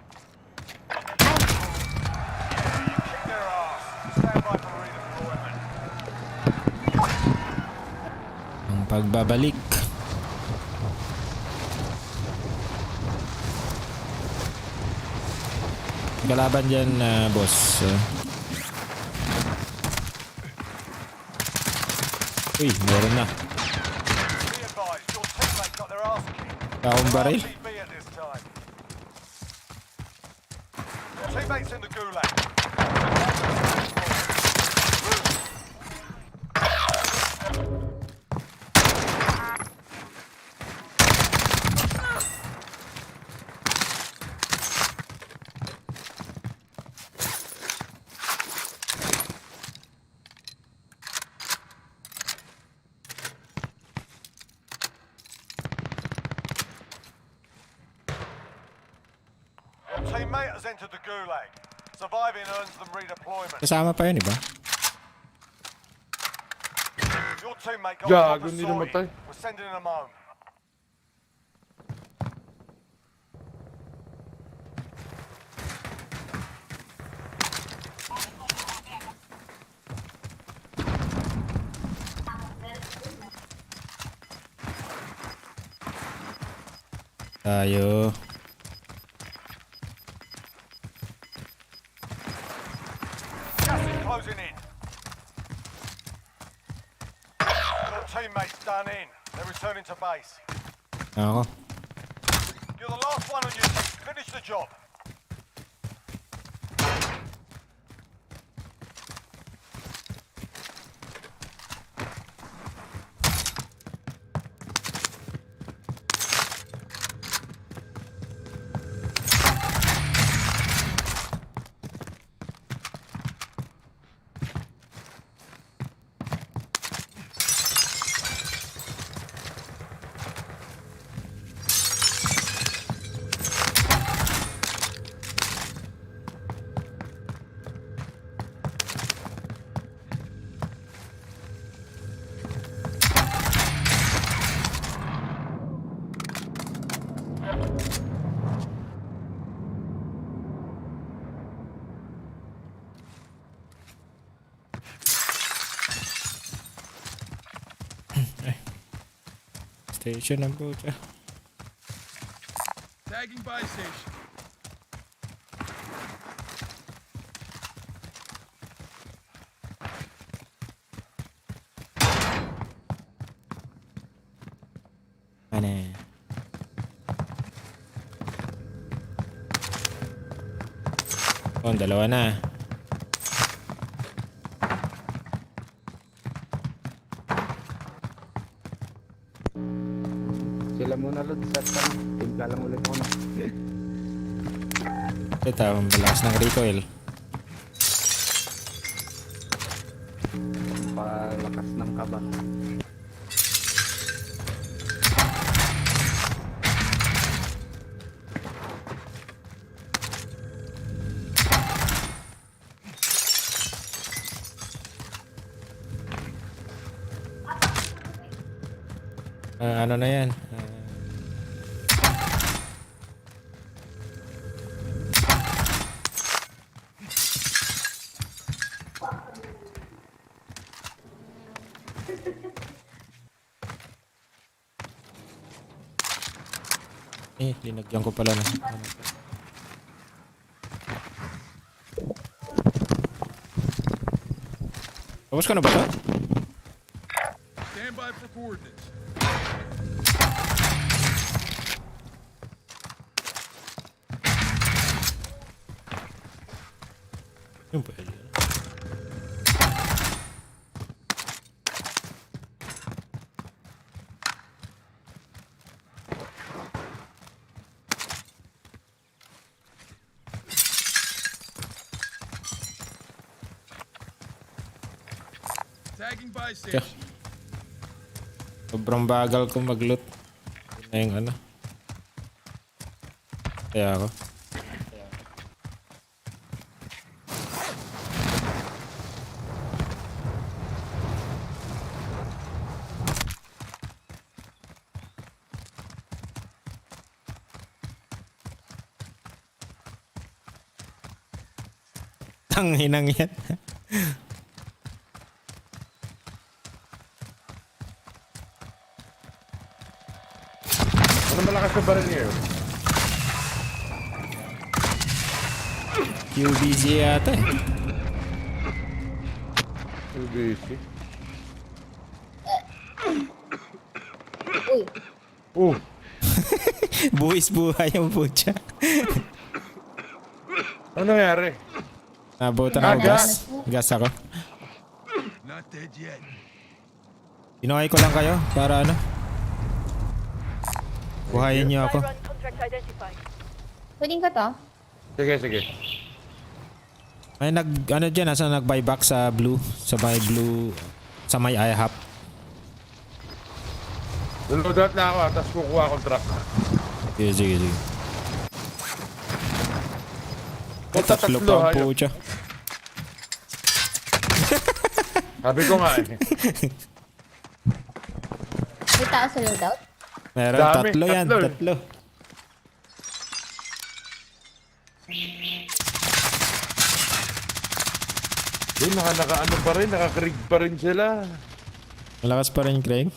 Ay. Yeah, you kick their ass. Stand by for redeployment. Ang pagbabalik. Kalaban dyan, boss. Uy, meron na. Be advised, your teammate got their ass kicked. Akong baril. RTB at this time. Your teammates in the gulag. Your teammate has entered the gulag. Surviving earns them redeployment. Kasama pa yun, iba? Your teammate got Gago, proper hindi sorting. namatay. We're sending them home. Tayo. Gas is closing in. Your teammate's done in. They're returning to base. Ako. You're the last one on your team. Finish the job. station ang pucha. Tagging buy station. Ano? Oh, dalawa na. Sila muna Lod, set ka na. Timpla lang ulit muna. Ito, ang balas ng recoil. Palakas ng kaba. Ano na yan? Linagyan ko pala na. Tapos ka na ba ito? Stand by for coordinates. Yung pwede. Tagging buy station. Sobrang bagal ko mag-loot. Yun na yung ano. Kaya ako. Tanghinang yan. Ano malakas na baril niyo? QBZ yata eh. QBC. Uy. Buwis buhay yung putya. Ano nangyari? Nabutan ako gas. Gas ako. Not dead yet. Inokay ko lang kayo para ano. Buhayin niyo ako. Pwedeng ka to? Sige, sige. May ano dyan, nasa nag-buyback sa blue. Sa may blue. Sa may IHOP. Lulodot na ako, tapos kukuha akong truck. Sige, sige, sige. Tatlo Tatlo pa ang hayop. putya. Sabi ko nga eh. May taas sa loadout? Meron Dami, tatlo yan, tatlo. tatlo. Yun, naka-ano pa rin, naka-krig pa rin sila. Malakas pa rin, Craig.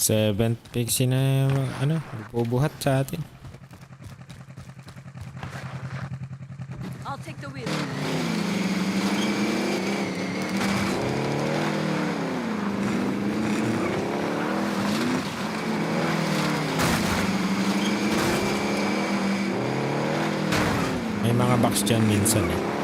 Seventh pixie na ano, bubuhat sa atin. I'll take the wheel. May mga box dyan minsan eh.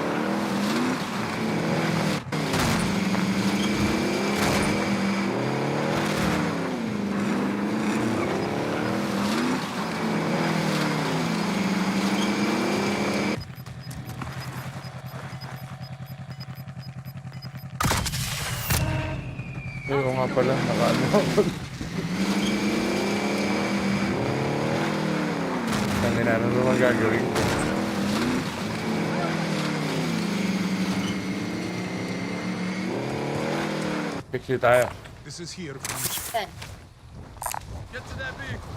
Oo nga pala, naka-ano. Ang ina, ano naman gagawin? Fix it tayo. This is here, please. Yan. Get to that vehicle.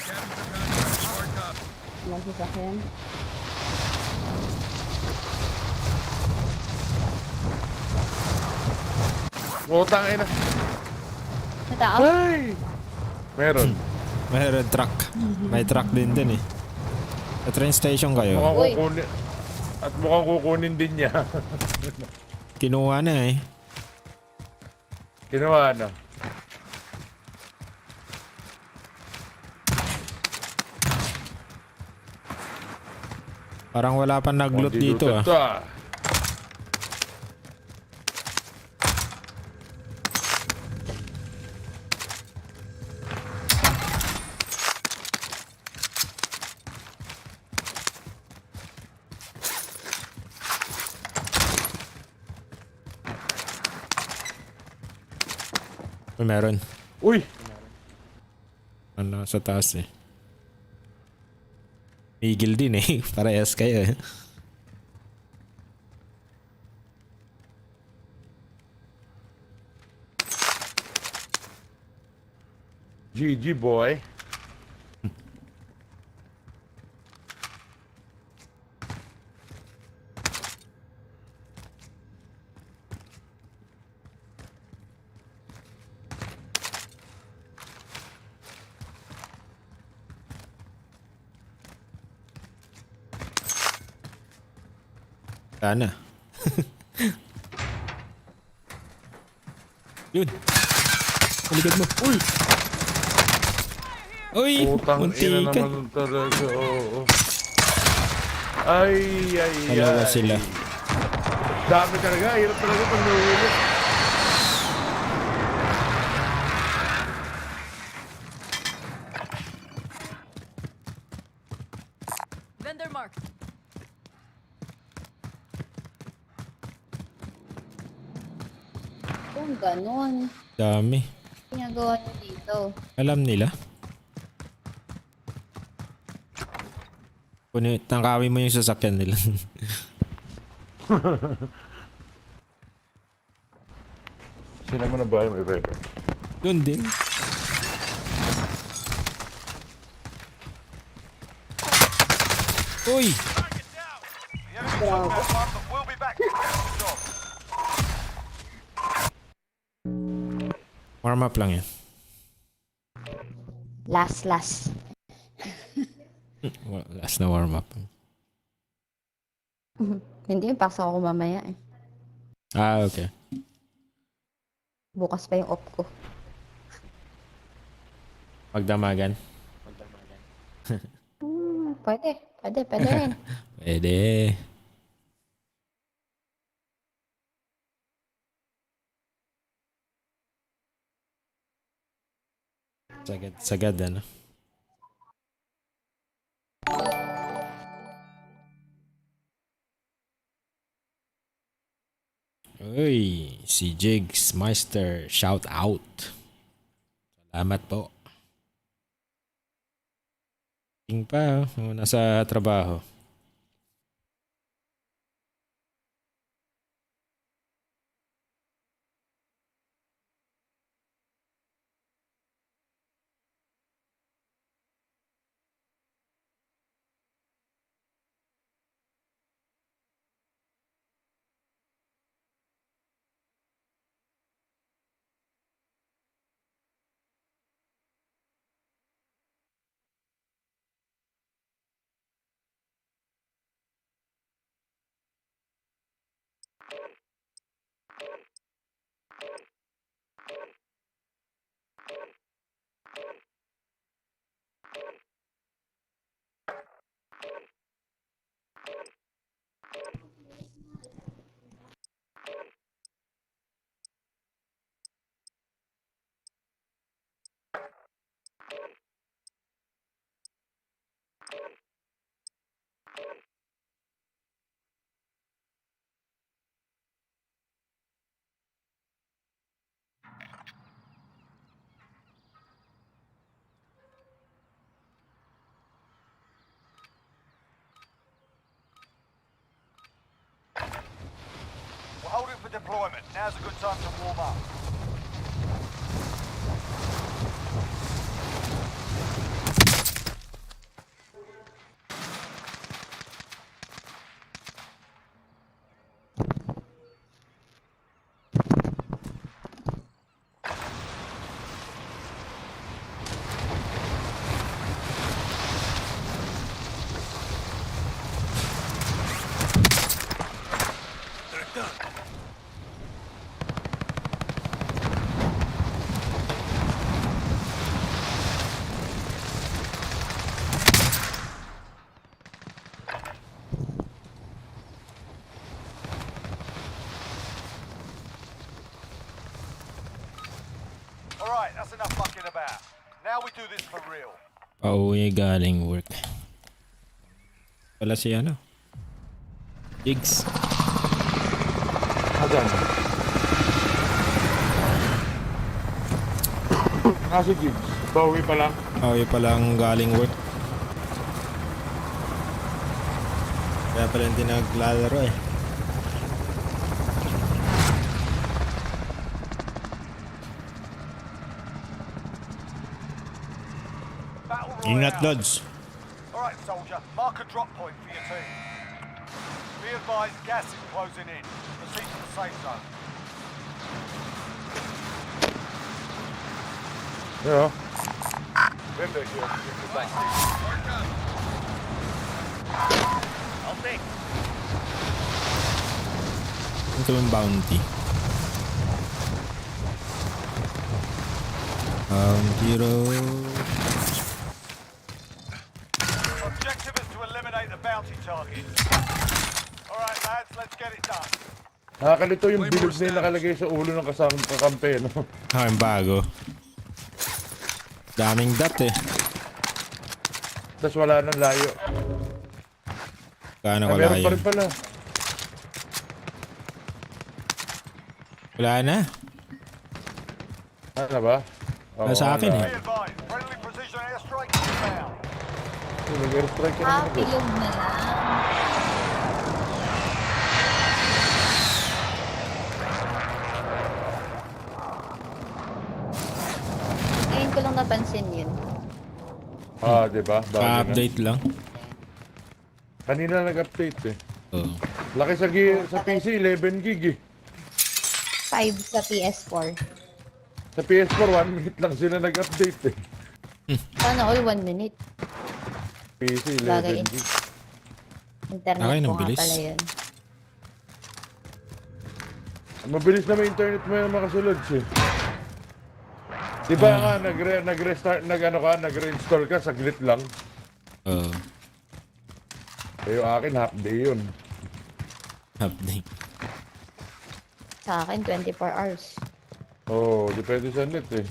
Cabin for contract. Hard copy. Walang sasakyan. Putang ina. Sa tao? Ay! Meron. Mayroon truck. May truck din eh. Sa train station kayo. Mukhang Uy. kukunin. At mukhang kukunin din niya. Kinuha na eh. Kinuha na. Parang wala pa nag-loot dito ah. Uy, meron. Uy! Ano, sa taas eh. Eagle din eh. Parehas kayo eh. GG boy. Sana. Yun. Malikad mo. Uy! Uy! Putang ina Muntikan. naman talaga. Oo. Ay, ay, Dalawa ay. sila. Dami talaga. Hirap talaga pag nahuhuli. Vendor mark. Kung ganon. Dami. Ginagawa niyo dito. Alam nila. Tangkawin mo yung sasakyan nila. Sino mo na ba yung Rebecca? Doon din. Uy! Grabe. We'll be back. Stop. Warm up lang yan. Last. Last na warm up. Hindi, pasok ako mamaya eh. Ah, okay. Bukas pa yung off ko. Pagdamagan. Pwede rin. Pwede. Sagad ano. Uy, si Jigs Meister, shout out. Salamat po. King pa, nasa trabaho. deployment. Now's a good time to warm up. Alright, that's enough fucking about. Now we do this for real. Pauwi galing work. Wala si ano? Jigs. Asan? Nasa Gibbs. Bawi pa lang. Pauwi pa lang galing work. Kaya pala hindi naglalaro eh. Ingat, Lods. Alright, soldier. Mark a drop point for your team. Be advised, gas is closing in. Proceed to the safe zone. Yeah. Window here. I'll think. Ito yung bounty. Road. Objective is to eliminate the bounty target. Alright, lads, let's get it done. Nakakalito yung bilog na yung nakalagay sa ulo ng kasamang kakampi, no? Yung bago. Daming dot eh. Tapos wala nang layo. Gaano ko meron layo? pa rin pala. Wala na. Ano ba? Oo, Sa akin eh. Be advised, friendly precision airstrike inbound. Nag-airstrike ka naman. Bilog na lang. Ngayon ko lang napansin yun. Diba? Pa-update lang. Kanina nag-update eh. Oo. Laki sa PC, 11 gig eh. 5 sa PS4. Sa PS4, 1 minute lang sila nag-update eh. Sana all 1 minute. PC, Bagay. 11 gig. Internet Okay, ko nga nabilis. pala yun. Mabilis na may internet mo yung mga kasulod eh. Diba nga, nag-reinstall ka, saglit lang. Oo. Eh, yung akin, half day yun. Update. Sa akin, 24 hours. Oo, depende sa net eh.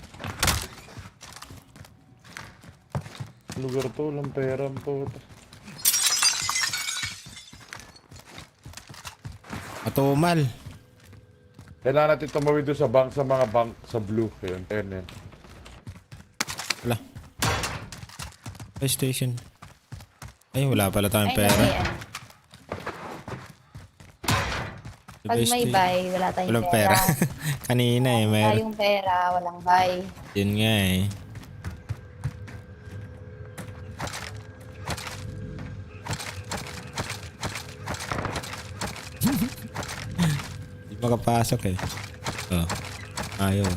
Lugar to, lamperan to. Matumal. Kailangan natin tumawid doon sa bank, sa mga bank, sa blue. Ayun. Wala. PlayStation. Ay, wala pala tayong Ay, pera. Pag may buy, wala tayong Walang pera. Kanina eh, Wala meron. tayong pera, walang buy. Yun nga eh. Hindi makapasok eh. Oh. Ayaw.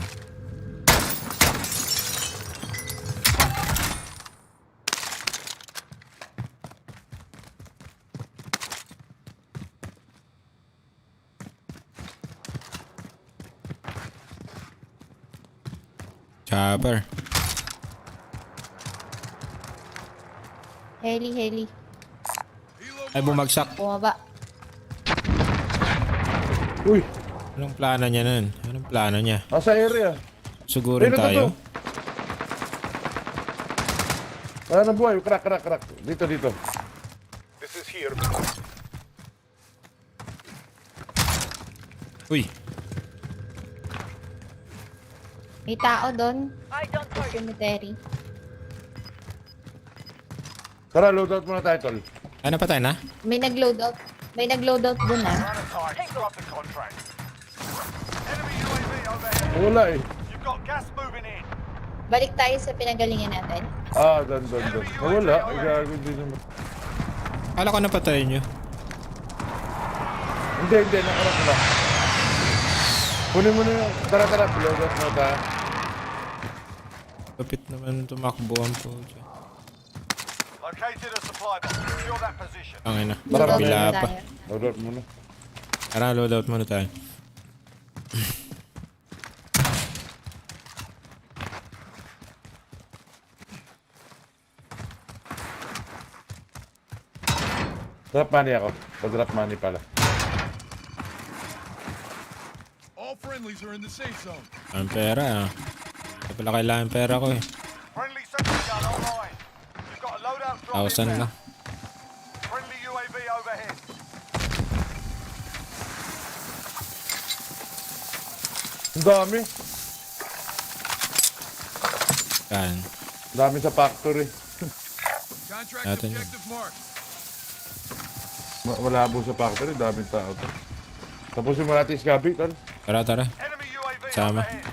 Chopper. Heli. Ay, bumagsak. Bumaba. Uy, Anong plano niya nun? Anong plano niya? nasa area. Sugurin Ayun, tayo? Ano buhay? Crack. Dito. This is here. Uy. May tao doon. Cemetery. Tara, loadout muna tayo, tol. Ano pa tayo na? May nag-load out. May nag-load out doon ah. Time, drop the contract. Wala eh. You've got gas moving in. Balik tayo sa pinagalingan natin. Doon. Wala. Gago din naman. Kala ko napatay nyo. Hindi. Nakarap lang. Kunin mo na yung... Tara. Pilogat mo ta. Kapit naman tumakbo ang po. Located a supply box. Secure that position. Ang ina. Tara, Bila pa. Loadout mo na. Tara, loadout muna tayo. Drop money ako. Pag-drop money pala. All friendlies are in the safe zone. Ang pera ah. Hindi pala kailangan pera ko eh. Friendly sentry gun online. You've got a loadout drop 1,000 lang. Friendly UAV overhead. Ang dami. Yan. Ang dami sa factory. Contract Natin yun. objective marked. Wala po sa factory. Daming tao to. Tapusin mo natin Scabi, tol. Tara. Enemy UAV Sama. overhead.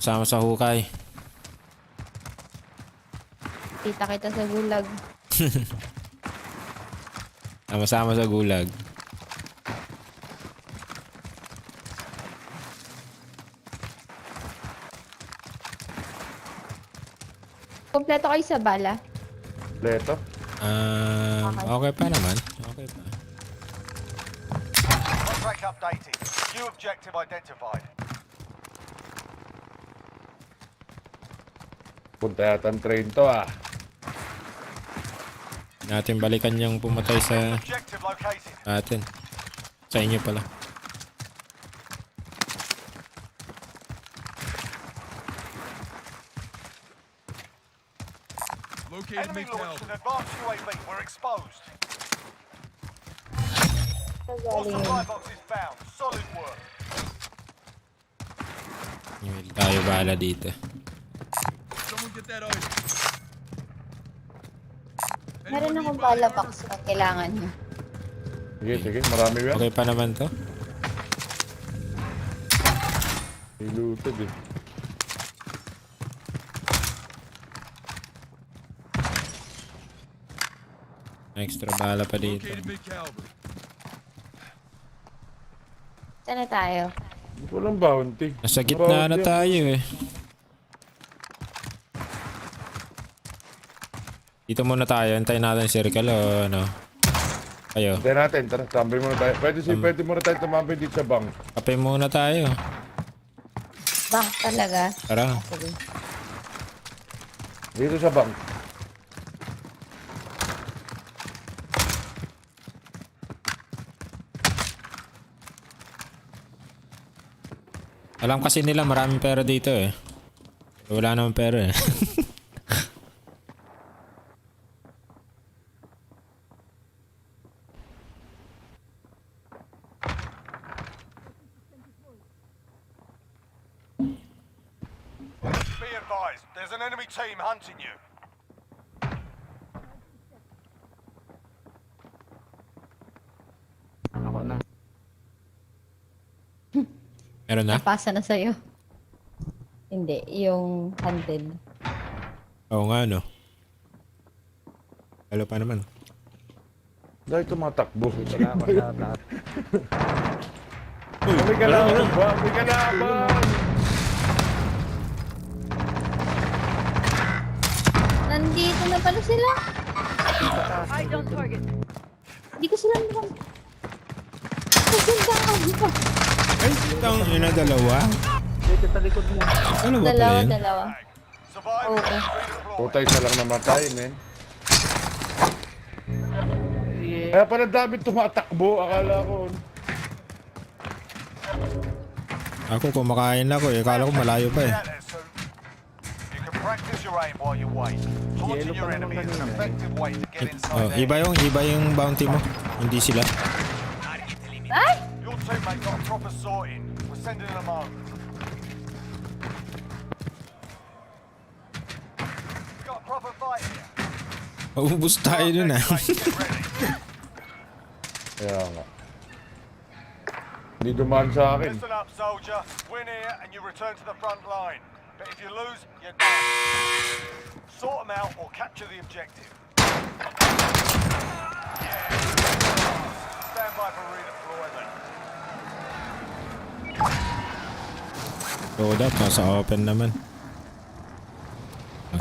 Sama sa hukay. Kita kita sa gulag. Sama-sama sa gulag. Kompleto kayo sa bala. Leto. Okay pa naman. Okay pa. Contract updated. New objective identified. Punta yata ang train to ah. Natin balikan yung pumatay sa Objective located. atin. Sa inyo pala. Located Enemy Ikaw. launched an advanced UAV. We're exposed. All Galing supply yun. boxes found. Solid work. Hindi tayo bala dito. Someone get that item. Meron akong bala box pag kailangan nyo. Sige. Marami yan. Okay pa naman to. Nilutod eh. Extra bala pa dito. Located mid-caliber. Saan na tayo? Walang bounty. Nasa gitna na tayo eh. Dito muna tayo. Antayin natin yung circle o ano. Kayo. Hintayin natin. Tara, tambay muna tayo. Pwede muna tayo tumambay dito sa bank. Kapay muna tayo. Bank talaga. Tara. Sige. Dito sa bank. Alam kasi nila maraming pera dito eh. Wala naman pera eh. Be advised, there's an enemy team hunting you. Ako na. Meron na? Napasa na sa'yo. Hindi, yung hunted. Oo nga no. Halo pa naman. Dahil tumatakbo. Wala ako sa lahat. May kalaban ba? May kalaban! Nandito na pala sila. Hindi ko sila naman. Kasundaan. Ay, itang ina dalawa. Dito sa likod mo. Ano ba pala yun? Dalawa. Survive Oo. redeploy. Putay sa lang namatay, men. Kaya pala dami tumatakbo. Akala ko. Ako kumakain ako eh. Akala ko malayo pa eh. Out there soon. You can practice your aim while you wait. Taunting your enemy is an effective way to get Oh, inside iba yung bounty mo. Hindi sila. Ay! Your teammate got a proper sorting. We're sending them home. Got a proper fight here. Maubos tayo dun ah. Get ready. Kaya nga. Hindi dumaan sa akin. Listen up, soldier. Win here and you return to the front line. But if you lose, you're done. Sort them out or capture the objective. Stand by for redeployment. Loadout, nasa open naman.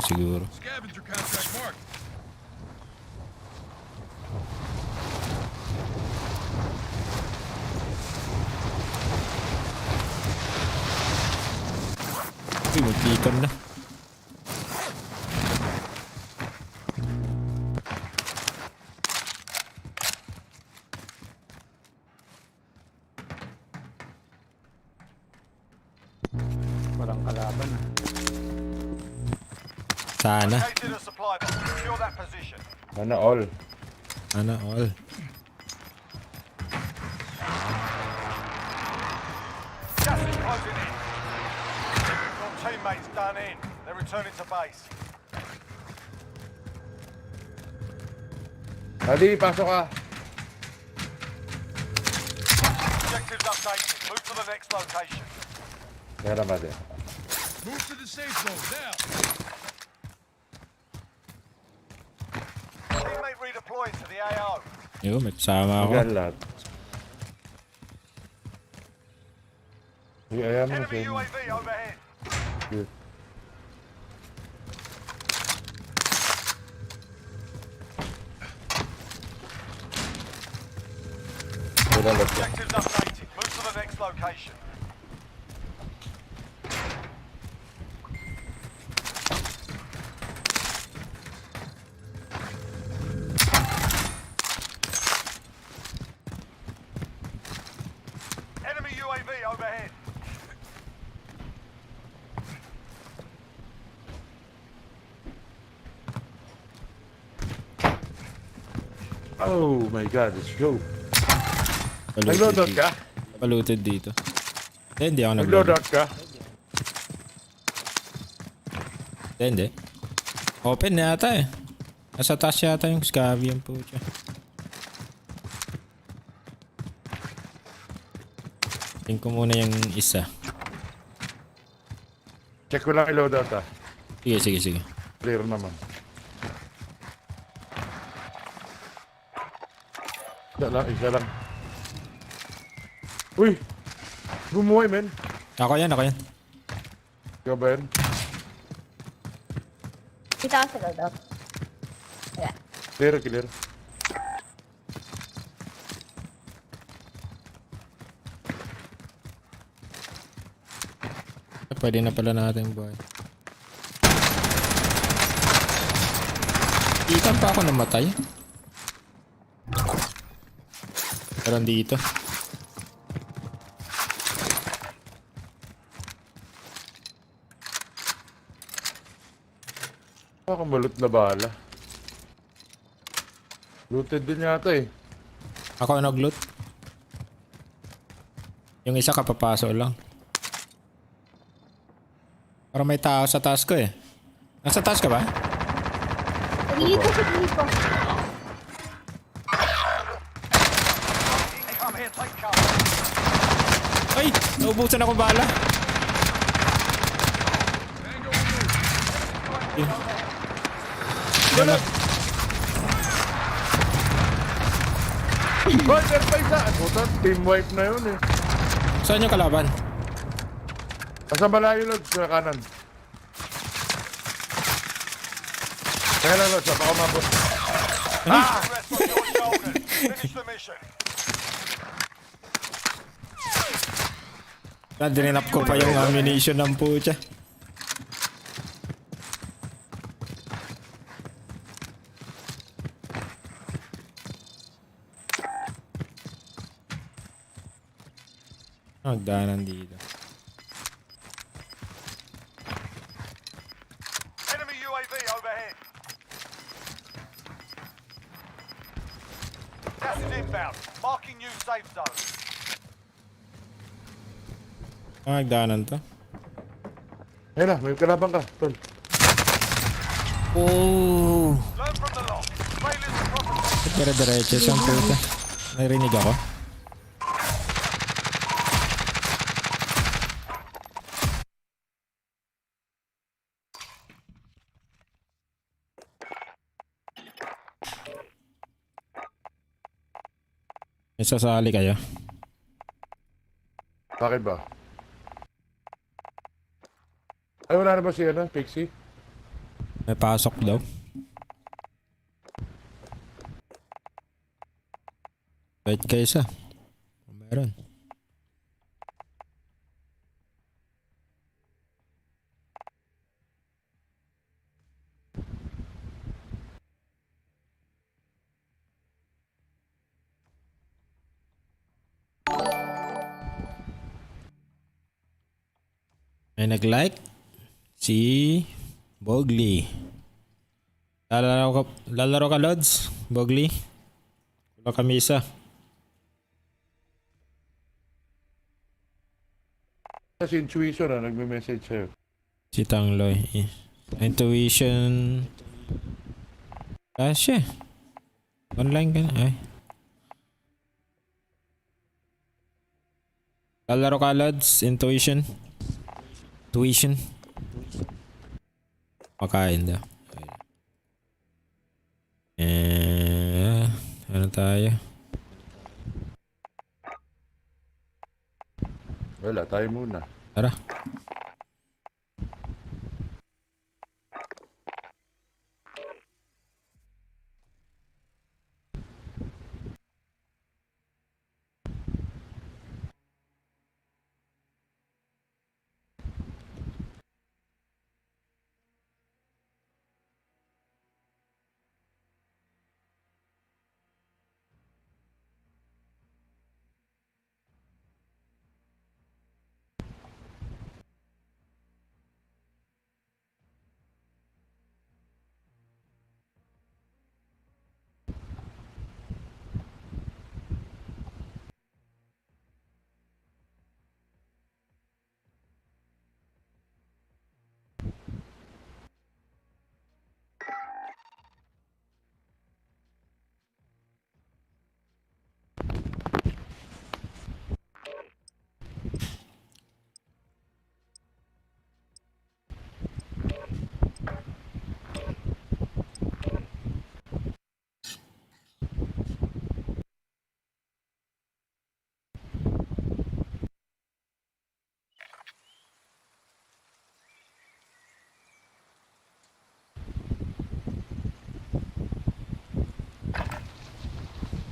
Siguro. Scavenger contract marked. Uy, magkikam na. Walang kalaban. Sana. Located a supply box. Secure that position. Sana all. Sana all. Gas is closing in. Your teammates done in. They're returning to base. Hadi, pasok ka. Objectives updated. Move to the next location. Meron ba din? Move to the safe zone now. Teammate redeploying to the AO. Yo, may kasama ako. Magal lahat. Sige, ayan mo. Enemy UAV overhead. Good. Objectives updated. Move to the next location. Enemy UAV overhead. Oh my God, let's go. Paluted Nag-loadout dito. ka? Paluted dito. Hindi ako nag-loadout. Nag-loadout ka? Hindi. Open na yata eh. Nasa taas yata yung scabby yung pucha. Tingin ko muna yung isa. Check ko lang yung loadout ah. Sige, sige, sige. Clear naman. Isa lang. Uy! Bumuhay, men. Ako yan, ako yan. Ikaw ba yan? Kita ka sa loadout. Yeah. Clear, clear. Pwede na pala natin buhay. Ikan pa ako namatay. Pero dito. Ako malot na bala. Looted din yata eh. Ako nag-loot. Yung isa kapapaso lang. Parang may tao sa taas ko eh. Nasa taas ka ba? Dito sa dito. Come here, take cover. Ay! Naubusan ako bala. Wala! Hoy, meron pa isa! Puta, team wipe na yun eh. Saan yung kalaban? Asa malayo, Lods? Sa kanan. Teka lang, Lods. Baka mabot. Rest on your shoulders. Finish the mission. Dininap ko pa yung ammunition ng pucha. Nagdaanan dito. Enemy UAV overhead. Gas is inbound. Marking new safe zone. Nagdaanan to. Ayun na, may kalaban ka, tol. Oh! Learn from the lock. Failures to proper. Dire-diretso siyang puta. Narinig ako. May sasali kayo? Bakit ba? Ay, wala na ba si Pixie? May pasok daw. Kahit kaysa. Meron. May nag-like? Si Bogly. Lalaro ka Lods? Bogly? Wala kami isa. Si Intuition nagme-message sa'yo. Si Tangloy. Intuition. Siya. Online ka na. Ay. Lalaro ka Lods? Intuition? Tuition? Makain daw. Ano tayo? Wala, tayo muna. Tara.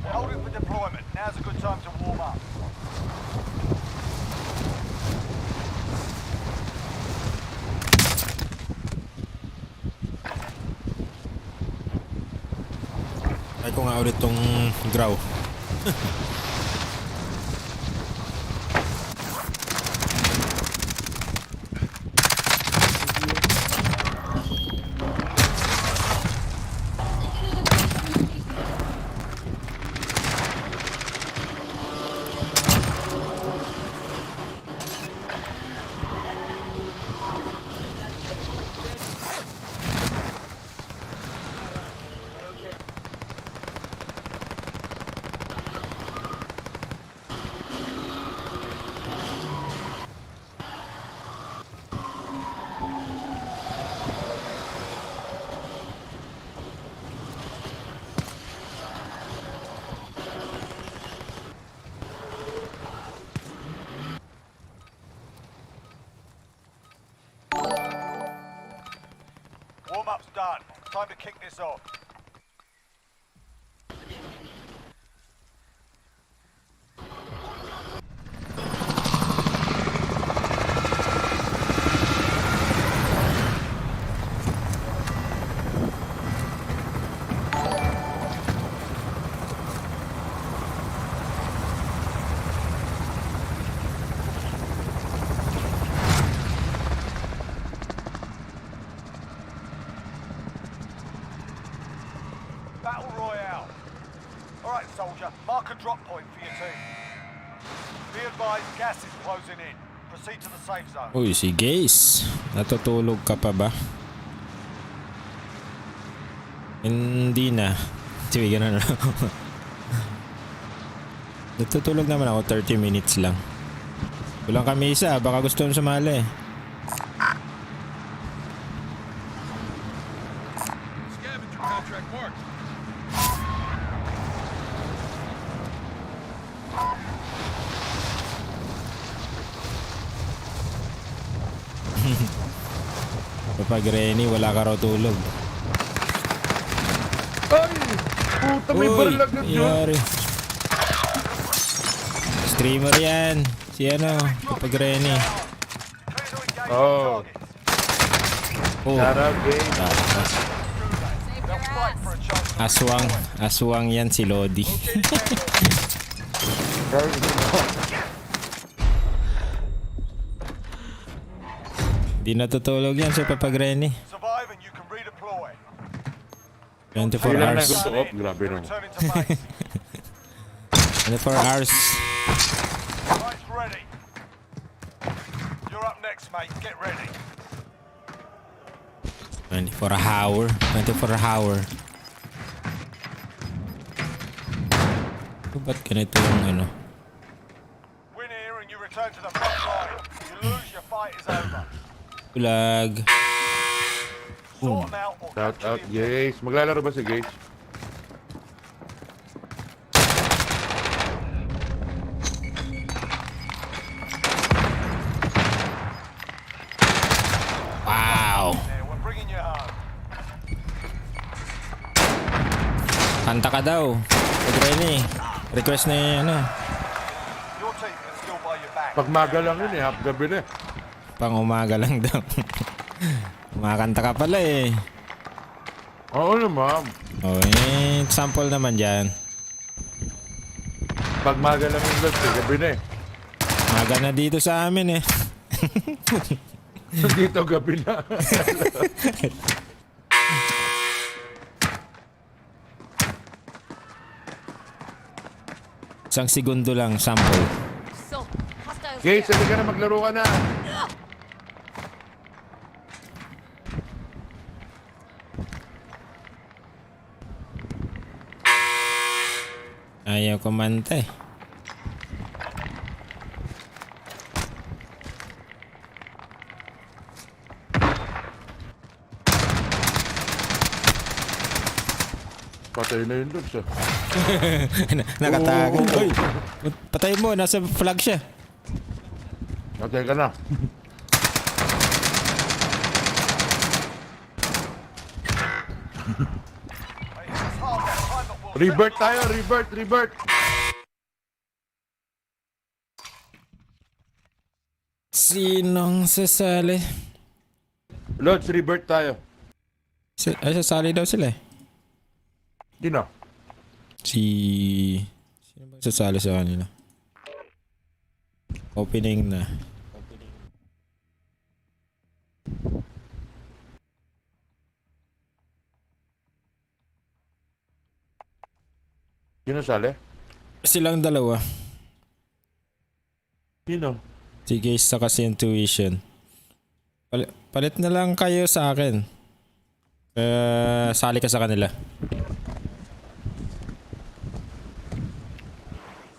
We're holding for deployment. Now's a good time to warm up. Ay ko nga ulit tong graw. Warm-up's done. Time to kick this off. Battle Royale. Alright, soldier. Mark a drop point for your team. Be advised, gas is closing in. Proceed to the safe zone. Uy, si Gaze. Natutulog ka pa ba? Hindi na. Sige, ganun na. Natutulog naman ako 30 minutes lang. Kulang kami isa. Baka gusto nyo sumali. Scavenger contract marked. Kapag Renny, wala ka raw tulog. Ay! Puta, may baril agad yun. nangyari? Streamer yan. Si ano, kapag Renny. Oh. Oh. Sarap, game. Aswang yan si Lodi. Di natutulog yan si Papag Renny. Survive and you can redeploy. 24 Kailan na hours. gusto ko? Grabe naman. Returning to base. 24 hours. Fight's ready. You're up next, mate. Get ready. 24 hour. 24 hour. Ba't ganito yung ano? Win here and you return to the front line. You lose, your fight is over. Ulag. Sort them out or Shout capture out, the objective. Gage. Maglalaro ba si Gage? Wow. There, we're bringing you home. Kanta ka daw. Papag Renny. Request na yung ano. Your team can still buy you back. Pag maga lang yun eh, half gabi na eh. Pang umaga lang daw. Kumakanta ka pala eh. Oo naman. O sample naman dyan. Pag maga lang yung last eh, gabi na eh. Maga na dito sa amin eh. Dito gabi na. Isang segundo lang sample. Gage, sabi ka na maglaro ka na. Ayaw kumanta eh. Patay na yun, Dubs ah. Nakatago. Uy, patay mo. Nasa flag siya. Patay ka na. Revert tayo, revert. Sinong sasali? Lods, revert tayo. Ay, sasali daw sila eh. Di na. Sino ba sasali sa kanila? Opening na. Sino sali? Silang dalawa. Sino? Si Gaze sa kasi Intuition. Palit na lang kayo sa akin. Sali ka sa kanila.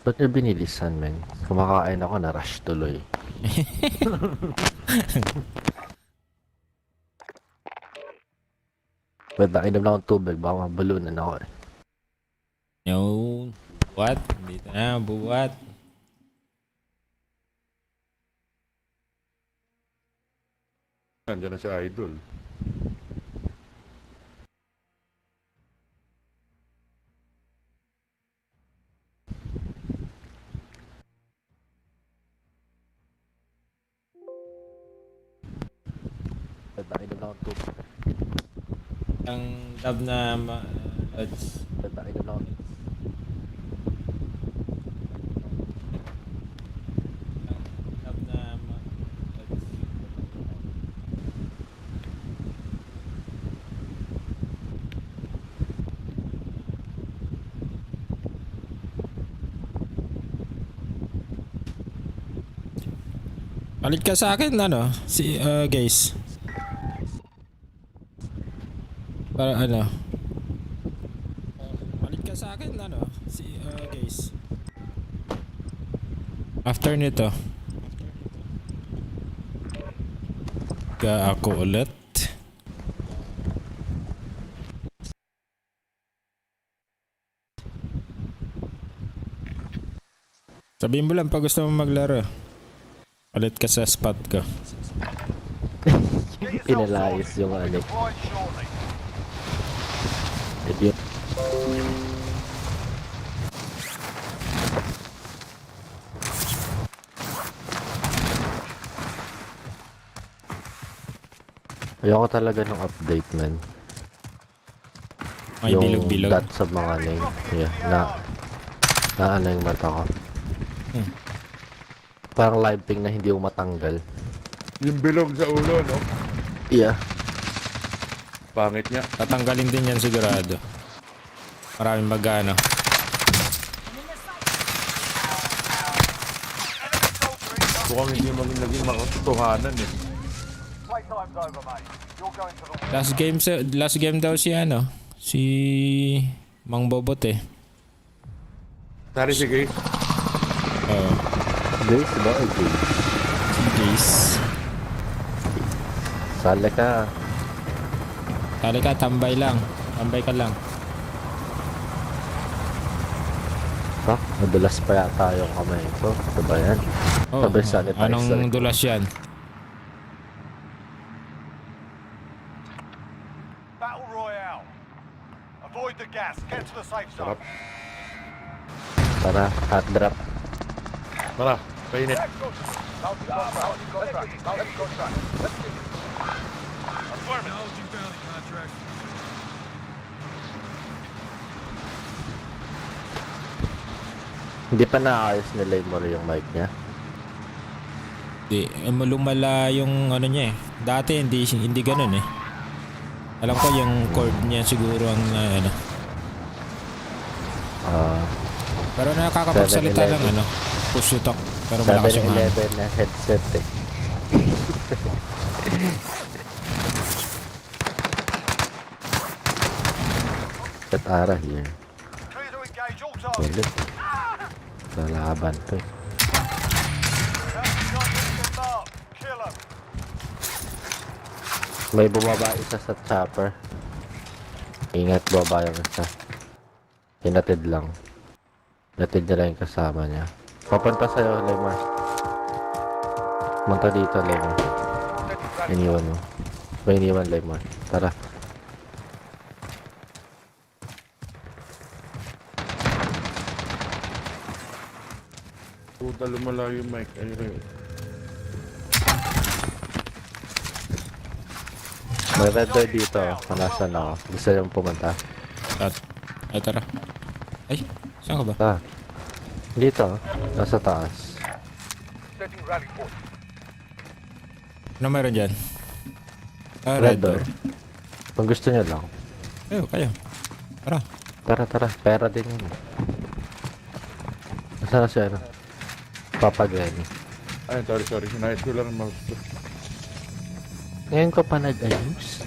Ba't nyo binilisan, men? Kumakain ako, na-rush tuloy. Ba't nainom lang akong tubig, baka mabalunan ako eh. Yun. Buwat. Dito na, buwat. Nandiyan na si Idol. Ba't nainom lang akong tubig? Ang dab na lods. Ba't nainom lang akong Dab na lods. Palit ka sa akin ano, si guys. Para ano? Palit ka sa akin ano, si guys. After nito. Ako ulit. Sabihin mo lang pag gusto mo maglaro. Palit ka sa spot ko. Pinalayas yung ano. Deployed shortly. Idiot. Ayoko talaga ng update, man. May Yung bilog-bilog. dot sa mga name. Yeah, na ano yung mata ko. Parang live ping na hindi yung matanggal. Yung bilog sa ulo, no? Yeah. Pangit niya. Tatanggalin din yan sigurado. Maraming magano. Mukhang hindi naging makatotohanan eh. Playtime's over, mate. You're going to the Last game daw si ano? Si Mang Bobot eh. Nari si Grace. Grace ba o Grace? Si Jace. Sali ka. Tali ka, tambay lang. Tambay ka lang. Ha? Madulas pa yata yung kamay ko. Ito ba yan? Oh, Sabi sanitizer. anong dulas yan? Battle Royale. Avoid the gas. Get to the safe zone. Tara, hot drop. Tara, painit. Acknowledging bounty contract. Hindi pa naayos nila yung mic niya. Di, lumala yung ano niya eh. Dati hindi ganun eh. Alam ko yung cord niya siguro ang ano. Pero nakakapagsalita ng ano. Push to talk. Pero malakas yung ano. 7-11 na headset eh. At ara here. Clear to engage all targets. Ulit. Lalaban to eh. Kill 'em. May bumaba isa sa chopper. Ingat, bumaba yung isa. Hinatid lang. Natid niya lang yung kasama niya. Papunta sa'yo, Lemar. Punta dito, Lemar. Iniwan mo. May iniwan, Lemar. Tara. Puta, lumalayo yung mic. Ayun. May red door dito. Kanasan ako. Gusto niyong pumunta. Ay tara. Ay, saan ka ba? Ah. Dito. Nasa taas. Setting rally point. Ano meron dyan? Red door. Kung gusto niyo lang. Kayo. Tara. Tara. Pera din yun. Nasaan na siya, ano? Papa Granny. Ay, sorry. Sinayos ko lang ang mouse ko. Ngayon ko pa nag-ayos.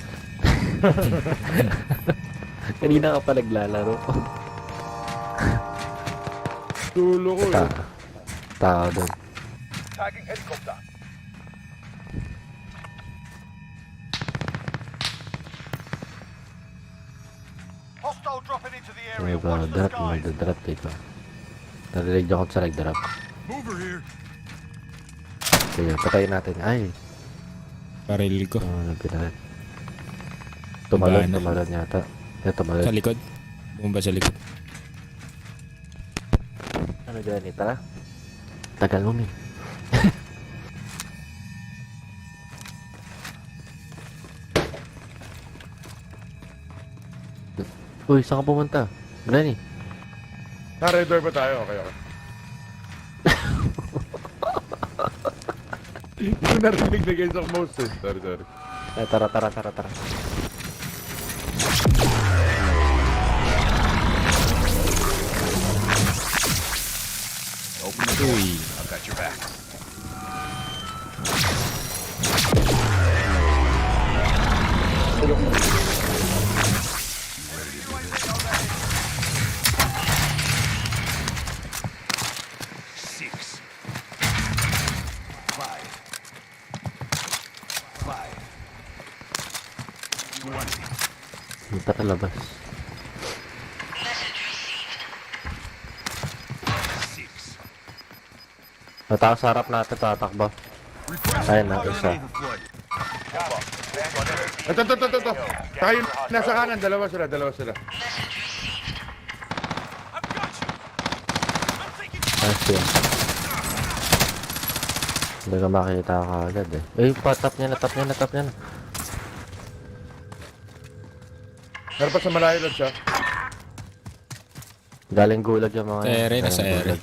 Kanina ka pa naglalaro. Tulo ko eh. Tao doon. Tagging helicopter. Hostile dropping into the area. May ba Watch the drop? skies. May drop dito. Narinig ako sa nag-drop. Mover here. Kaya patayin natin. Ay! Baril ko. Nagpinalit. Bahan na. Tumalon yata. Tumalon. Sa likod. Bumba sa likod. Ano dyan, tara? Tagal mo, eh. Uy, saan ka pumunta? Granny. Red door pa tayo? Okay. Hindi ko narinig na guys ang mouse eh. Sorry. Tara. Open the door. I've got your back. Punta ka labas. Nataka sa harap natin, tatakbo. Ayun na, isa. Ito. Tayo nasa kanan, dalawa sila. Nice yun. Hindi ka makita ka agad eh. Eh, tap niya na. Meron pa sa malayo lang siya. Galing gulag yung mga Ere, nasa ere.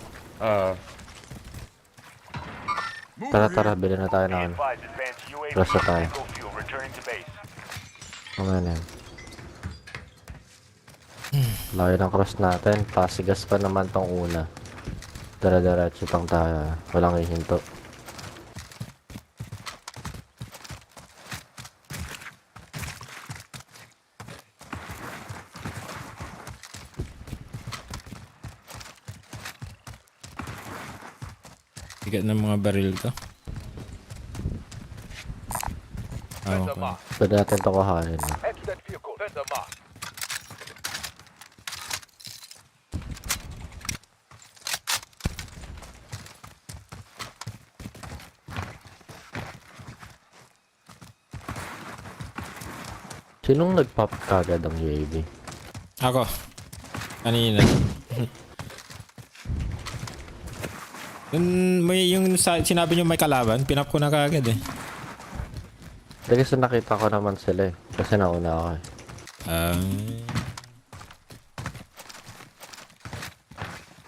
Tara, bilhin na tayo na ano. Rasa tayo. Ano yan. Layo ng cross natin. Pasigas pa naman tong una. Dara-diretso pang tayo. Walang hihinto. Bigat ng mga baril to. Okay. Pwede natin ito kuhanin. Head to that vehicle. Send the mark. Sinong nag-pop kagad ang UAV? Ako. Kanina. yung sinabi nyo may kalaban, pinap ko na kagad eh. Kasi nakita ko naman sila eh. Kasi nauna ako eh.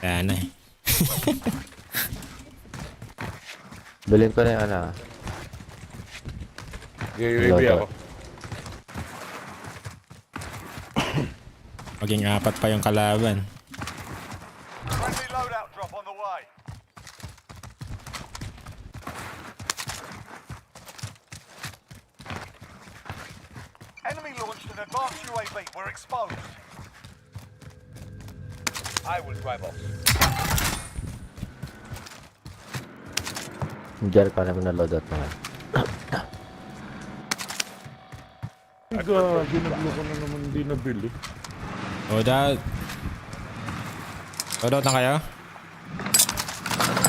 Kaya na eh. Bilhin ko na yung ano. UAV ako. Maging apat pa yung kalaban. Friendly loadout drop on the way. Enemy launched an advanced UAV. We're exposed. I will drive off. Diyan pa naman na loadout na. Ginaglo ko na naman hindi nabili. Loadout na kayo?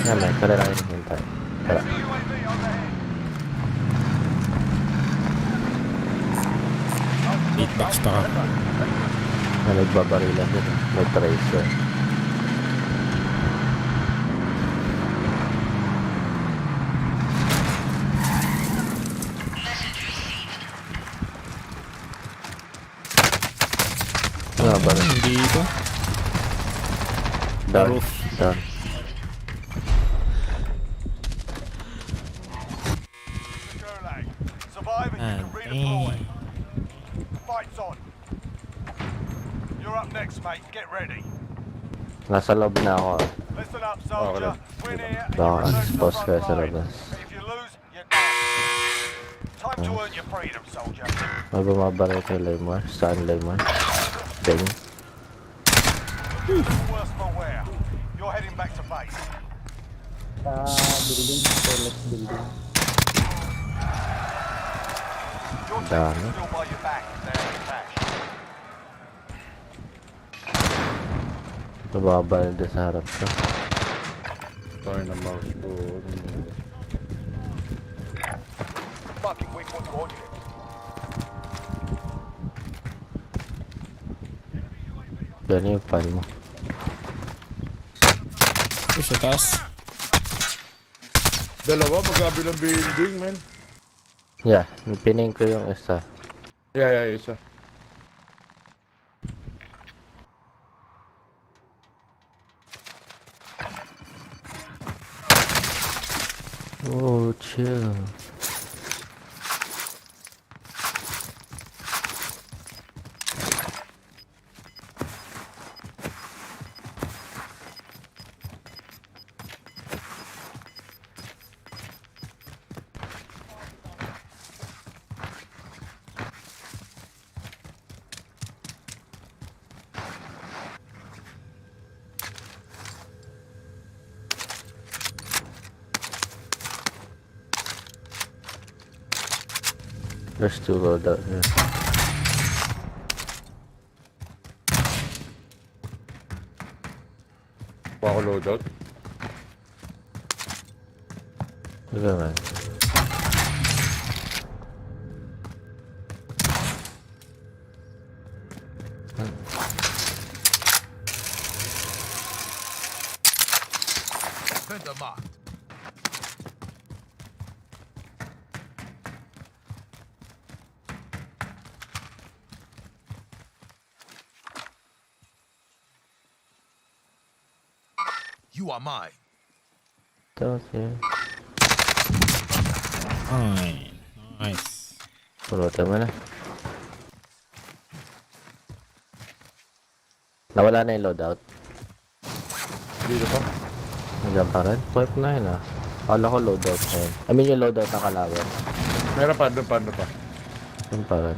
Yan, may kala lang yung hintay. Tara. UAV overhead. 8 bucks pa ka. Nagbabarilan din. May tracer. Dito. Down. Gulag. Survive and you can redeploy. Fight's on. You're up next, mate. Get ready. Nasa loob na ako. Listen up, soldier. Win here and you Baka return to the expose front kayo sa line. labas. If you lose, you're done. Time to earn your freedom, soldier. May bumabaril kay Laymore. Saan Laymore? Ding. Worse for wear. You're heading back to base. Your team's Dami. still by your back. They're attached. Bumabaril din sa harap ko. Tayo na mouse ko. Fucking weak point coordinates. Yan yung file mo. Sa taas. Dalawa, magkabilang building, man. Yeah, pining ko yung isa. Yeah, isa. Oh, chill. There's two loadout here. Ako loadout. Look at man. marked. You are mine. Ito, sige. Ay, nice. Pulutan mo na. Nawala na yung loadout. Dito pa. Nandiyan pa rin. Swipe na yun ah. Kala ko loadout na yun. I mean yung loadout ng kalaban. Meron pa, doon pa, doon pa. Yun pa rin.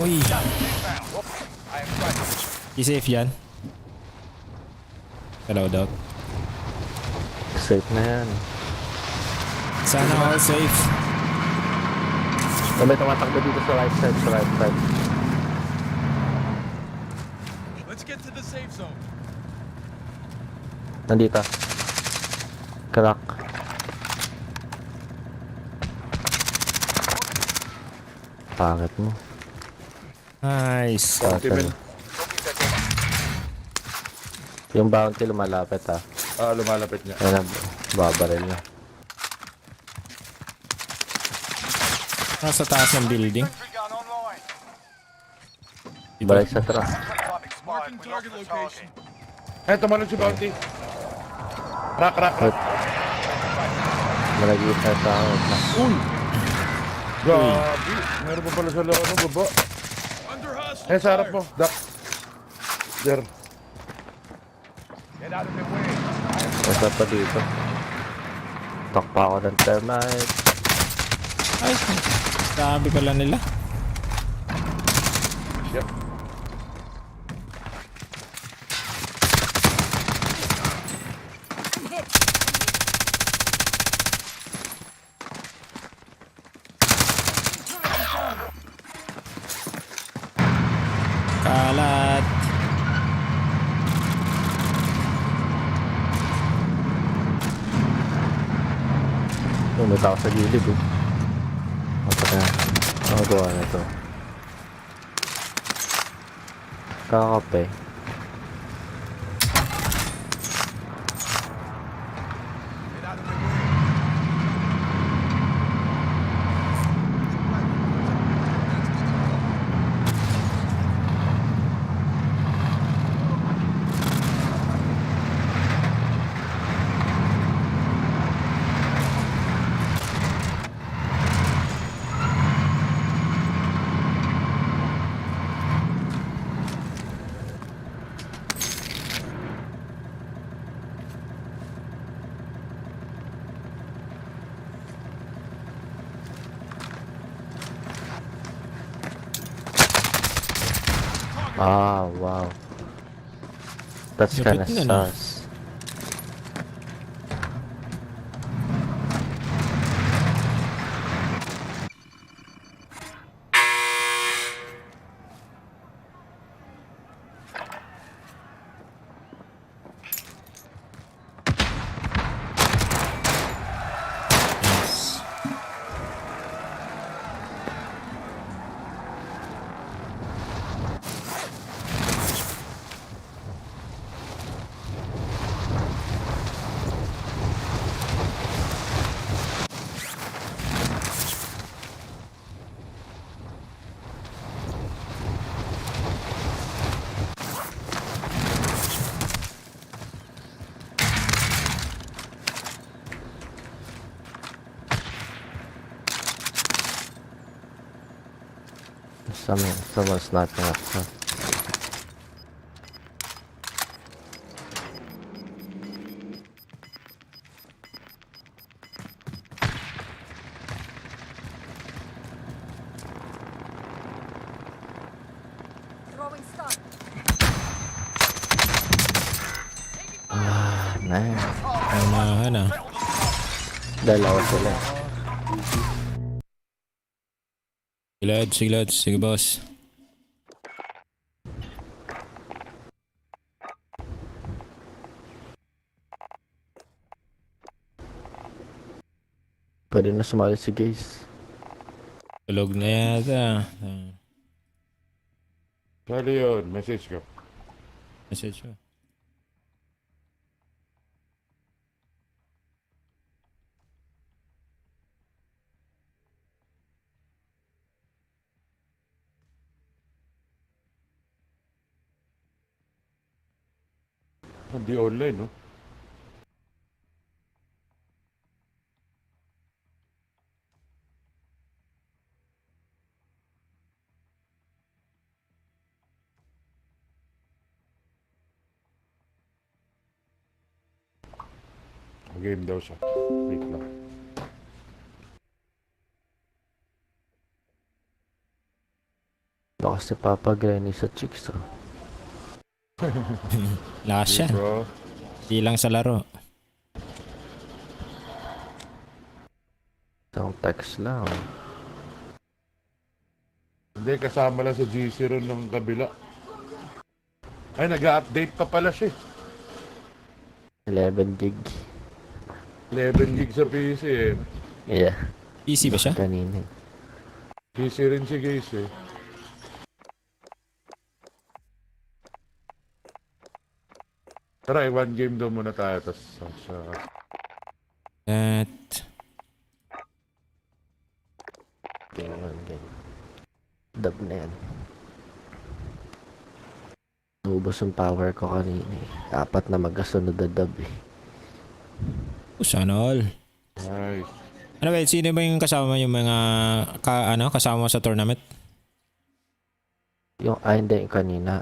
Uy! I-safe yan. Sa loadout. Safe na yan. Sana all safe. May tumatakbo dito sa right side, sa right side. Let's get to the safe zone. Nandito. Crack. Pangit mo. Nice. Timin. Yung bounty lumalapit ah. Lumalapit niya. Ayan na, babaril na. Nasa taas ng building. Sentry gun online. Balik sa truck. Time expired. Marking We lost target the location. target. Eh, tumalon si Bounty. Crack, crack, crack. Malagit na sa Uy! Gabi. Meron pa pala sa loob ng baba. Under hostile Eh, sa harap fire. mo. Duck. There. Get out of the way. Basta pa dito. Takpa ako ng thermite. Ay, sabi pala nila. Yep. Kalat. May tao sa gilid eh. Apa na? Ano gawa na ito? Kakape. Ah, wow. That's kinda Lupit na, no? sus. Yes. Someone's sniping up front. Throwing stun. Ah, nice. Unahan ah. Dalawa sila. Sige lads. Sige boss. Pwede na sumali si Gaze. Tulog na yata. Sali yun, message ko. Message mo. Hindi online, no? Game daw siya. Wait lang. Baka si Papa Granny sa chicks, oh. Lakas yan. Bro. Di lang sa laro. Isang text lang. Hindi, kasama lang sa GC ron ng kabila. Ay, nag-update pa pala siya. 11 gig. 11 gig sa PC eh. Yeah. PC ba siya? Kanina. PC rin si guys eh. Tara, one game daw muna tayo. Tapos sa... At... Game. Dub na yan. Naubos yung power ko kanina eh. 4 na magkasunod na dub eh. Sana all. Nice. Ano ba, sino ba yung kasama yung mga kasama mo sa tournament? Yung, hindi, kanina,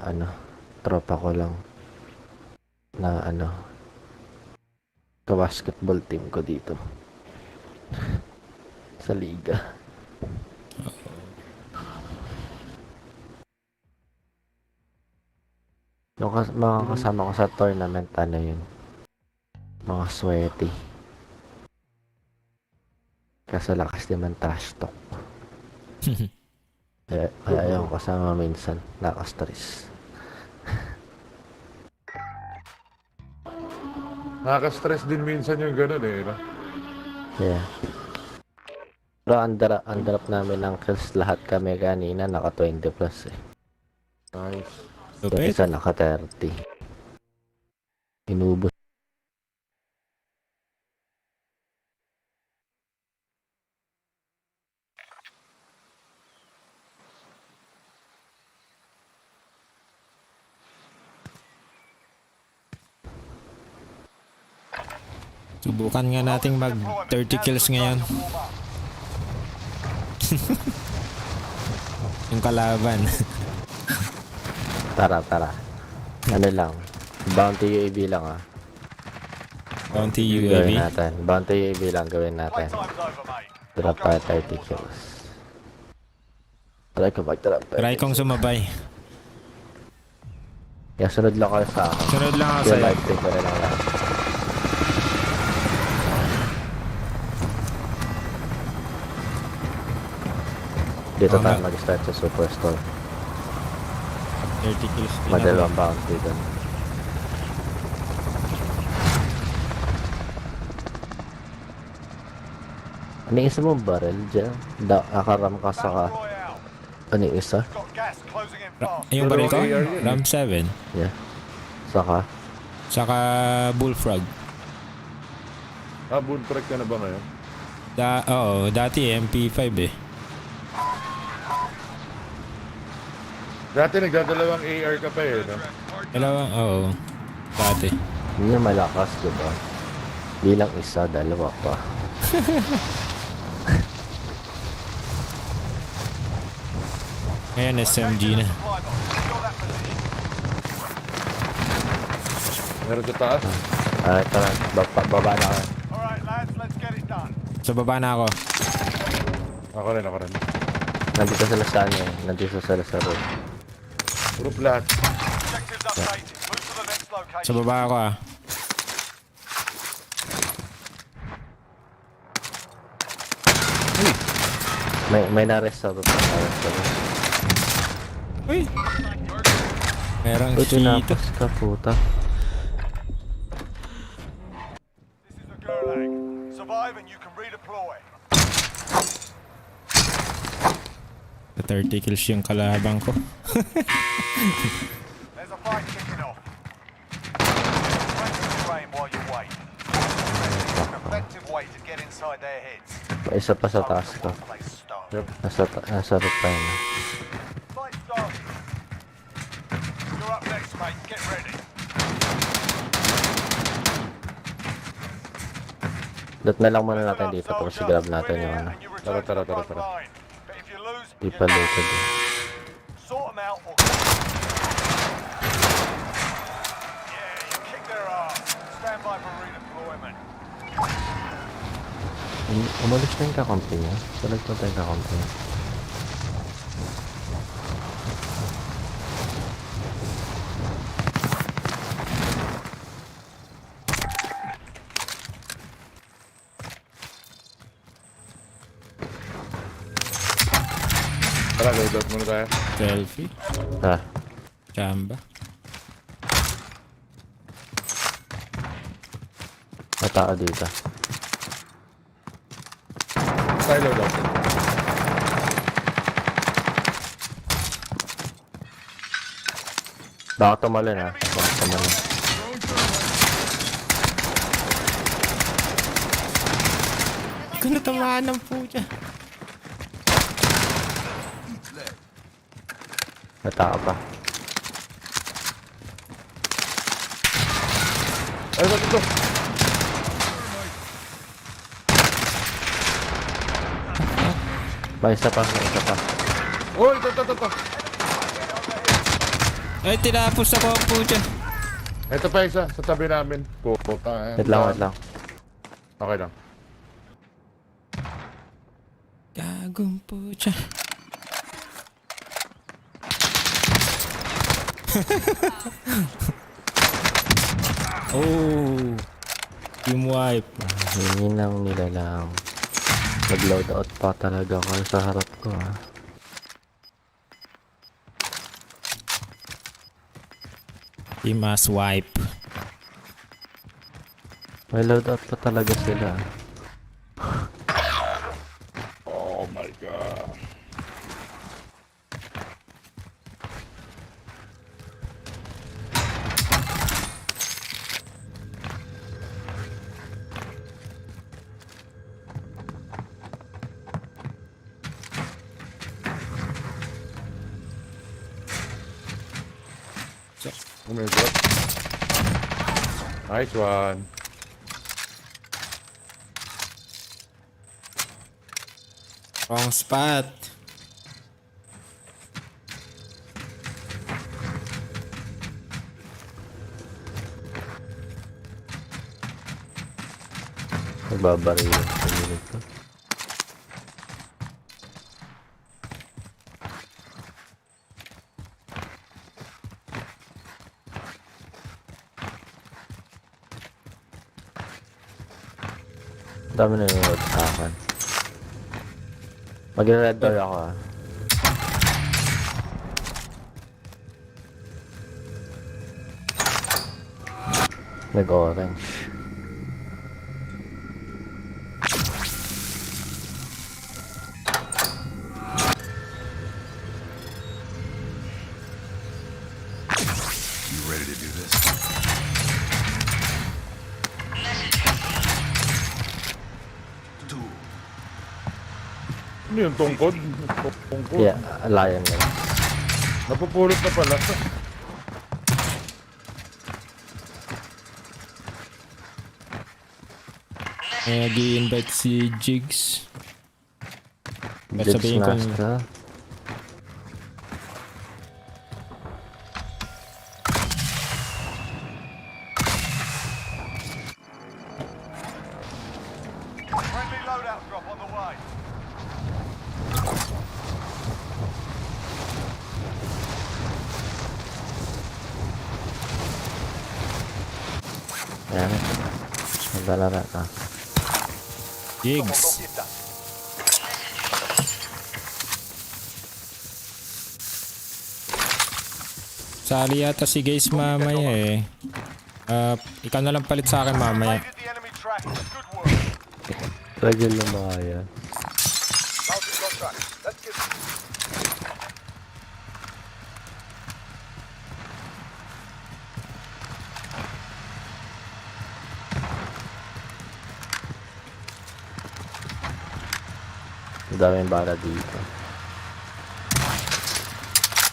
tropa ko lang. Na, ka-basketball team ko dito. Sa liga. Yung mga kasama ko sa tournament, yun? Mga sweaty. Kaso lakas naman trash talk. Kaya yung kasama minsan, nakastress. Nakaka-stress din minsan yung gano'n eh. No? Yeah. Pero underup namin ng kills lahat kami kanina, naka 20 plus eh. Nice. Yung isa naka 30. Inubos. Subukan nga nating mag 30 kills ngayon. Yung kalaban. Tara. Ano lang. Bounty UAV lang ah. Bounty Gawin UAV. natin. Bounty UAV lang gawin natin. Drop tayo 30 kills. Try ko mag-drop 30 Try kong sumabay. Yeah, sunod lang kayo sa akin. Sunod lang ako Yung sa'yo. live take ko rin lang. Dito tayo mag-start sa Superstore. 30 kills. Madalawang bounty doon. Ano yung isa mong barrel dyan? Nakaram ka sa ano yung isa? Yung baril ko? Ram 7. Yeah. Saka? Saka Bullfrog. Bullfrog ka na ba ngayon? Oo, dati MP5 eh. Dati nagdadalawang AR ka pa eh, no? Dalawang, oo. Dati. Hindi malakas, diba? Bilang isa, dalawa pa. Ngayon SMG na. Meron sa taas? Tara, baba na ako. So baba na ako. Ako rin. Nandito sila sa ano eh. Nandito sila sa road. Group lahat. So baba ako ah. May na-rest sa road. Uy! Merong Uy, sito. tinapas ka puta. This is the Gulag. Survive and you can redeploy. 30 kills yung kalabang ko. There's a fight kicking off. Practice your aim while you wait. It's an effective way to get inside their heads. May isa pa sa taas ko. Yep. Nasa roof pa yun. Fight started. You're up next, mate. Get ready. Dot na lang muna natin dito tapos grab natin yung ano. Tara. But if you lose, Di you're pa done. looted. Sort them out or... Yeah, you kick their ass. Stand by for redeployment. Umalis na yung kakampi niya. Salag pa tayo kakampi niya. Tara, loadout muna tayo. Selfie. Ah, Chamba. matao dito. Tayo loadout. Baka tumalon ha. Baka tumalon. Hindi ko natamaan ng puta. Matao pa. Ay, ba't ito? May isa pa, may isa pa. Oh, ito. Ay, tinapos ako ang puta. Ito pa isa, sa tabi namin. Puta. Wait lang. Okay lang. Gagong puta. Oh, team wipe. Hingin lang nila lang. Nag-load out pa talaga ako sa harap ko ha. Team ass wipe. May load out pa talaga sila. Oh my god. Oh my god. Nice one. Wrong spot. Nagbabaril yung pagilid ko. Dami na nanonood sa akin. Mag-red door ako ah. Nag-orange. You ready to do this? Ano yung tungkod? Tungkod. Yeah, lion na. Napupulot na pala. Nag-i-invite si Jigs. Ba't Jigs sabihin ko Master. Friendly loadout drop on the way. Ayan. Maglalaro na. Jigs. Sali yata si Gaze mamaya eh. Ikaw na lang palit sa akin mamaya. Evaded the enemy track. Good work. Regular mga yan. Mounted contract. Let's get daming bala dito.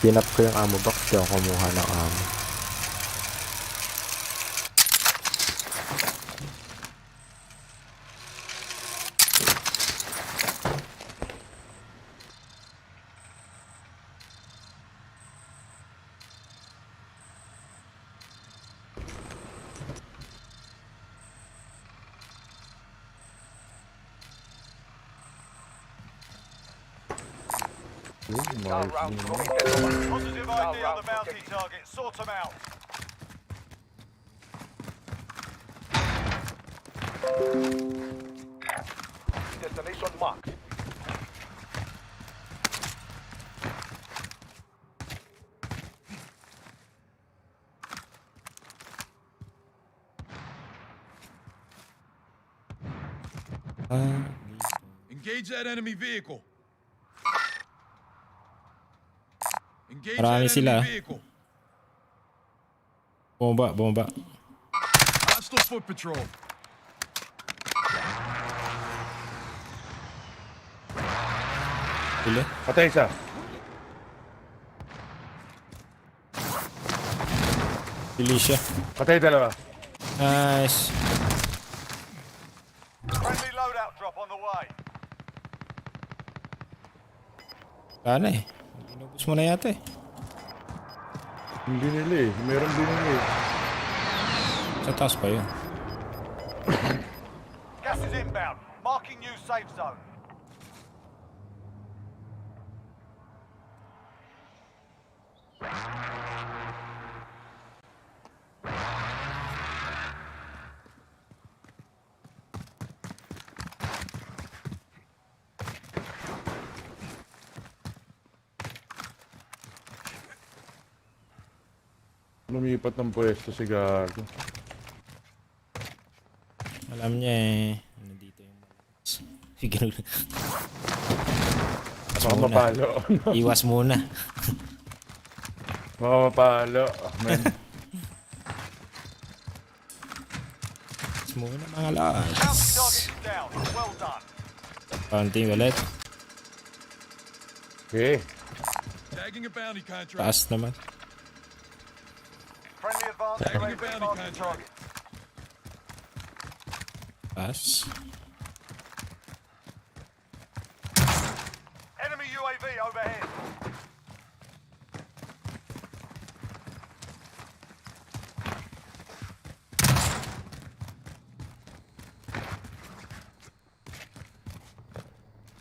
Pinap ko yung ammo box, di ako kumuha ng ammo. Positive ID on the bounty target. Sort them out. Destination marked. Engage that enemy vehicle. Engage Marami that sila. enemy vehicle. Bomba. Hostile foot patrol. Pili. Patay isa. Pili siya. Patay dalawa. Nice. Friendly loadout drop on the way. Sana eh. Inubos mo na yata eh. Hindi nila eh. Meron binili eh. Sa taas pa yun. Gas is inbound. Marking new safe zone. Lumipat ng pwesto si Gago. Alam niya eh. Nandito yung figure. Baka mapalo. Iwas muna. Baka mapalo. Man. Iwas muna mga Bounty target lads. is down. Well done. Counting ulit. Okay. Tagging a bounty contract. Taas naman. Friendly advance Tagging a UAV bounty marking contract. target. Taas. Enemy UAV overhead.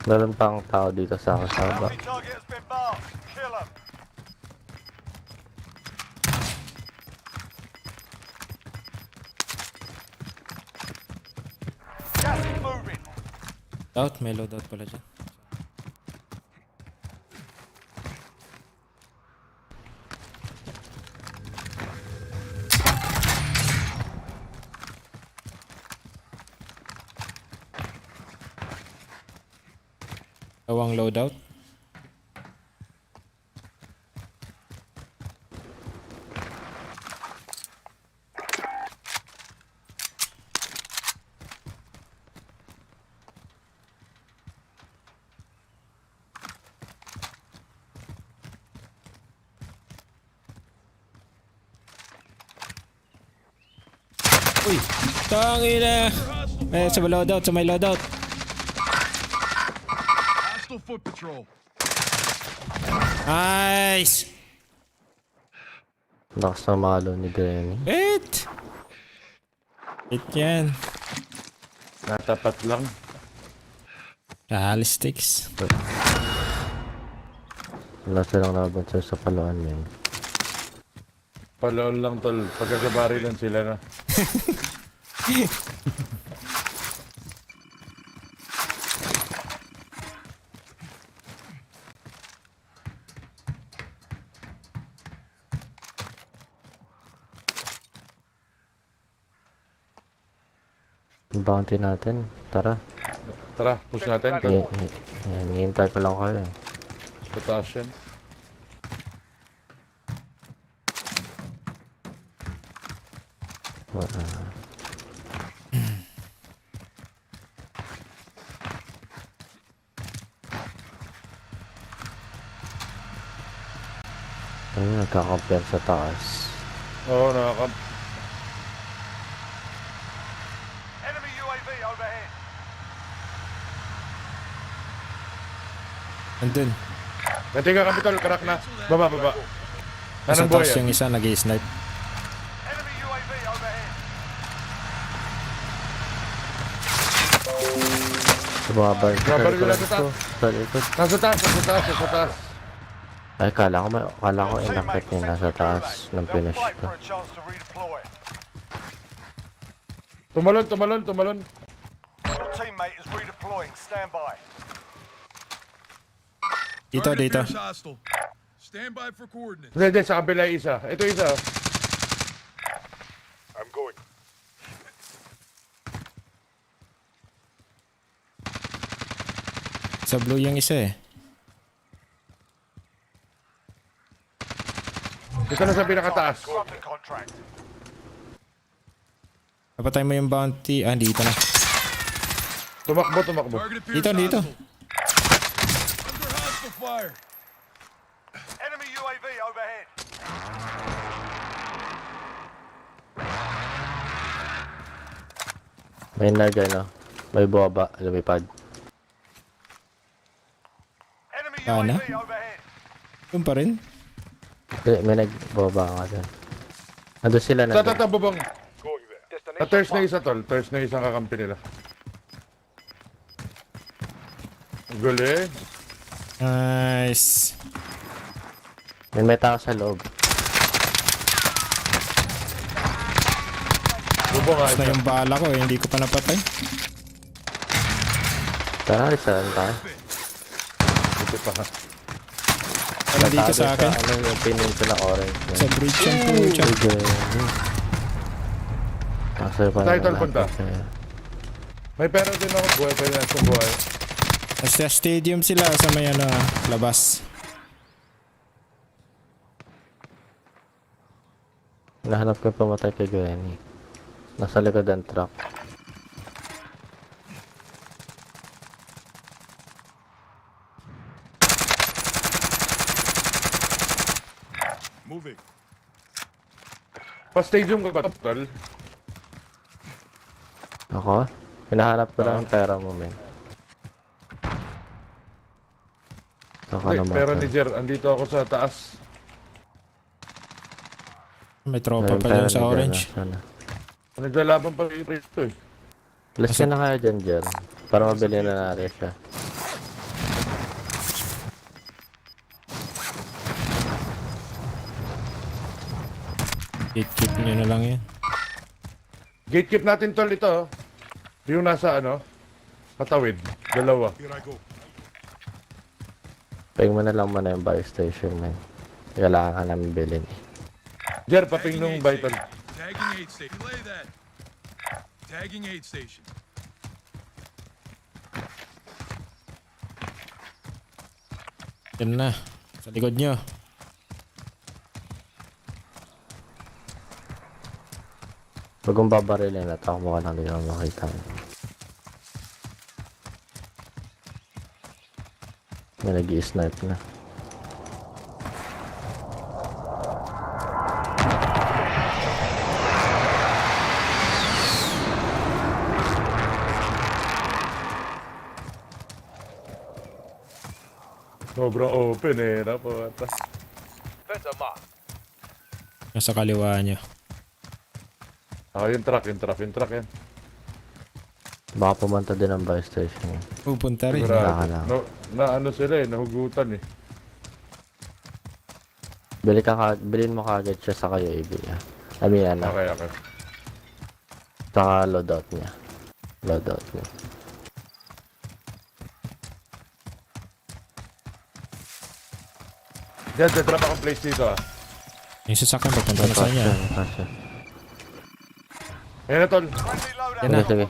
Meron pang tao dito sa kasama. Bounty target has been marked. Kill him. Gas is moving. Out. May loadout pala dyan. Tawang loadout. Uy! Tangina! Eh, sa loadout, sa may loadout. Hostile foot patrol. Nice! Lakas na malo ni Granny. Wait! Wait yan. Natapat lang. Realistics. Wala silang laban sa paluan yun. Paloon lang tol. Pagkakabari lang sila na. Yung bounty natin. Tara. Tara, push natin. Hihintay ko lang kayo. Pataas yan. Ayun, nagkakampiyan sa taas. Oo, nakakamp. Enemy UAV overhead. Andun. Natinga kami tol, crack na. Baba. Nasa Anong boy taas yan? yung isa, nag-i-snipe. Enemy UAV overhead. Bumabal sa Bumabal likod nila sa taas. ko. Sa likod. Nasa taas. Ay, kala ko inakit niya nasa taas ng They'll finish fight ko. for a chance to redeploy. Tumalon. Your teammate is redeploying. Stand by. Dito. Appears hostile. Stand by for coordinates. Hindi, sa kabila yung isa. Ito isa. I'm going. Sa blue yung isa eh. Ito na sa pinakataas. Grab the contract. Napatay mo yung bounty. Ah, dito na. Tumakbo. Target appears Dito. hostile. Under hostile fire. Enemy UAV overhead. May may buwaba, lumipad. Enemy Sana? UAV overhead. Yun pa rin. May nagbuwaba nga dyan. Nandun sila na. Tatababang. Thirst na isa tol. Thirst na isang kakampi nila. Galing. Nice. May tao sa loob. Bubong nga Tapos na isa. yung bala ko eh. Hindi ko pa napatay. Tara, saan tayo? Ito pa. Wala dito sa akin. Ano yung pinin ko na orange na? Sa bridge yung pucha. Tayo tol punta. May pera din ako. Buhay pa rin sa buhay. Sa stadium sila sa may labas. Nahanap ko yung pumatay kay Granny. Nasa likod ng truck. Moving. Pa-stadium ka ba tol? Ako? Hinahanap ko lang ang pera mo, men. Ako Hindi, naman. pera ni Jer. Andito ako sa taas. May tropa pa dyan sa orange. Naglalaban pa rin ito eh. Plus ka na kaya dyan, Jer. Para mabili na natin siya. Keep nyo na lang yan. Gatekeep natin tol ito. Yung nasa patawid. Dalawa. Here I go. Pag mo na lang muna yung buy station, man. Kailangan ka namin bilhin. Jer, paping nung vital. Tagging aid station. Delay that. Tagging aid station. Yan na. Sa likod nyo. Huwag kong babarilin at ako mukha lang din ako makita. May nag-i-snipe na. Sobrang open eh. Napata. Nasa kaliwa nyo. Yung truck yan. Baka pumunta din ang buy station. Pupunta rin. Sigurado. lang. Na sila eh, nahugutan eh. Bilhin mo kagad siya sa kayo i-bill. I mean, Okay. saka loadout niya. Diyan, drop akong place dito ah. Yung sasakyan papunta na sa kanya. Kasya. Ayan na tol. Friendly loadout Yan na. on the way.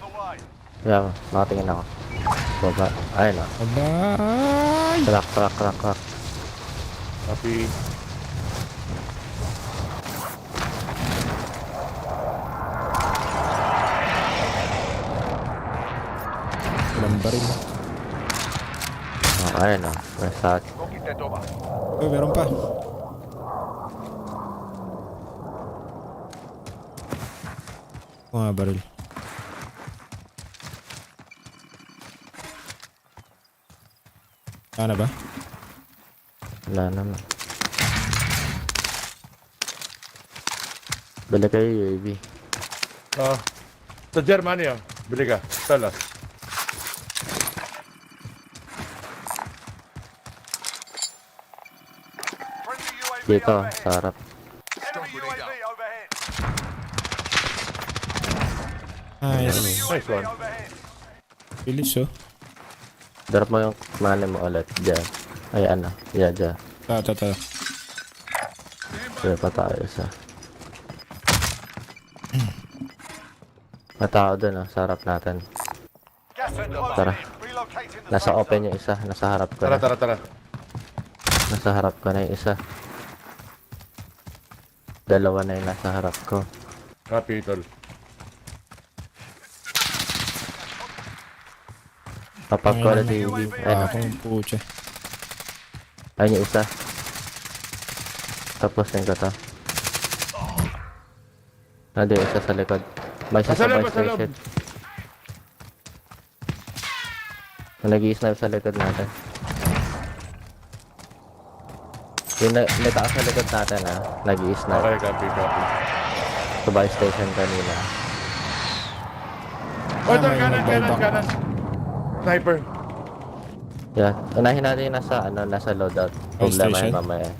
Yeah, nakatingin ako. Baba. Ayun na. Bye! Crack. Happy. Walang baril. Ayun na. May sa Oh, meron pa. Mga baril. Ano ba? Wala naman. Balik kayo UAV. Sa Germany oh. Bili ka. Tala. Friendly UAV Dito, overhead. sa harap. Enemy UAV overhead. Nice. Nice UAV one. overhead. Bilis oh. Drop mo yung mali mo ulit. Diyan. Ay ano. Yeah, diyan. Ta. Kaya pa tayo isa. Matao dun oh. Sa harap natin. Gas is closing Tara. in. Relocating the Nasa safe open zone. yung isa. Nasa harap ko Tara, na. tara, tara. Nasa harap ko na yung isa. Dalawa na yung nasa harap ko. Capitol. Kapag quality UAV. Ayun. Akong pucha. Ayun yung isa. Tapos yung kata. Nandun yung isa sa likod. May isa sa Nasa loob, buy nasa loob. station. Nag-i-snipe sa likod natin. Yung may taas sa likod natin ah. Nag-i-snipe. Okay, copy. Sa buy station kanina. Oh, ito, may kanan. buyback. Sniper. Yeah. Unahin natin yung nasa loadout. Buy Problema station? yun mamaya.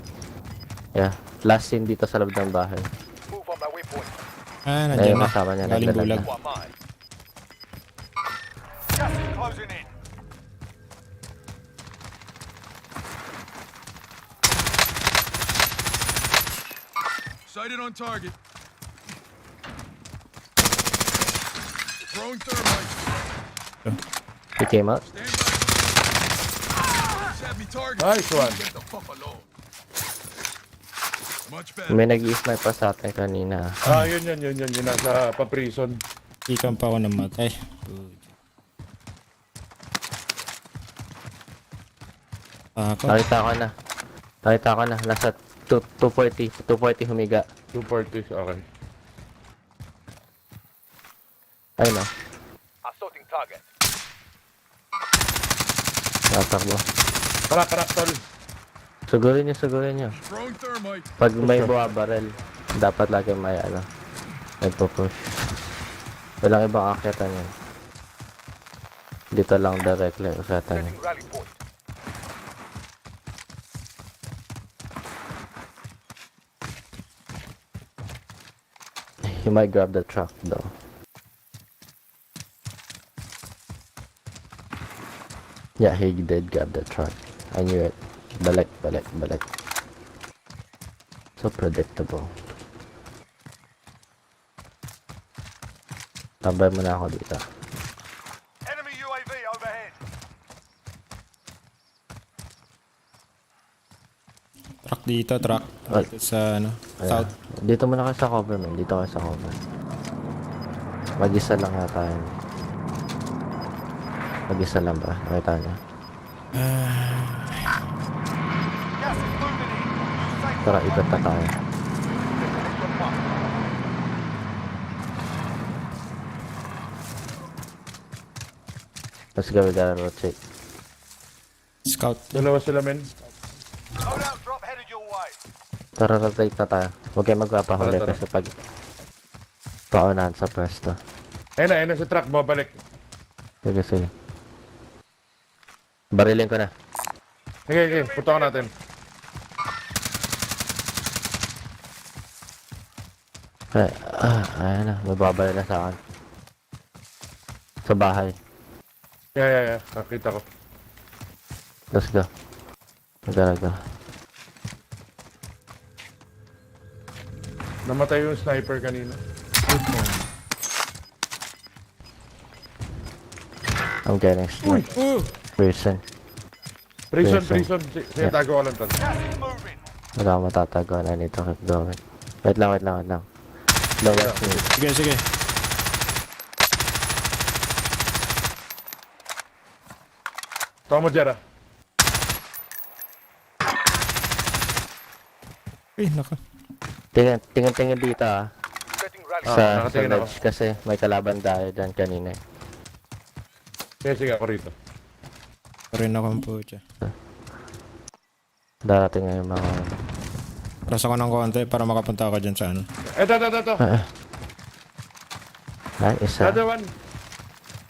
Yeah. Last scene dito sa loob ng bahay. Move on my waypoint. Ah, Ayun nandiyan yung na. kasama niya. Galing Naglalag bulag. na. One mine. Gas is closing in. Sighted on target. Throwing thermite. He came out. Stand by. Just have me target. Nice one. Get the fuck alone. Much better. May nag-i-snipe pa sa atin kanina. Yun. Yung nasa pa-prison. Ikan pa ako namatay. Ako. Nakita ko na. Nasa 240 humiga. 240. Okay. Ayun o. Assaulting target. Natakbo. Karak, tol. Sugurin nyo. Throwing thermite. Pag may buwabarel, dapat lagi may nagpo-push. Walang ibang akyatan yan. Dito lang directly akyatan yan. Setting rally point. He might grab the truck though. Yeah, he did grab the truck. I knew it. Balik. So predictable. Tambay muna ako dito. Enemy UAV overhead. Truck dito, truck. Ay. Dito sa ano, Ayan. south. Dito muna kayo sa cover, man. Dito kayo sa cover. Mag-isa lang yata yun. Mag-isa lang ba? Nakita niya. Gas is moving in. Safe Tara, zone ikot na tayo. Destination one. Let's go, we gotta rotate. Scout. Dalawa sila, men. Loadout drop headed your way. Tara, rotate na tayo. Huwag kayo magpapahuli Tara. kasi pag paunahan sa pwesto. Ayun na sa truck. Babalik. Sige. Barilin ko na. Okay. Puto natin. Ay, ayan na. May babalik na sa akin. Sa bahay. Yeah. Nakita ko. Let's go. Go. Namatay yung sniper kanina. I'm getting sniped. Prison. Prison. Yeah. Tago ko lang, tol. Gas is moving. Wala akong matatago na nito. Keep going. Wait lang. Lower me. Sige. Tawa mo, Jera. Uy, naka. Tingin dito ah. Setting rally Sa nakatingin ako. ledge kasi may kalaban tayo dyan kanina eh. Sige, ako rito. Rin ako ang pucha. Darating nga yung mga... Pras ako ng konti para makapunta ako dyan sa ano. Ito. Ay, isa. Another one.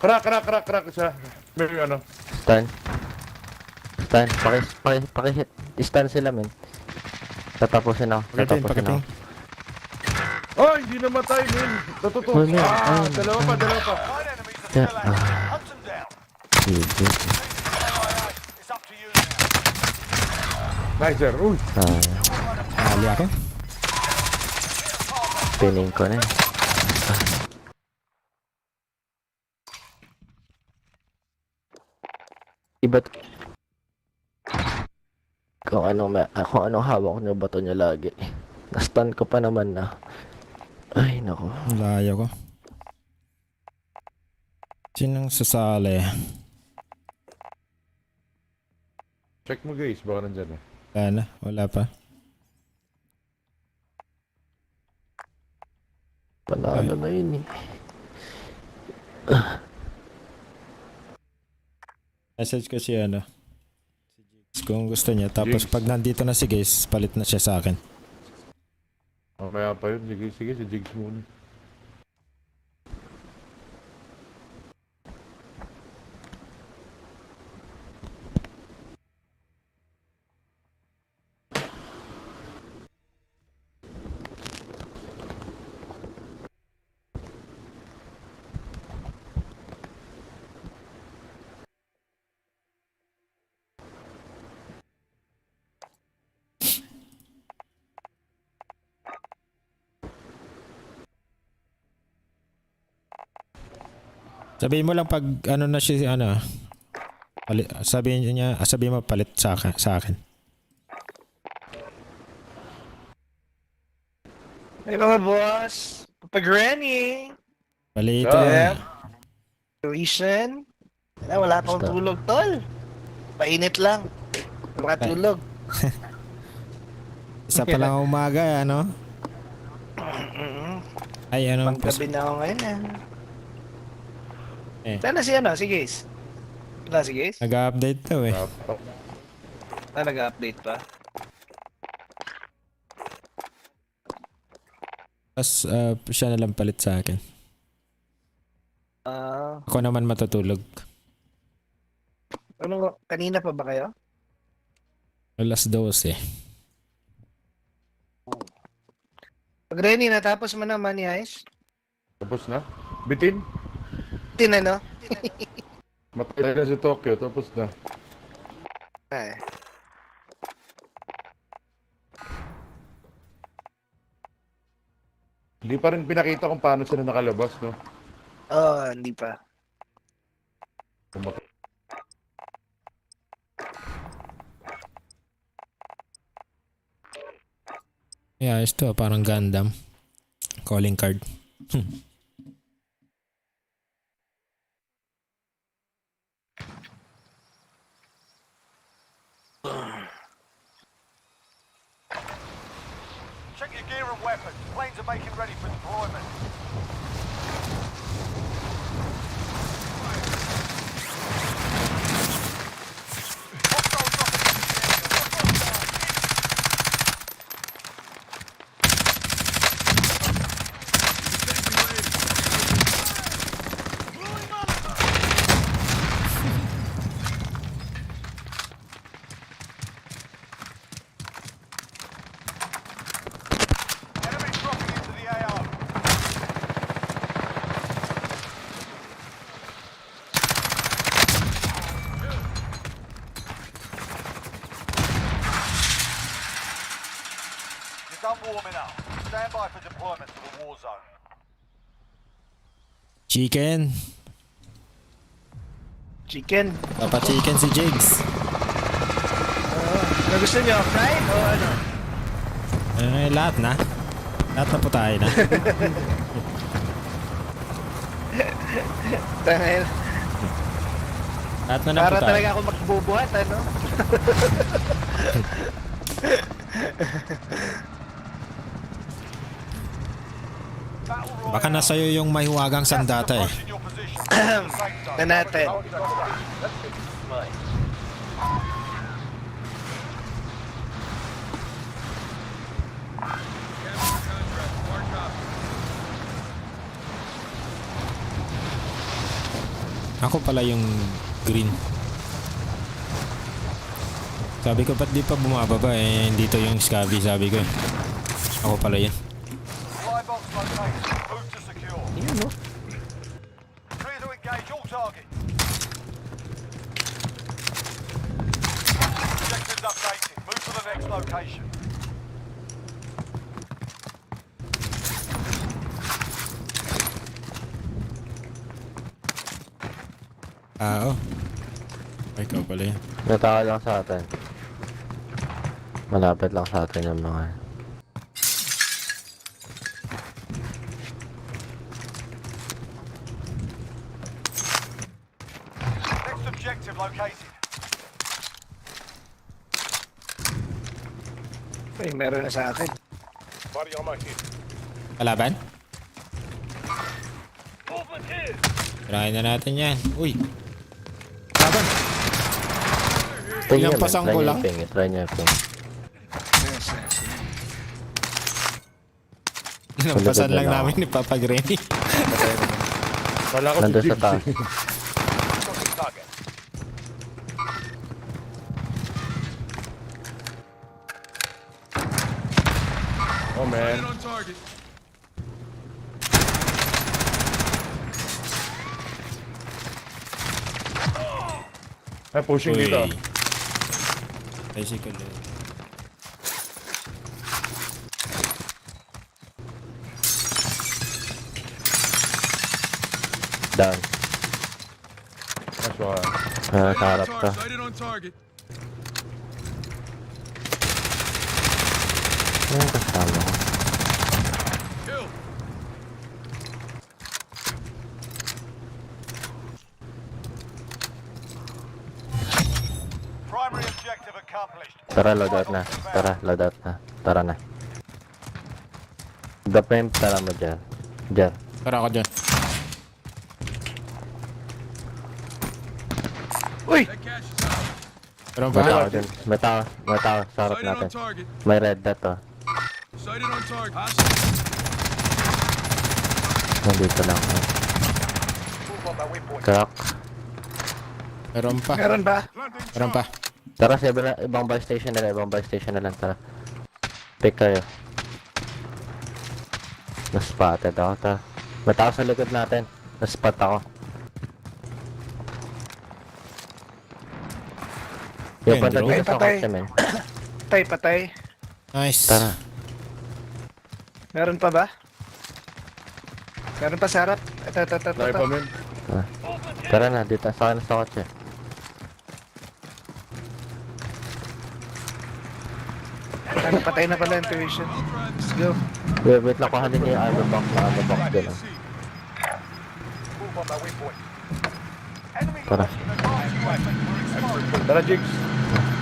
Crack. Isa. May ano. Stun. Paki-hit. Stun sila, men. Tatapusin ako. Pakiting. Oh, hindi namatay, man. Totoo. Oh, man. Dalawa pa. Nine enemies are Yeah. still active. Hunt them down. Sige. It's up to you now. Nice, sir. Uy. Ali ako. Pining ko na eh. Iba't kung anong hawak niyo bato niya lagi. Na-stun ko pa naman na. Ay, nako. Layo ko. Sinong sasali? Check mo, guys. Baka nandyan eh. Wala pa. Panalo na yun eh. Message ko si ano. Si Jigs kung gusto niya. Tapos pag nandito na si Gaze, palit na siya sa akin. Kaya pa yun. Sige, si Jigs muna. Sabihin mo lang pag ano na siya ano. Sabihin mo palit sa akin. Hey mga boss, pag-granny. Balita. Tuition. Wala pang tulog, tol. Painit lang. Makatulog. Isa pa lang umaga, ano? Ay, ano? Panggabi na ako ngayon, Sana si ano, si Gaze. Wala si Gaze? Nag-update daw eh. Nag-update pa? Tapos siya na lang palit sa akin. Ako naman matutulog. Ano, kanina pa ba kayo? Alas 12 eh. Pag Renny, natapos mo naman ni Ice? Tapos na? Bitin? Ano? Matay na si Tokyo. Tapos na. Ay. Hindi pa rin pinakita kung paano sila nakalabas, no? Hindi pa. Yeah, ito parang Gundam. Calling card. Check your gear and weapons. Planes are making ready for deployment. Enemy dropping into the AO. You're done warming up. Stand by for deployment to the war zone. Chicken. Chicken. Papa chicken si Jigs. Gusto niyo, fried o ano? Lahat na. Lahat na po tayo na. Dahil, Lahat na na po para tayo. talaga ako magbubuhat, ano? Baka nasa'yo yung mahiwagang sandata eh. Na natin. Ako pala yung green. Sabi ko, ba't di pa bumababa eh? Dito yung Scabby, sabi ko eh. Ako pala yun. Supply box located. Move to secure. Yan, no? Clear to engage all targets. Objectives updated. Move to the next location. Oo. Ikaw pala yun. Nataka lang sa atin. Malapit lang sa atin yung mga... Next objective located. Ay, meron na sa akin. Body on my hip. Kalaban? Movement here. Tirahin na natin yan. Uy! Kalaban! Tingnan Ilang pasang ko lang? Try niya yung ping. Nampasan lang namin ni Papa Granny. Wala ko Nandun si sa taas. Target. Oh man. Sighted on target. Ay, pushing dito. Uy. Bicycle eh. Down. That's why. Sa harap ka. Sighted on target. Ano yung kasama ko? Kill. Primary objective accomplished. Tara, loadout na. Tara, loadout na. Tara na. Gapem, tara mo dyan. Dyan. Tara ako dyan. Uy! That cash is out. Meron May pa? tao dyan. May tao sa harap Sighted on natin. target. May red dot oh. Sighted on target. Hostile. Nandito lang. Move on my waypoint. Crack. Meron pa. Meron ba? Meron pa. Tara, sa ibang buy station na lang. Ibang buy station na lang. Tara. Pick kayo. Naspotted ako. Tara. May tao sa likod natin. Naspot ako. Yung Ayun, punta drone. dito sa Patay. kotse, men. Patay, patay. Nice. Tara. Meron pa ba? Meron pa sa harap. Ito. Laki pa, men. Tara na, dito sa akin sa kotse. Patay na pala yung tuition. Let's go. Wait lang, kuhanin niyo yung armor box na armor box din. Move on my waypoint. Enemy Tara. advanced weapon. We're exposed. Tara, Jigs.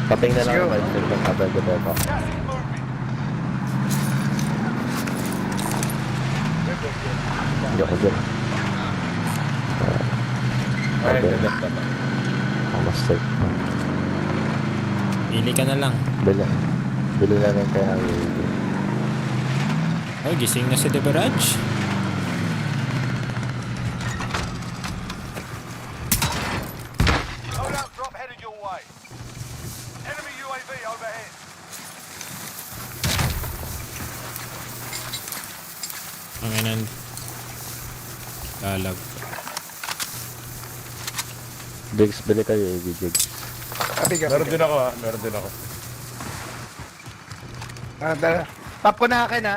Kaping na lang Let's go. ang buy station. Habang dito ito. Gas is moving. Hindi ako dyan. Ay, Okay. left na. Ako mas safe. Pili ka na lang. Bili na rin kayo ng UAV. Ay, gising na si Deberaj. Loadout drop headed your way. Enemy UAV overhead. Ang inan. Lalag. Jigs, bili kayo UAV, Jigs. Meron din ako, ha. Meron din ako. Pop ko na akin ha.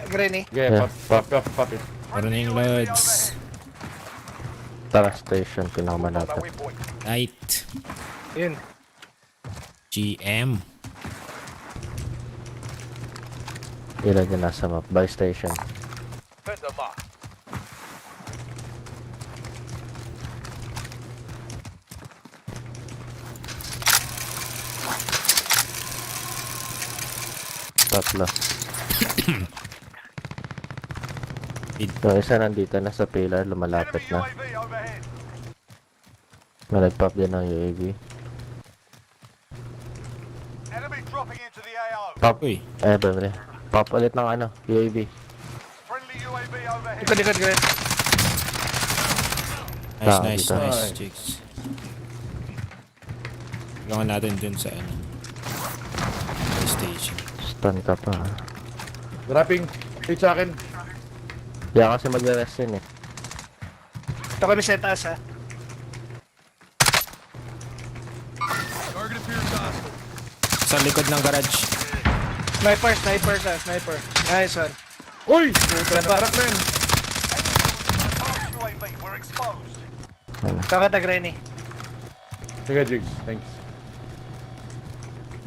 Granny. Yeah, Yeah, pop it. Meron na yung loads. Tara, station. My Pinakamalapit. waypoint. Right. Yun. GM. Ilan yung nasa map? Buy station. Fender mark. Tatlo. Yung isa nandito na sa pillar, lumalapit Enemy na. UAV overhead. May nag-pop din ng UAV. Enemy dropping into the AO. Pop. Uy. Bebe. Pop ulit ng UAV. Friendly UAV overhead. Likod, Gren. Nice, Dito. nice, chicks. Gawin natin dun sa station. Stun ka pa. Dropping. Hit sa akin. Kaya kasi mag-rest yun eh. Ito kami sa taas, ha. Target appears hostile. Sa likod ng garage. Sniper. Nice one. Uy! Nabarak na yun. UAV, we're exposed. Ito ka, Grenny. Sige, Jigs. Thanks.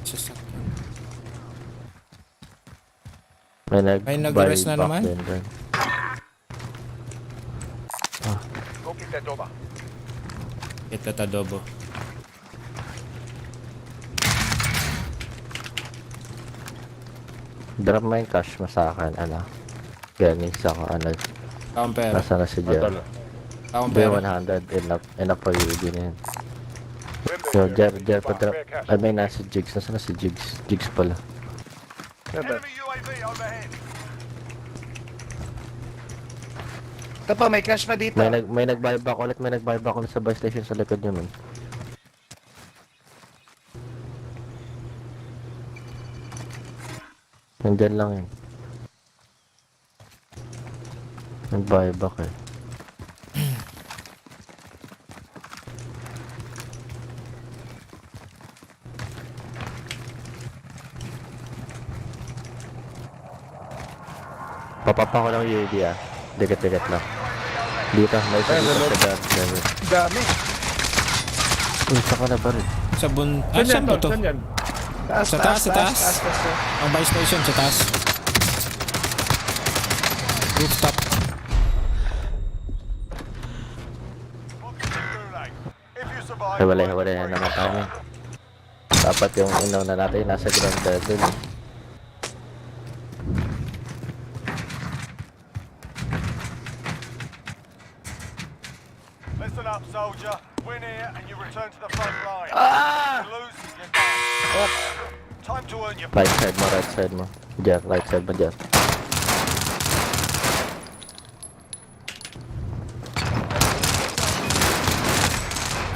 Sasakyan. May nag-rest na buy back naman? din dun. Go get that over. Ito tadobo. Drop mo yung cash mo sa akin, ano. Ganyan, saka ano. Taong pera. Nasa na si Jer. Matala. Taong Hindi, pera. 100. Enough for UAV na yun. So, Jer, pa-drop. Ay, may nasa Jigs. Nasa na si Jigs? Jigs pala. Enemy UAV overhead. Ito pa, may cash pa dito. May nag-buyback ulit. May nag-buyback ulit sa buy station sa likod nyo, man. Nandyan lang yun. Nag-buyback eh. Papapa ko lang UAV ah. Digat-digat lang. Dito, may isa dito sa dam. Dami. Uy, saka na ba rin? Sa Saan yan, saan ba Tol? to? Saan yan? Sa taas. Ang buy station sa taas. Rooftop. If you survive, Hiwalay na naman tayo. Dapat yung inaw na natin nasa ground level. listen up, soldier. Win here and you return to the front line. If you lose, you're done. Time to earn your Right side mo. Diyan, right side mo dyan.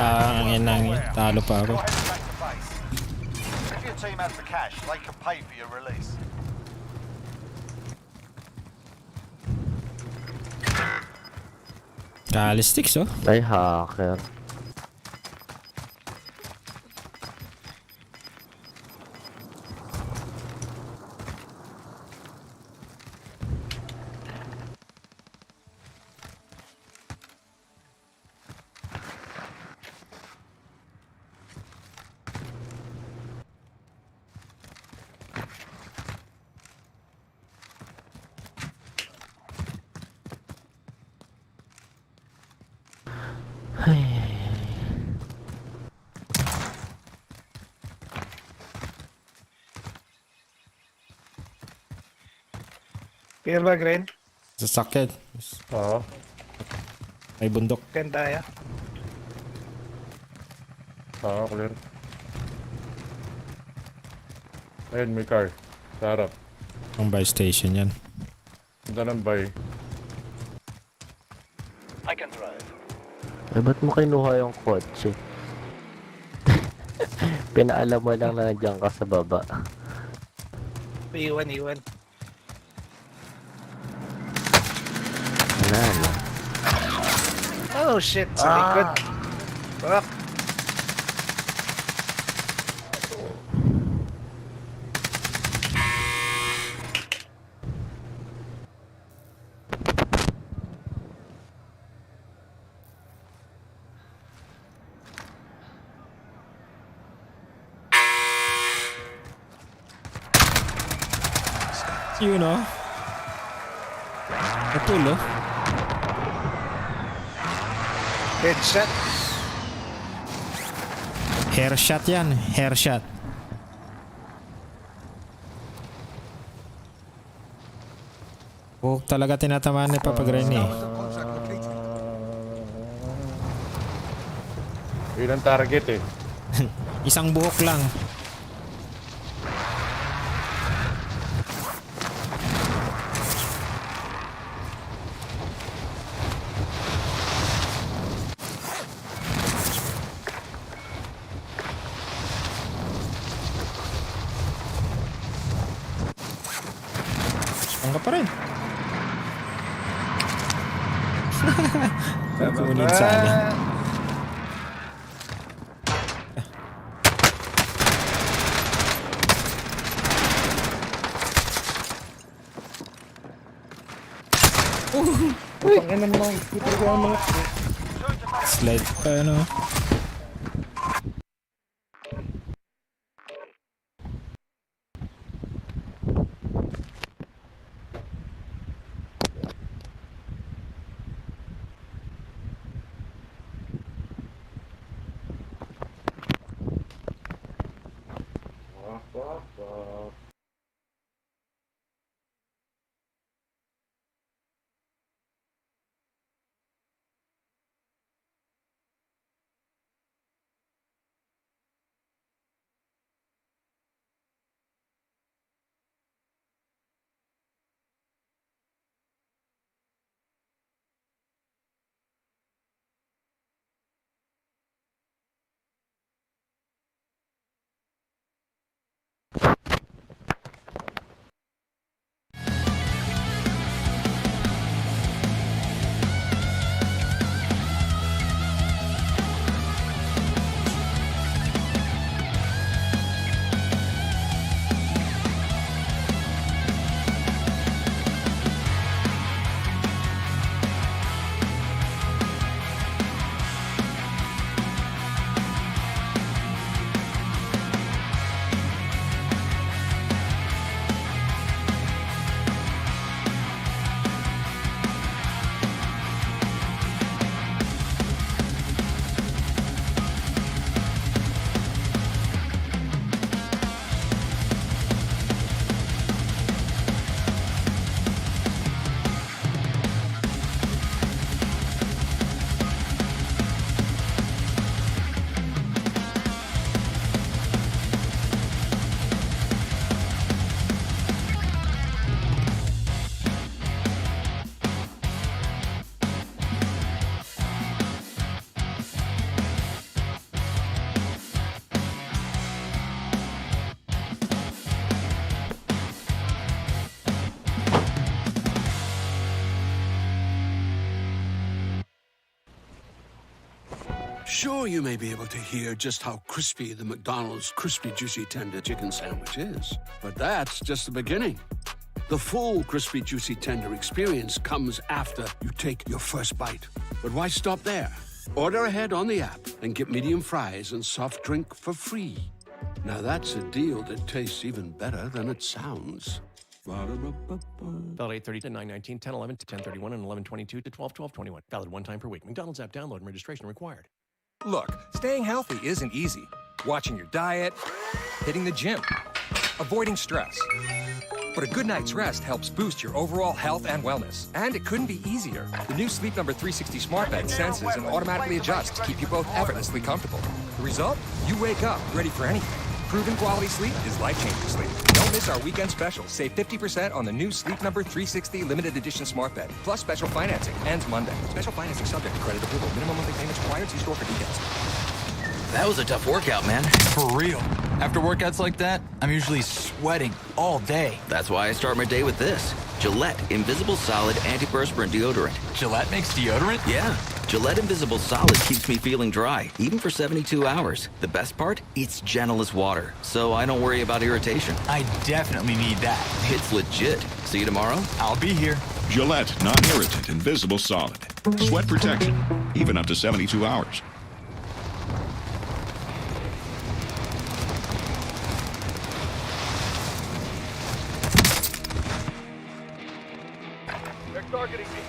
Ang inang talo pa ako. Go ahead and back to base. If your team has the cash, they can pay for your release. Calisticks oh. Ay, hacker. Clear ba, Gren? Sasakyan. Oo. May bundok. Ken tayo. Oo, clear. Ayun, may car. Sa harap. Ang buy station yan. Punta ng bay. I can drive. Eh, ba't mo kinuha yung kotse? Pinaalam mo lang na nandiyan ka sa baba. Iwan. Wala na. Oh shit, sa likod. Fuck. Yun oh. Napulo. Headshot. Hairshot yan. Hairshot. Buhok talaga tinatamaan ni Papa Granny. Yun ang target eh. Isang buhok lang. Ang ka pa rin. Kukunin sana. Slide pa ano. Sure, you may be able to hear just how crispy the McDonald's crispy juicy tender chicken sandwich is, but that's just the beginning. The full crispy juicy tender experience comes after you take your first bite. But why stop there? Order ahead on the app and get medium fries and soft drink for free. Now that's a deal that tastes even better than it sounds. Valid 8:30 to 9:19, 10:11 to 10:31, and 11:22 to 12:12:21. Valid one time per week. McDonald's app download and registration required. Look, staying healthy isn't easy. Watching your diet, hitting the gym, avoiding stress. But a good night's rest helps boost your overall health and wellness. And it couldn't be easier. The new Sleep Number 360 smart bed senses and automatically adjusts to keep you both effortlessly comfortable. The result? You wake up ready for anything. Proven quality sleep is life-changing sleep. Don't miss our weekend special. Save 50% on the new Sleep Number 360 limited edition smart bed. Plus special financing. Ends Monday. Special financing subject to credit approval. Minimum monthly payments required. See store for details. That was a tough workout, man. For real. After workouts like that, I'm usually sweating all day. That's why I start my day with this. Gillette Invisible Solid Antiperspirant Deodorant. Gillette makes deodorant? Yeah. Gillette Invisible Solid keeps me feeling dry, even for 72 hours. The best part? It's gentle as water, so I don't worry about irritation. I definitely need that. It's legit. See you tomorrow? I'll be here. Gillette Non-Irritant Invisible Solid. Sweat protection, even up to 72 hours. They're targeting me.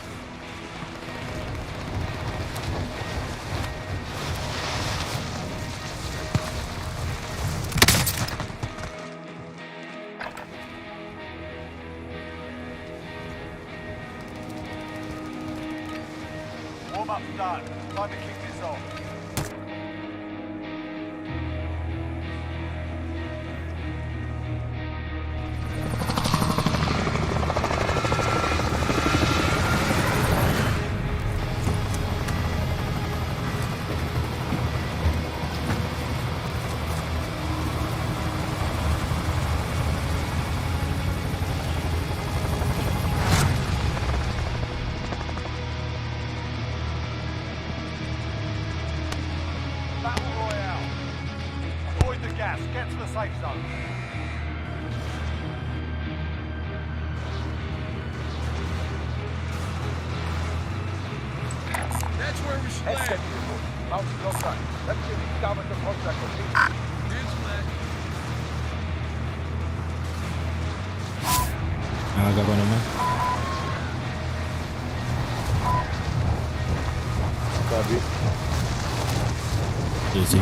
Warm-up's done. Time to kick this off. Battle Royale. Avoid the gas. Get to the safe zone. That's where we should Headset land. vehicle. Mounted your side. Let's get Ikaw under contract on this. Hands flat. Aga ko naman. Sabi. Easy.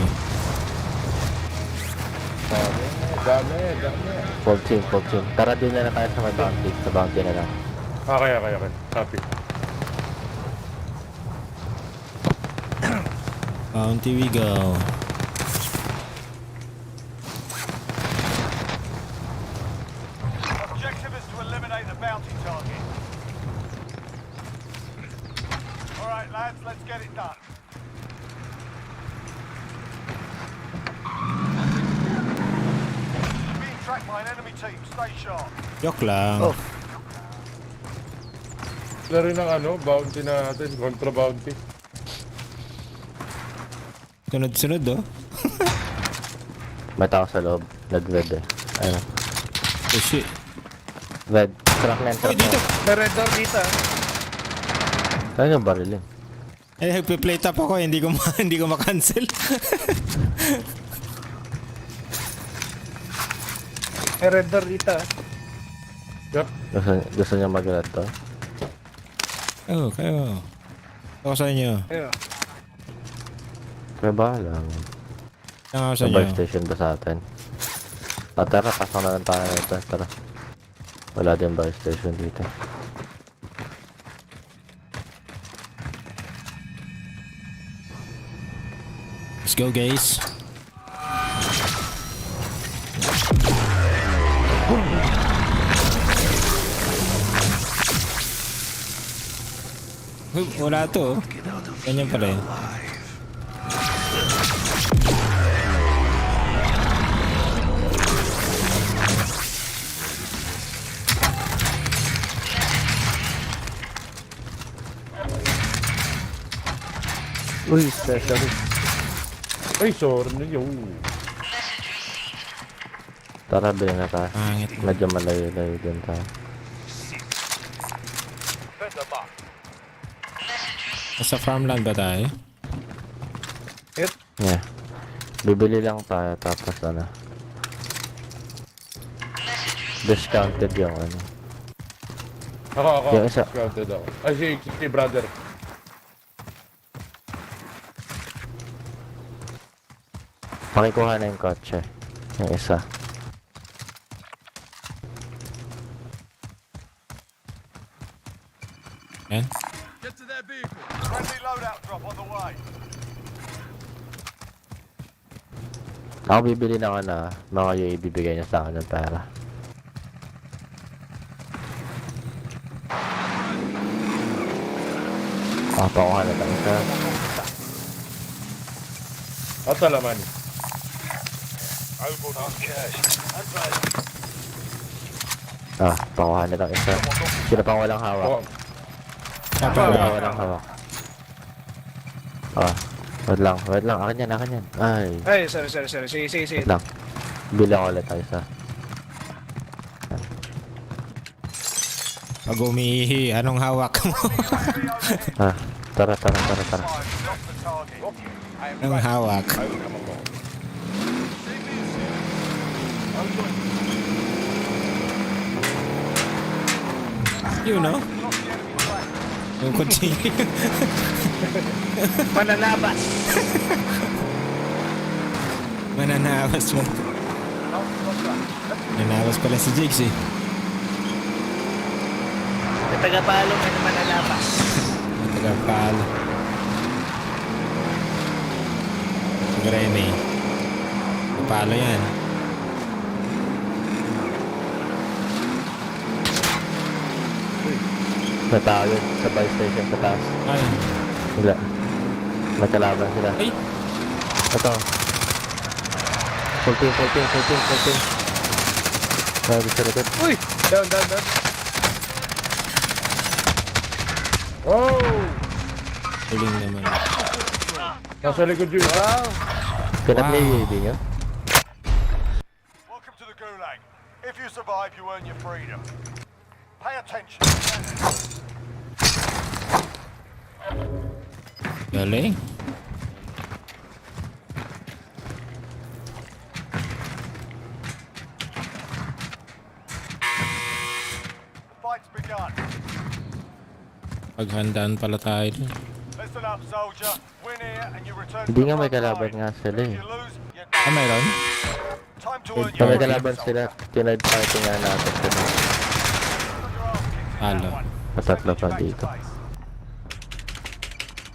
Dami. Full team. Tara din na tayo sa may bounty. Sa bounty na lang. Okay. Copy. Bounty we go. Objective is to eliminate the bounty target. Alright lads, let's get it done. Being tracked by an enemy team, stay sharp. Joke lang. Laro ng bounty natin, contra bounty. Sunod-sunod oh. May tao sa loob. Nag-red eh. Ayun. Oh shit. Red. Truck na. Uy, dito! May red door dito. Saan yung barilin? Eh, nagpe-play tap ako. Hindi ko ma-cancel. May red door dito. Yup. Gusto niya mag-red to? Oh, kayo. Ako sa inyo. Ayun. May bahala. Ako sa Sa buy inyo. station ba sa atin? Tara, pasok na lang tayo nito. Tara. Wala din buy station dito. Let's go guys. Uy, wala to. Ganyan pala yun. Uy, special. Ay, sorry na yun. Tara, bilhin na tayo. Pangit. Medyo malayo-layo din tayo. Nasa farmland ba tayo? Yeah. Bibili lang tayo tapos discounted yung Ako. Yung isa. Discounted ako. Ay, si brother. Pakikuha na yung kotse. Yung isa. Yan. Get to that vehicle. Friendly loadout drop on the way. Ako bibili na ako na mga yung ibibigay niya sa akin ng pera. Pakuha na tayo isa. At alaman. Pakuha na lang isa. Sino pang walang hawak? Oh, Sino pang walang hawak? Wait lang. Akin yan. Ay, sorry. Sige. Wait lang. Bili ako ulit tayo isa. Pag umiihi, anong hawak mo? Tara. Anong hawak? You know? Yung continue. Mananabas. Mananabas mo. Mananabas pala si Jigs eh. May tagapalo, may mananabas. May tagapalo. Grenade. Palo yan. May tao yun sa buy station sa taas. Ay. Wala. May kalaban sila. Ay. Ito. Full team. Sabi sa likod. Uy! Down. Oh! Huling naman. Nasa likod yun. Wow! Kinap niya yung UAV niyo? Welcome to the Gulag. If you survive, you earn your freedom. Pay attention. Galing. The fight's begun. Paghandaan pala tayo dun. Listen up, soldier. Win here and you return Hindi to nga the may front kalaban line. nga sila If eh. you lose, you're Ah, mayroon? time to earn May your kalaban freedom, sila. soldier. Tinad party nga natin sila. Halo. Patatlo pa dito.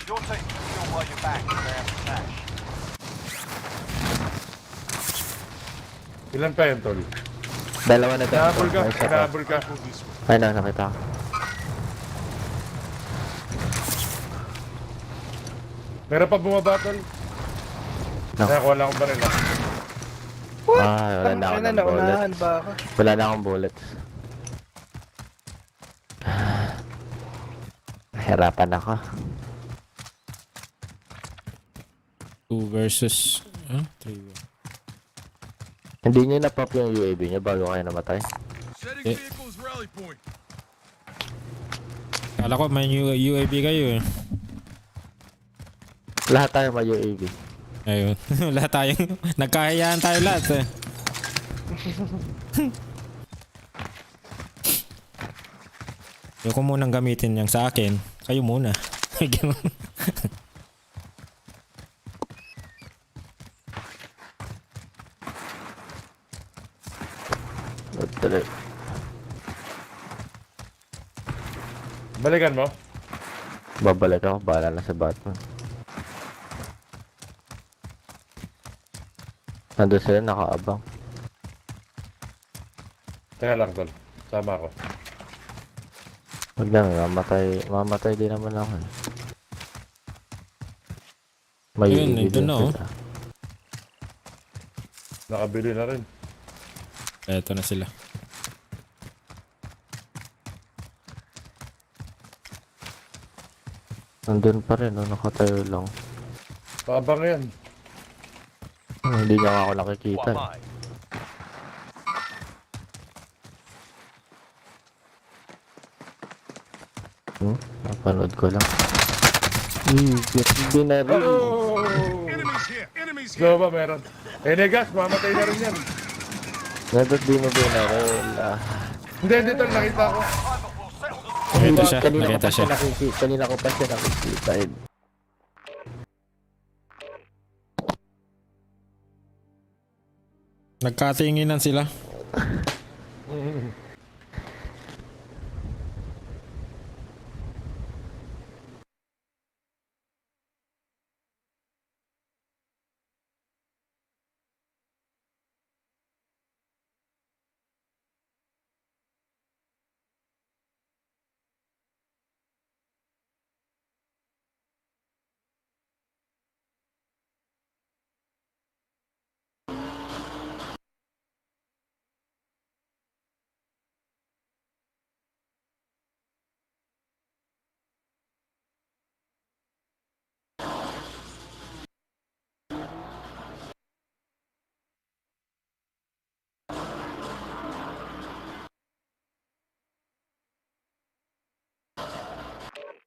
Your team can still buy you back if they have the cash. Ilan pa yun, tol? Dalawa na tayo. Hinahabol ka. Ay, nakita ko. Meron pa bumaba, tol? No. Kaya wala akong baril. Wala na akong bullets. Wala na akong bullets. Nahirapan ako. 2 versus 3. Hindi nyo na-pop yung UAV nyo bago kayo namatay? Setting vehicles rally point. Kala ko may UAV kayo eh. Lahat tayo may UAV. Ayun. Lahat tayo. Nagkahayaan tayo lahat eh. Yung ko munang gamitin yung sa akin. Kayo muna. Balikan mo? Babalik ako. Bahala na sa Batman. Nandun sila nakaabang. Teka lang, tol. Sama ako. Wag lang, mamatay din naman ako eh. May Ayun, UAV nandun din na oh. sila. Nakabili na rin. Eto na sila. Nandun pa rin, nakatayo lang. Paabang yan. Hindi niya ako nakikita. Napanood ko lang. Hindi na rin. Slow ba meron? Negas, mamatay na rin yan. Nandun di mo binaril. Hindi, tol, nakita ko. Nakita siya. Kanina ko pa siya nakikita. Nagkatinginan sila.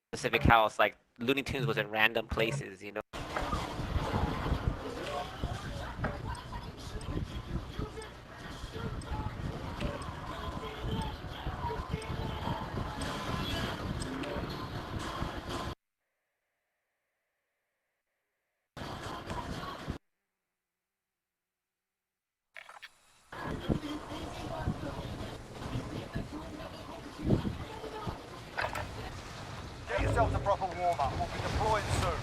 Specific house, like Looney Tunes was in random places, you know. Get yourself a proper warm-up. We'll be deploying soon.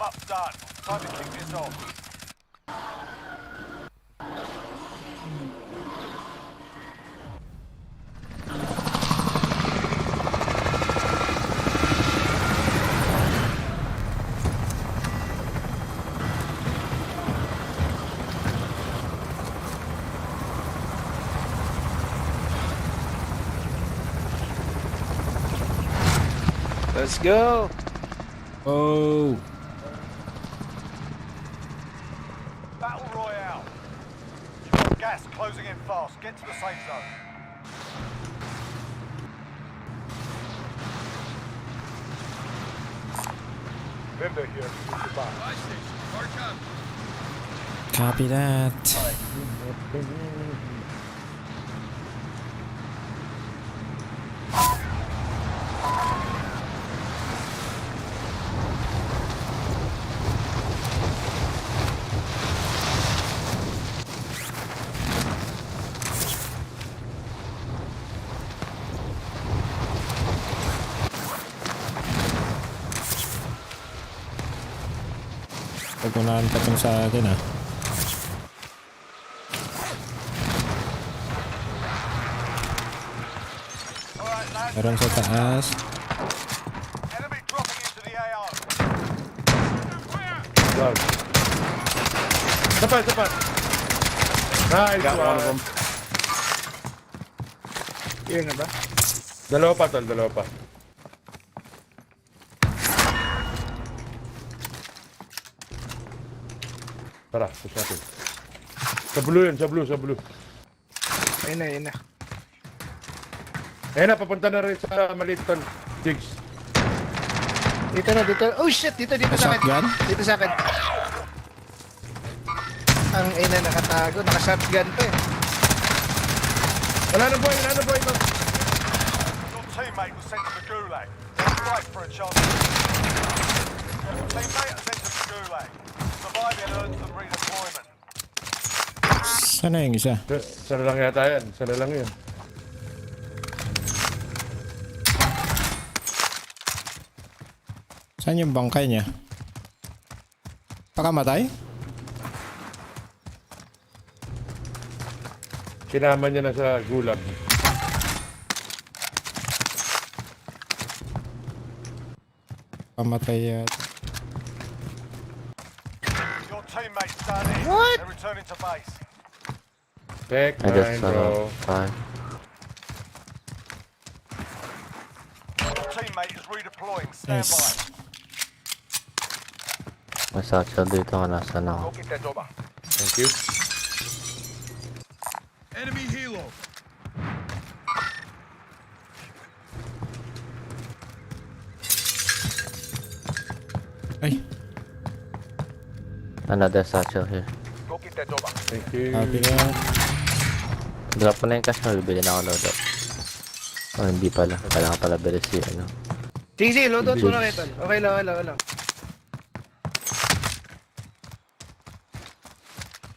Warm-up's done. Time to kick this off. Let's go. Oh. Battle Royale. You've got gas closing in fast. Get to the safe zone. Pinder here. Goodbye. Buy station. Mark up. Copy that. Pagkunahan pa itong sa atin ah. Meron sa taas. Enemy dropping into the AO. Wow. Sapat. Nice Got one of one. them. Yun na ba? Dalawa pa, tol. Dalawa pa. Tara, push natin. Sa blue yun, sa blue. Ayun na. Ayun na, papunta na rin sa maliit tol. Jigs. Dito na. Oh shit, dito sa akin. Shotgun? Dito sa akin. Ang ina nakatago, naka-shotgun pa eh. Wala na boy ito. Your teammate was sent to the gulag. Fight for a chance. Your teammate was sent to the gulag. Surviving earns them redeployment. Sana yung isa? Sana lang yata yan. Sana lang yun. Saan yung bangkay niya? Pakamatay? Kinama niya na sa gulag. Pamatay yata. Your teammate's done it. What? They're returning to base. Back I just nine, bro. fine. Your teammate is redeploying. Stand by. Nice. May satchel dito ka nasan ako. Get that over. Thank you. Enemy helo. Ay, Another satchel here. Go get that over. Thank you. copy that. Drop mo na yung cash mo, bibili na ako loadout. Oh, hindi pala. Kailangan pala bilis yung ano. Sige, loadout muna kayo tol. Okay lang.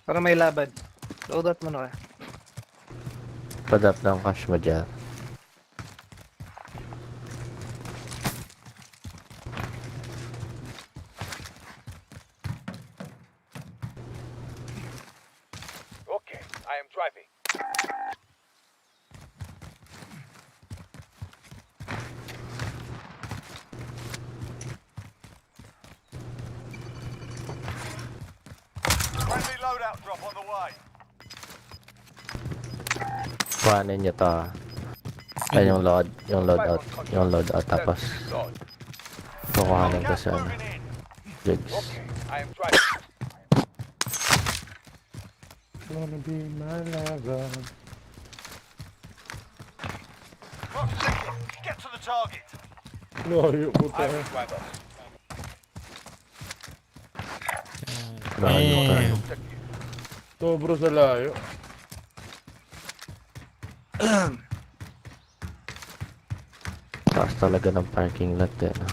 Para may laban. Loadout muna kayo. Padap lang cash mo dyan. Okay, I am driving. Friendly loadout drop on the way. Kuhanin nyo to ah. Ay, yung loadout tapos kukuhanin ko sa ano. Jigs. I am driving. Gonna be my lover. Get to the target. Layo, puta. Driver. Layo ka. Sobro sa layo. Taas talaga ng parking lot eh. No?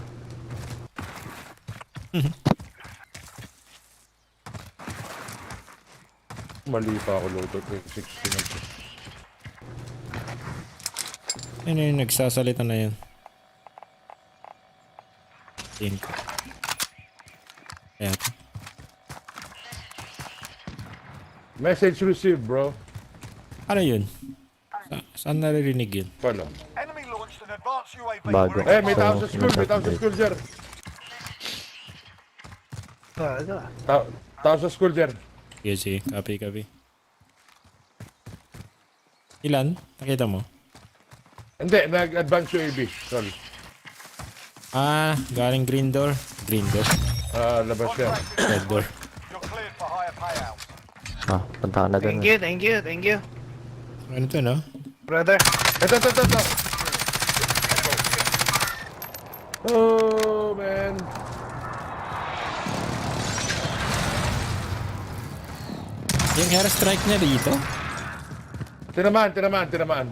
Mali pa ako loaded with 16. Ano yung nagsasalita na yun? Tingko. Kaya to. Message received, bro. Ano yun? Saan naririnig yun? Palo. Enemy launched an advanced UAV. Bago. Eh, may tao sa school, may tao sa school, sir. Tao sa school, sir. Sige, sige. Copy. Ilan? Nakita mo? Hindi, nag-advance UAV. Sorry. Galing green door. Green door. Labas yan. Red door. You're cleared for higher payouts. Punta ka na dun. Thank you. Ano to, no? Brother. Ito. Oh, man. Yung airstrike niya dito? Tinamaan.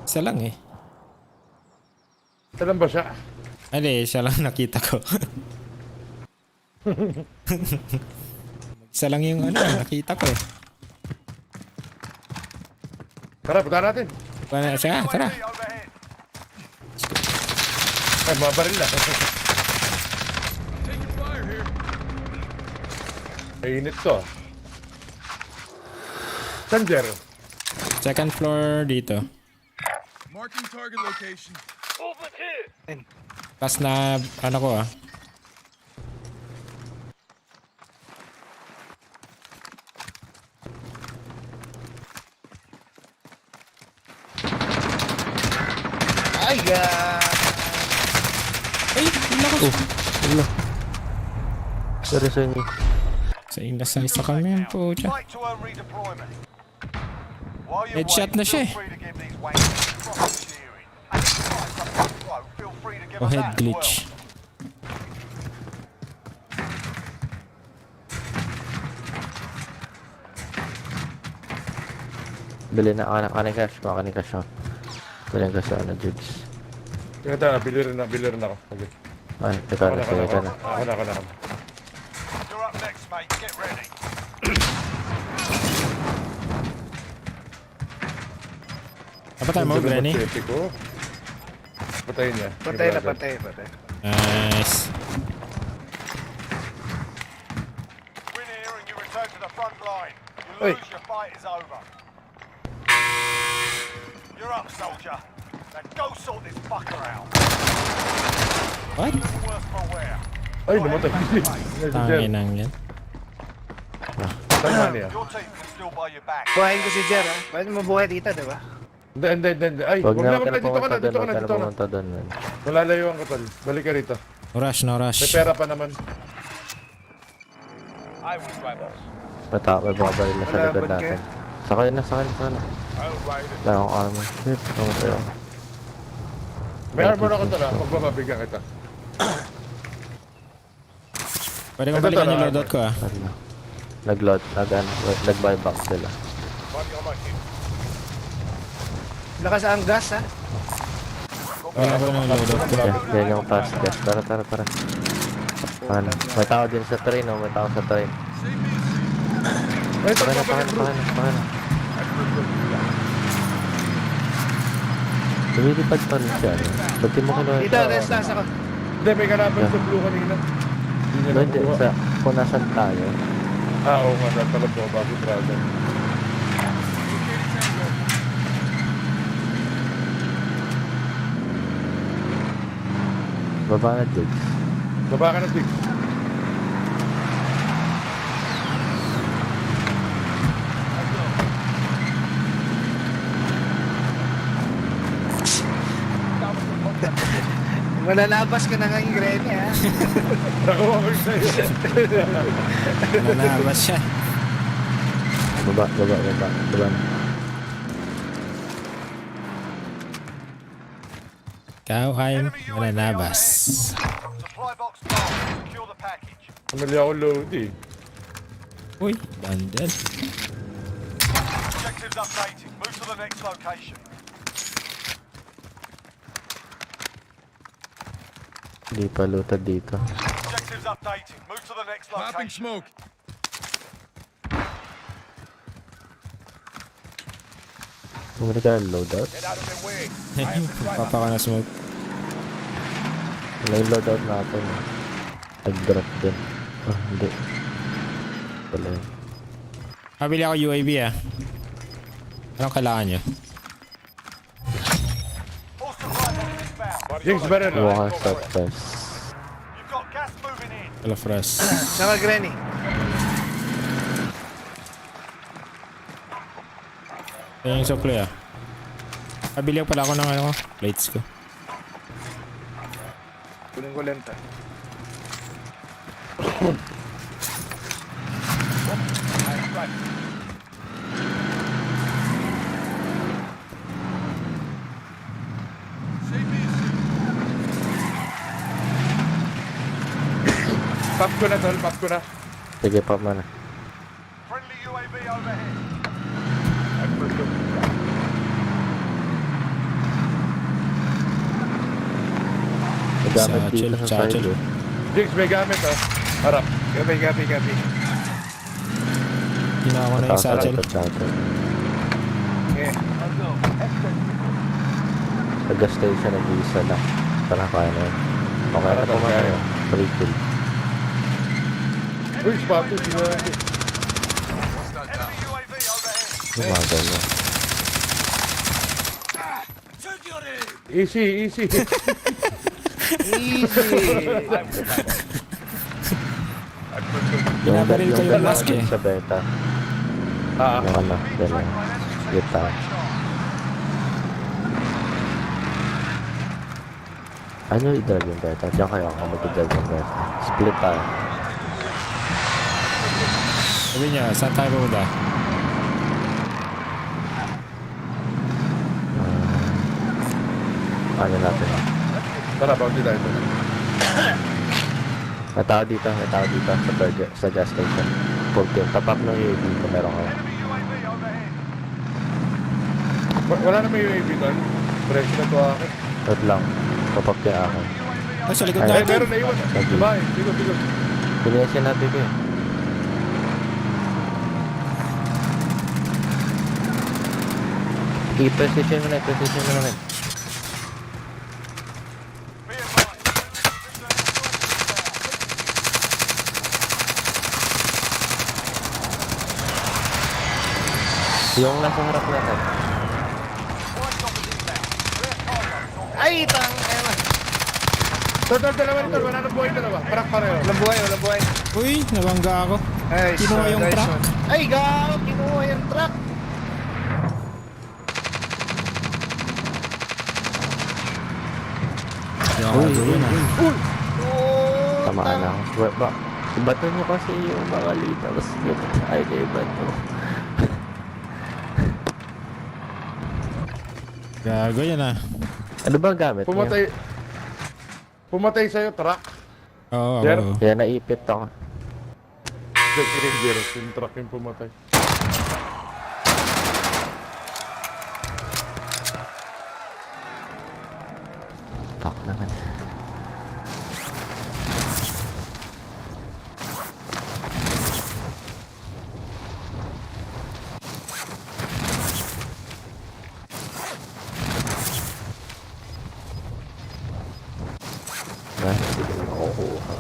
Isa lang eh. Saan ba siya? Hindi, siya lang nakita ko. Isa lang yung nakita ko eh. Tara, punta natin. Tara. Ay, mabaril na. Taking fire here. Mainit to. Saan, Jer? Second floor dito. Marking target location. Movement here. Pas na ko Ay, Ay, lakas. Wala. Seryoso niyo. Sa inasay sa kami po dyan. Fight to earn redeployment. While you're Headshot waiting, na siya feel free to give these wankers proper cheering. And if you find something slow, feel free to give Oh, them head that as glitch. well. Bili na kanin cash. Makanin cash ako. Bilhin ko sa Jigs. Teka, bilirin ako. Okay. Ay, teka na. Sige ka na. Ako na. You're up next, mate. Get ready. Napatay mo, Granny? Patayin niya. patay. Nice. Win here and you return to the front line. You Oi. lose, your fight is over. You're up, soldier. Now go sort this fucker out. What? Worse for wear. Ay, namatay. Tanginang yan. Tama niya. Your team can still buy you back. Buhayin ko si Jer, ha? Pwede mabuhay dito, di ba? Hindi. Ay, Huwag huwag na na ka na dito ka pumunta na. doon. Huwag ka na pumunta doon, man. Malalayuan ka, tol. Balik ka rito. No rush. May pera pa naman. I was right, boss. May babaril na sa Wala, likod ba't natin. Sakay na. I'll ride it. Wala akong armor. Shit, namatay ako. May armor ako, tol. Magbababigyan kita. Pwede kong balikan yung loadout ko Ano? Nag-buyback sila. Money on my hip. Lakas ang gas, ha? Wala ko ng loadout ko. Yan yung fast gas. Tara. Ano? May tao din sa train, oh. May tao sa train. Ay, tol, Pakana. Lumilipad pa rin siya, no? Ba't di mo kinuha Dito, restas ako. Hindi, may kalaban sa blue kanina. Hindi niya Hindi, nakuha. sa kung nasan tayo. Oo nga, talab ko bago brother. Baba na, Jigs. Baba ka na, Sig. Malalabas ka na nga yung Granny, ha? Nakuha ko sa'yo. Nanabas siya. Baba na. Ikaw ay mananabas. Supply box down. Secure the package. Namali ako load eh. Uy, bundle. Objectives updated. Move to the next location. Hindi pa lutad dito. Objectives updated. Move to the next Popping location. smoke. Bumili ka ng loadout? Get out of their way. Papa ka na smoke. Na-load out natin. Nag-drop din. Ah, hindi. Wala yun. Mabili ako UAV ah. Anong kailangan nyo? Jinx, better na. Bukas sa press. Wala fresh. Saka Granny. Ayan yung supply ah. Mabili pala ako ng ano ko. Plates ko. Kunin ko lenta. Pop ko na, tol. Pop ko na. Sige pa man. Friendly UAV overhead. Nagamit dito sa Satchel. side eh. Jinx, may gamit oh. Harap. Gabi. Ginawa ko na yung satchel. Satchel. Okay. Sa gas station nag-iisa na. Para kaya na yun. Okay na po mga yun. Free kill. Uy, spotted. Sino natin? Lumagal na. Easy. Binabaril ko yung mask eh. Sa beta. Yung ano, gano'n. Gita. Ano i-drive yung beta? Diyan kayo ako mag-drive yung beta. Split tayo. Sabi niya, saan tayo pumunta? Ano natin? Tara, bounty tayo. May tao dito sa burger, sa gas station. Full team. Tapak ng UAV kung meron ka. Wala na may UAV doon. Fresh na to akin. Wait lang. Tapak yung akin. Ay, sa likod Ay, natin. meron na iwan. Diba? Tigo. Pinisin natin ko eh. I-position mo na. Yung nasa harap natin. Ay, tang. Tol, dalawa nito. Wala na buhay dalawa. Parak pareho. Walang buhay. Uy, nabangga ako. Ay, Kinuha yung nice truck. one. Ay, gaw! Kinuha yung truck. Uy. Tamaan ako. Bato nyo kasi yung mga lita. Tapos ay na yung bato. Gago yan ah. Ano ba ang gamit niyo? Pumatay sa'yo, truck. Oo. Kaya naipit ako. Zero. Yung truck yung pumatay. Fuck naman. Hindi ko makukuha.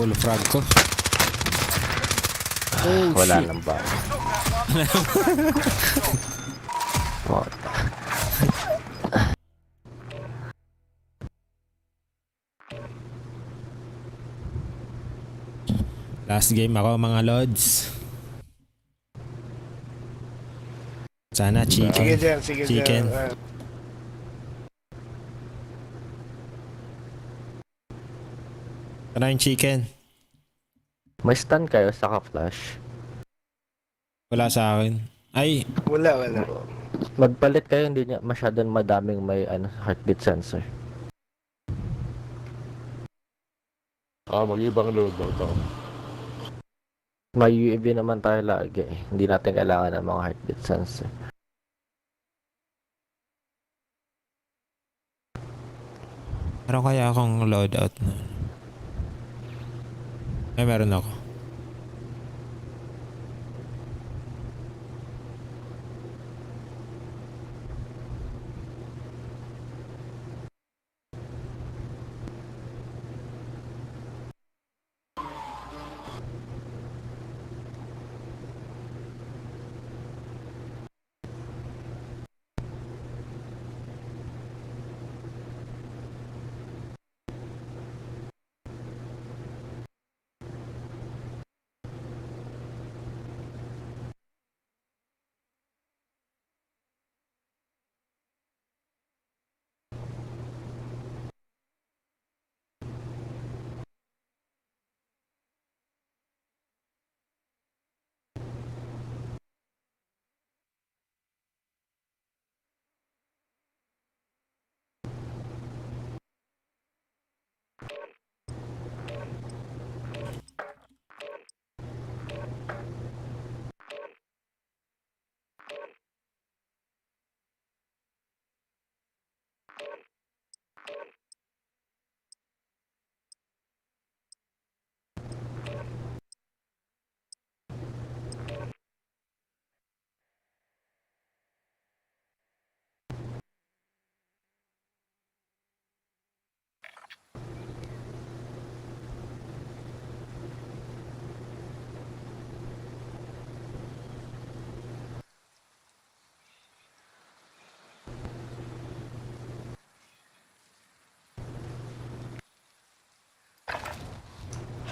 Full frag ko. Wala nang ba. What? Last game ako mga lods. Sana chicken. Sige dyan, sige Chicken. dyan. Ano yung chicken? May stun kayo sa ka-flash? Wala sa akin. Ay, Wala, wala. Magpalit kayo, hindi niya masyadong madaming may heartbeat sensor. Mag-ibang load daw to. May UAV naman tayo lagi eh. Hindi natin kailangan ng mga heartbeat sensor. meron kaya akong loadout na. Ay, meron ako.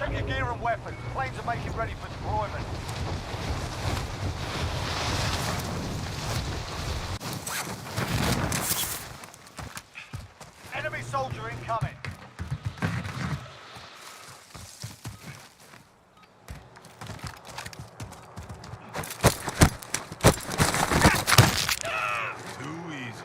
Check your gear and weapons. Planes are making ready for deployment. Enemy soldier incoming. Too easy.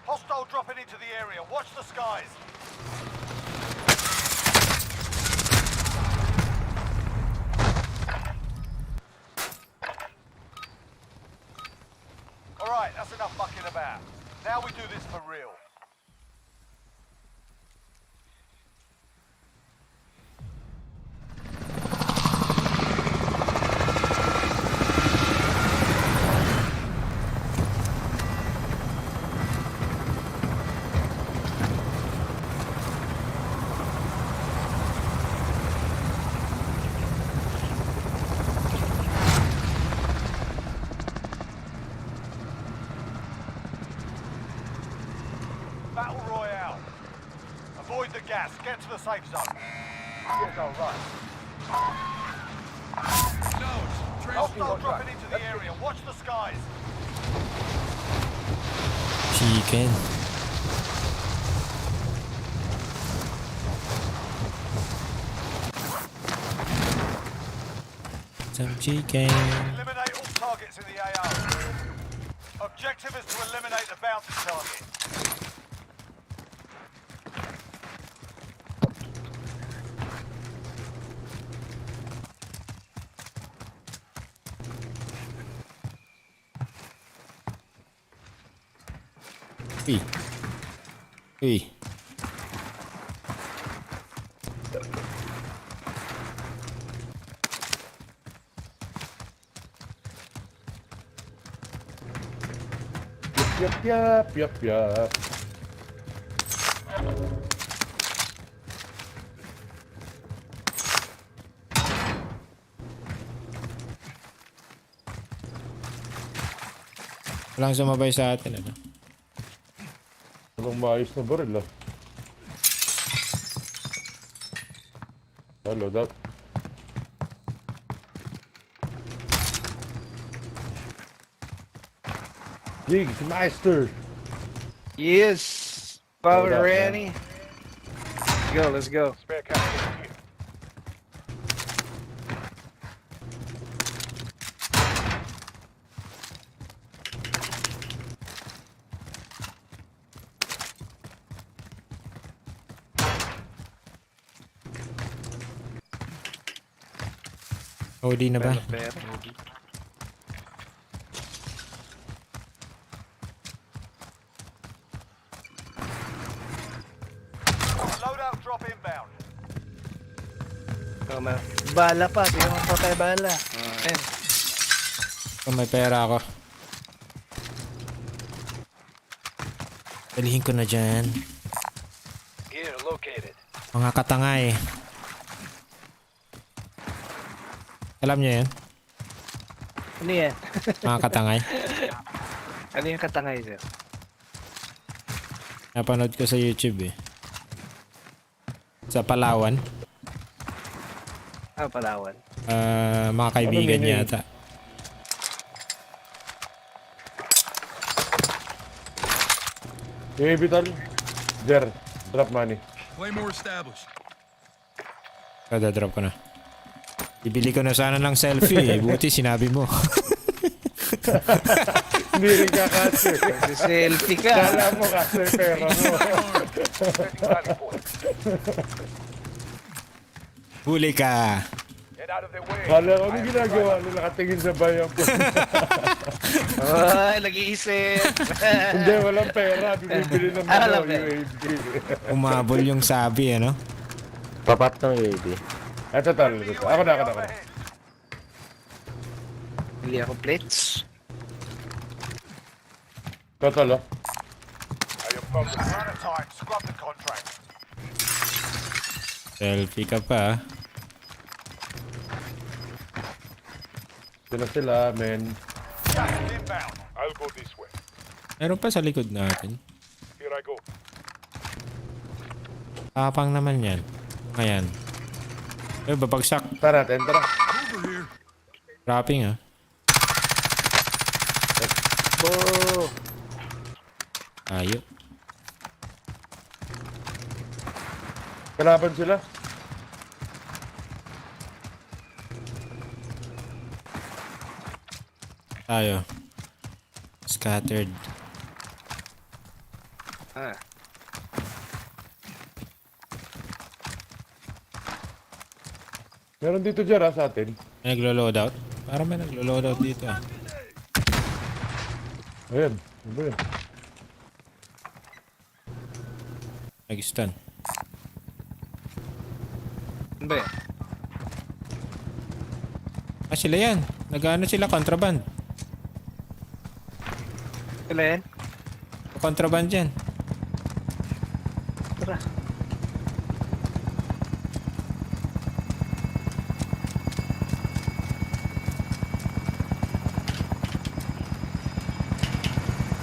Hostile dropping into the area. Watch the skies. All right, that's enough mucking about. Now we do this for real. Battle Royale. Avoid the gas. Get to the safe zone. Yes, all right. Hostile dropping into the area. Watch the skies. Chicken. Some chicken. Eliminate all targets in the AO. Objective is to eliminate the bounty target. Uy. Uy. Yap, yap, yap, yap. Walang sumabay sa atin, ano? Walang maayos na baril, ah. Hello, that. Jigs, Meister. Yes. Power Hold up, ready. Let's go. Spare cash here. OD na ba? Loadout drop inbound. Bala pa. Di mo patay bala. Ayan. Oh, may pera ako. Dalihin ko na dyan. Gear located. Mga katangay. Alam niyo yan? Ano yan? Mga katangay. Ano yung katangay, sir? Napanood ko sa YouTube eh. Sa Palawan. Palawan. Mga kaibigan Ano, yata. Hey, Vital. Jer, drop money. Claymore established. Kada drop ko na. Ibili ko na sana ng selfie eh. Buti sinabi mo. Hindi rin kakasya. Selfie ka. Kala mo kasi pera mo. Huli ka. Get out of their way. Kala ko ano ginagawa nila nakatingin sa bayan ko. Ay, nag-iisip. Hindi, walang pera. Bibili ng Walang mga pera. UAV. Umabol yung sabi ano. Papat ng UAV. Ito talo. Ako na. Bili ako plates. Totoo. We're out of time. Scrub the contract. Selfie ka pa. Sila, men. Gas inbound. I'll go this way. Meron pa sa likod natin. Here I go. Tapang naman yan. Ayan. Babagsak. Tara natin, tara. Over here. Wrapping ah. Oh. Ayo. Kalaban sila. Tayo. Scattered. Meron dito Jer sa atin. May naglo-loadout. Parang may naglo-loadout dito ah. Ayan. Ano ba yun? Nag-stun. Ano ba yan? Ah, sila yan. Nag-ano sila? Contraband. Sila yan? Contraband yan. Tara.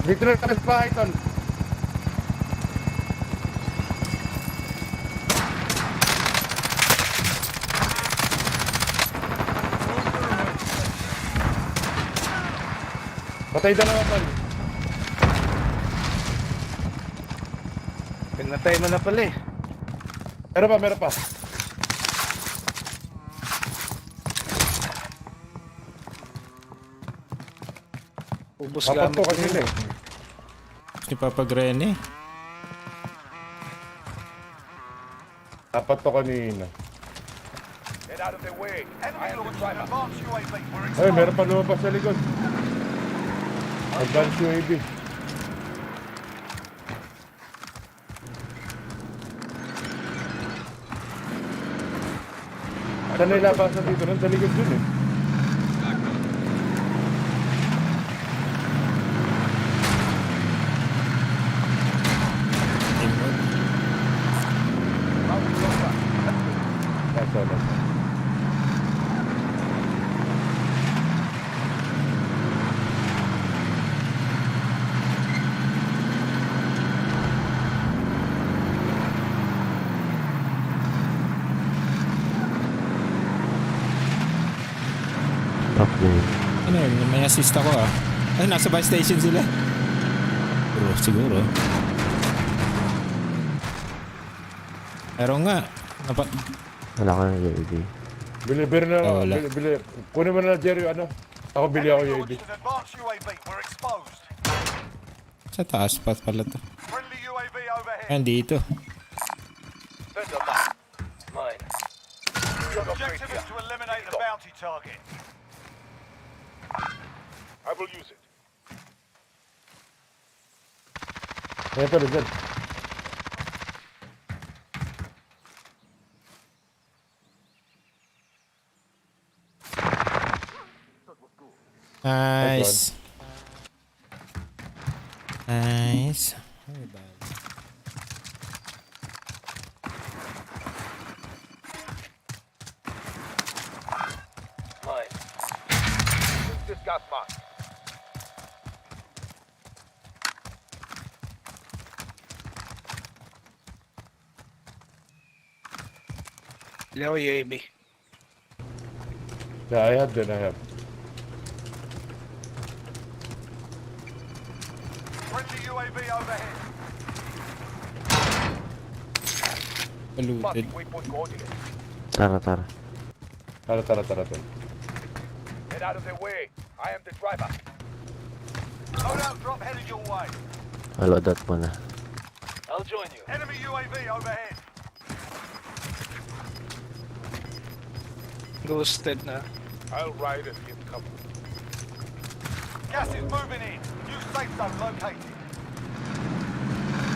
Dito na sa bahay, tol. Patay dalawa, tol. Pinatay mo na pala eh. Meron pa. Ubus Apat gamit to ko kanina yun. eh. Si Papa Gren eh. Apat to kanina. Get out of their way. Enemy launching an advanced UAV. We're Ay, meron pa lumabas sa likod. Advance UAV. Saan nailabasan dito? Sa likod dun eh. Okay. Ano yun? May assist ako ah. Ay, nasa buy station sila. Siguro. Pero nga. Wala ka ng UAV. Bili na. Oh, wala. Bili. Kunin mo na Jerry, ano? Ako bili ako UAV. Advanced UAV, we're exposed. Sa taas pa pala to. Friendly UAV overhead. Andito. Vendor mark. Mine. Objective is to eliminate the bounty target. I will use it. Ito rin. Nice. Nice. Mine. Use this gas mask. Ilaw UAV. Yeah, I have. Friendly UAV overhead. Polluted. Waypoint coordinates. Tara. Tara. Get out of the way. I am the driver. Loadout drop headed your way. Loadout muna. I'll join you. Enemy UAV overhead. Ghosted na. I'll ride and give cover. Gas is moving in. New safe zone located.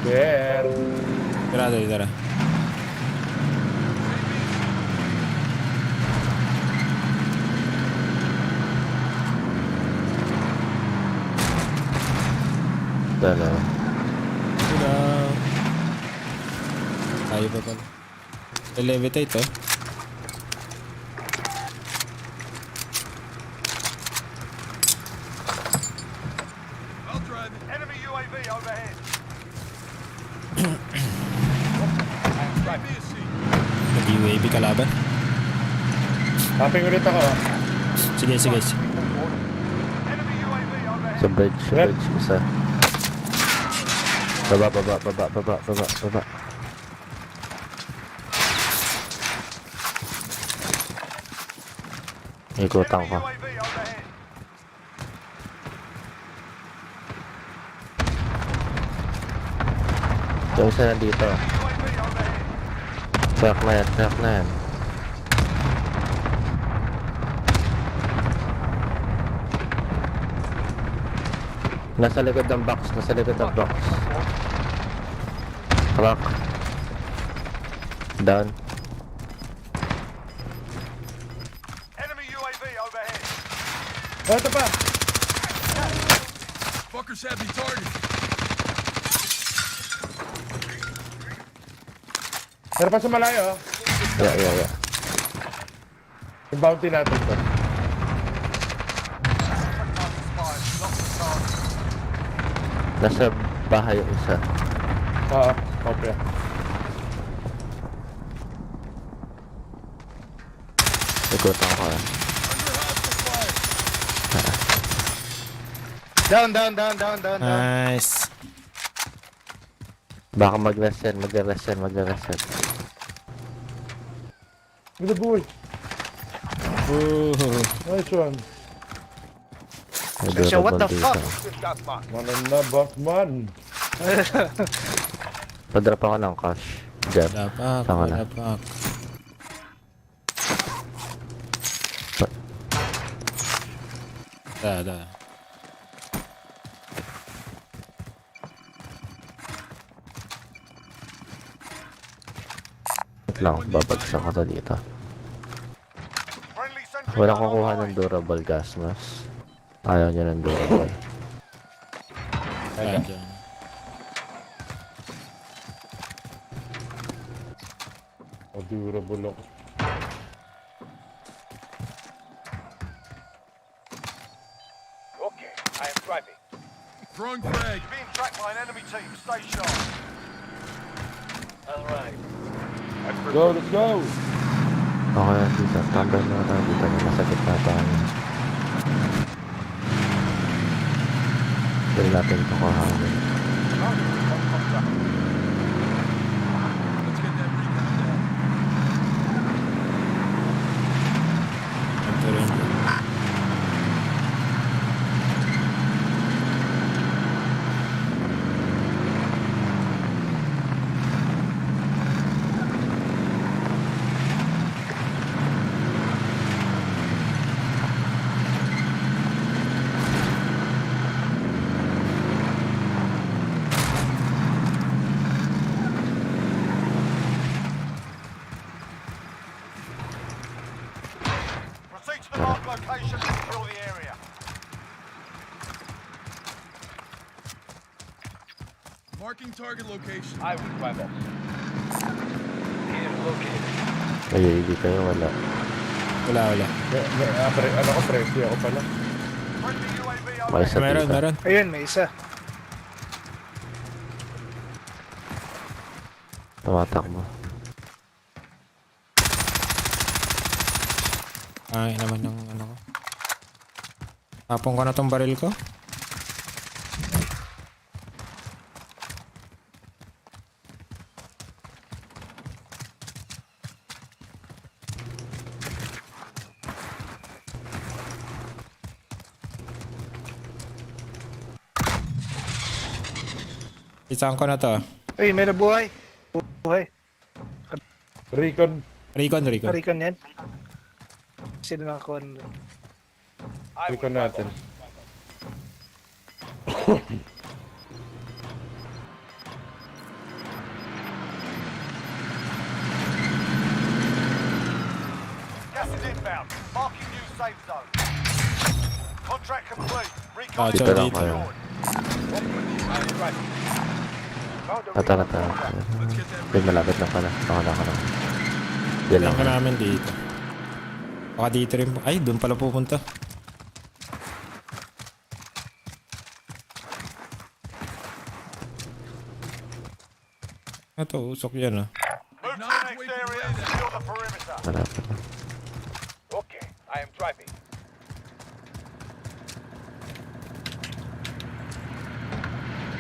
Yeah. Tara. Dalawa. Tayo pa pala. Levitate oh. I'll drive it. Enemy UAV overhead. Give me a seat. Nag-UAV kalaban. Tapping ulit ako. Sige. Enemy UAV overhead. Sa bridge. Isa. Baba. Ikutan ko. UAV overhead. Yung isa nandito. UAV overhead. Track na yan. Nasa likod ng box. Crack. Down. Enemy UAV overhead. Ito pa. Fuckers have me targeted. Pero pa sa malayo. Yeah. Yung bounty natin to. Nasa bahay yung isa. Oo, okay. Ikutan ko. Down. Nice. Baka mag-rest yan. Good boy. Ooh. Nice one. So what the fuck? Mananda Batman. Padrop ako ng cash. Jeff. Wala pa. Da. Wait lang, babagsak ko to dito. Friendly sentry Walang gun kukuha online. ng durable gas mask. Ayaw niya ng durable. Ayan dyan. Durable ako. Okay, I am driving. Throwing frag. You're being tracked by an enemy team. Stay sharp. Alright. Go, let's go! Okay, dito. Thunder na tayo. Dito na. Masakit na tayo. Pwede natin ito kuhanin. Let's get that recon down. Ito rin. Proceed to the marked location and secure the area. Marking target location. I will drive off. Here located. May UAV kayo, wala. Wala. Ano ko, presi ako pala. Friendly UAV May overhead. isa dito. Meron. Ayun, may isa. Tumatak mo. Ay naman ng ano ko. Tapong ko na tong baril ko. Isang ko na to. Ay, may nabuhay. Buhay. Recon. Recon yan. Sino nakakuha nun? Recon natin. Gas is inbound. Marking new safe zone. Contract complete. Recon Dito lang is kayo. secured. I am driving. Tata. Ay, malapit na pala. Ako na. Yan lang. Lang ka namin dito. Baka dito rin. Ay, doon pala pupunta. Ito, usok yan ah. Move to the next area and secure the perimeter. Malapit na. Okay, I am driving.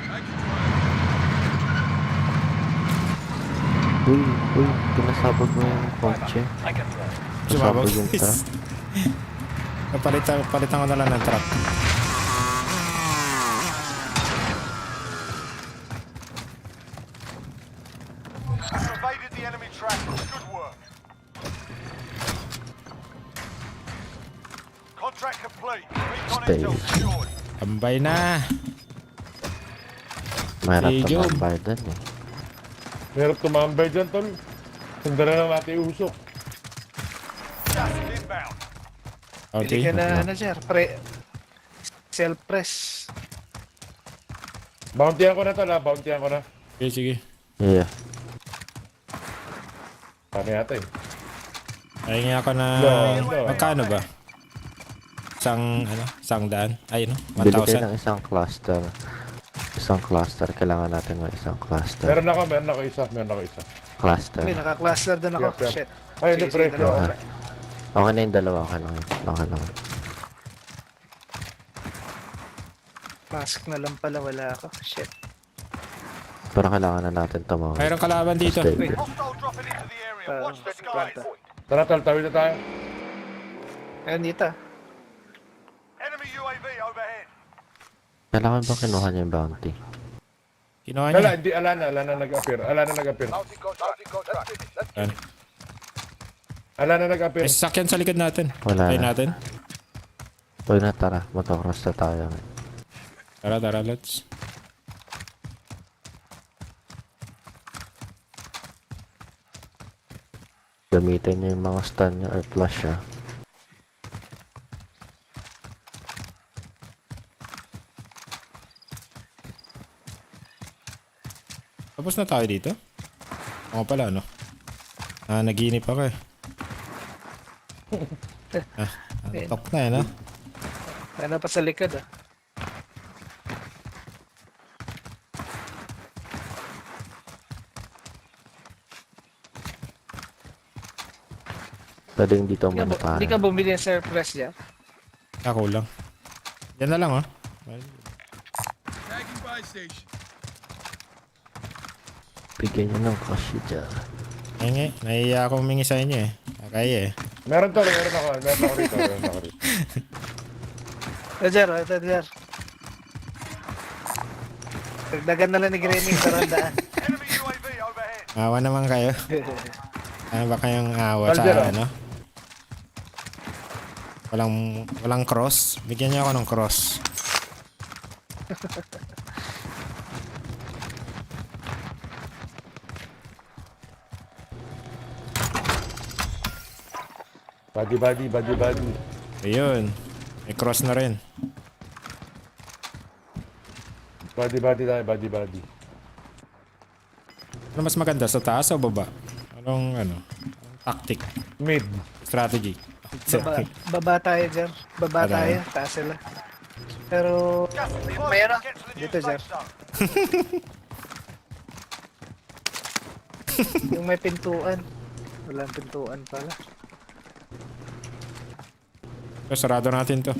I can drive. Uy, pinasabog mo yung kotse. I can drive. Pinasabog yung truck. Palitan ko na lang ng truck. You evaded the enemy track. Good work. Contract complete. Recon Stay. intel secured. Ambay na. Mahirap Sige, na Job. mambay dun eh. Meron tumambay dyan, tol. Sandara lang natin usok. Gas is inbound. Okay. Bili ka na, ano sir, self press. Bounty ko na, tol, ha. Bounty ko na. Sige. Yeah. Paano natin? Ay nga ako na... No. Magkano ba? Isang daan? Ay no? Bili kayo 1,000? ng isang cluster. Isang cluster. Kailangan natin ng isang cluster. Meron ako isa. Cluster. May naka-cluster doon ako. Yep. Shit. Ay, hindi, pre. dalawa. Okay na yung dalawa. Okay lang yun. Okay lang. Mask na lang pala, wala ako. Shit. Pero kailangan na natin tumawag. Mayroong kalaban dito. Stay. Hostile dropping into the area. Watch the skies. Tara, tol, tawid na tayo. Ayun dito. Enemy UAV overhead. Kailangan ba kinuha niya yung bounty? Kinuha Wala, niya. hindi, Alana nag-appear. Bounty contract. Let's get it. Alana nag-appear. May sasakyan sa likod natin. Wala Try na. natin. Huwag na, tara. Motocross na tayo. Tara, let's. Gamitin niya yung mga stun niya or flash siya. Tapos na tayo dito? Oo pala, no? Naginip ako eh. Tok na eh, no? Ano pa sa likod ah. Pwedeng dito muna pare. Hindi ka bumili ng surplus dyan? Ako lang. Yan na lang, oh. Tagging by station. Bigyan nyo ng kasi dyan. Ay, nahiya ako humingi sa inyo eh. Kaya eh. Meron ako rito. Ito, Jer. Dagdagan na lang ni Granny sa randaan. Enemy UAV overhead. Awa naman kayo. Ano ba kayong awa sa Soldier, ano? Walang cross. Bigyan niyo ako ng cross. Body. Ayun. May cross na rin. Body tayo, body. Ano mas maganda? Sa taas o baba? Anong tactic? Mid. Strategy. Baba tayo, Jer. Baba tayo. Taas sila. Pero, mayroon. Dito, Jer. Yung may pintuan. Walang pintuan pala. Sarado natin to.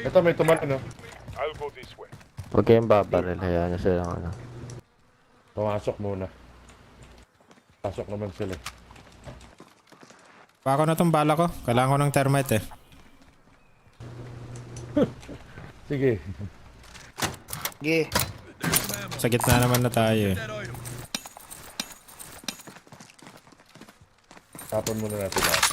Ito, may tumalon, no? I'll go this way. Huwag kayong babaril. Hayaan nyo silang ano. Pumasok muna. Pasok naman sila. Pako na tong bala ko. Kailangan ko ng thermite eh. Sige. Sa gitna naman na tayo eh. Tapon muna natin lahat.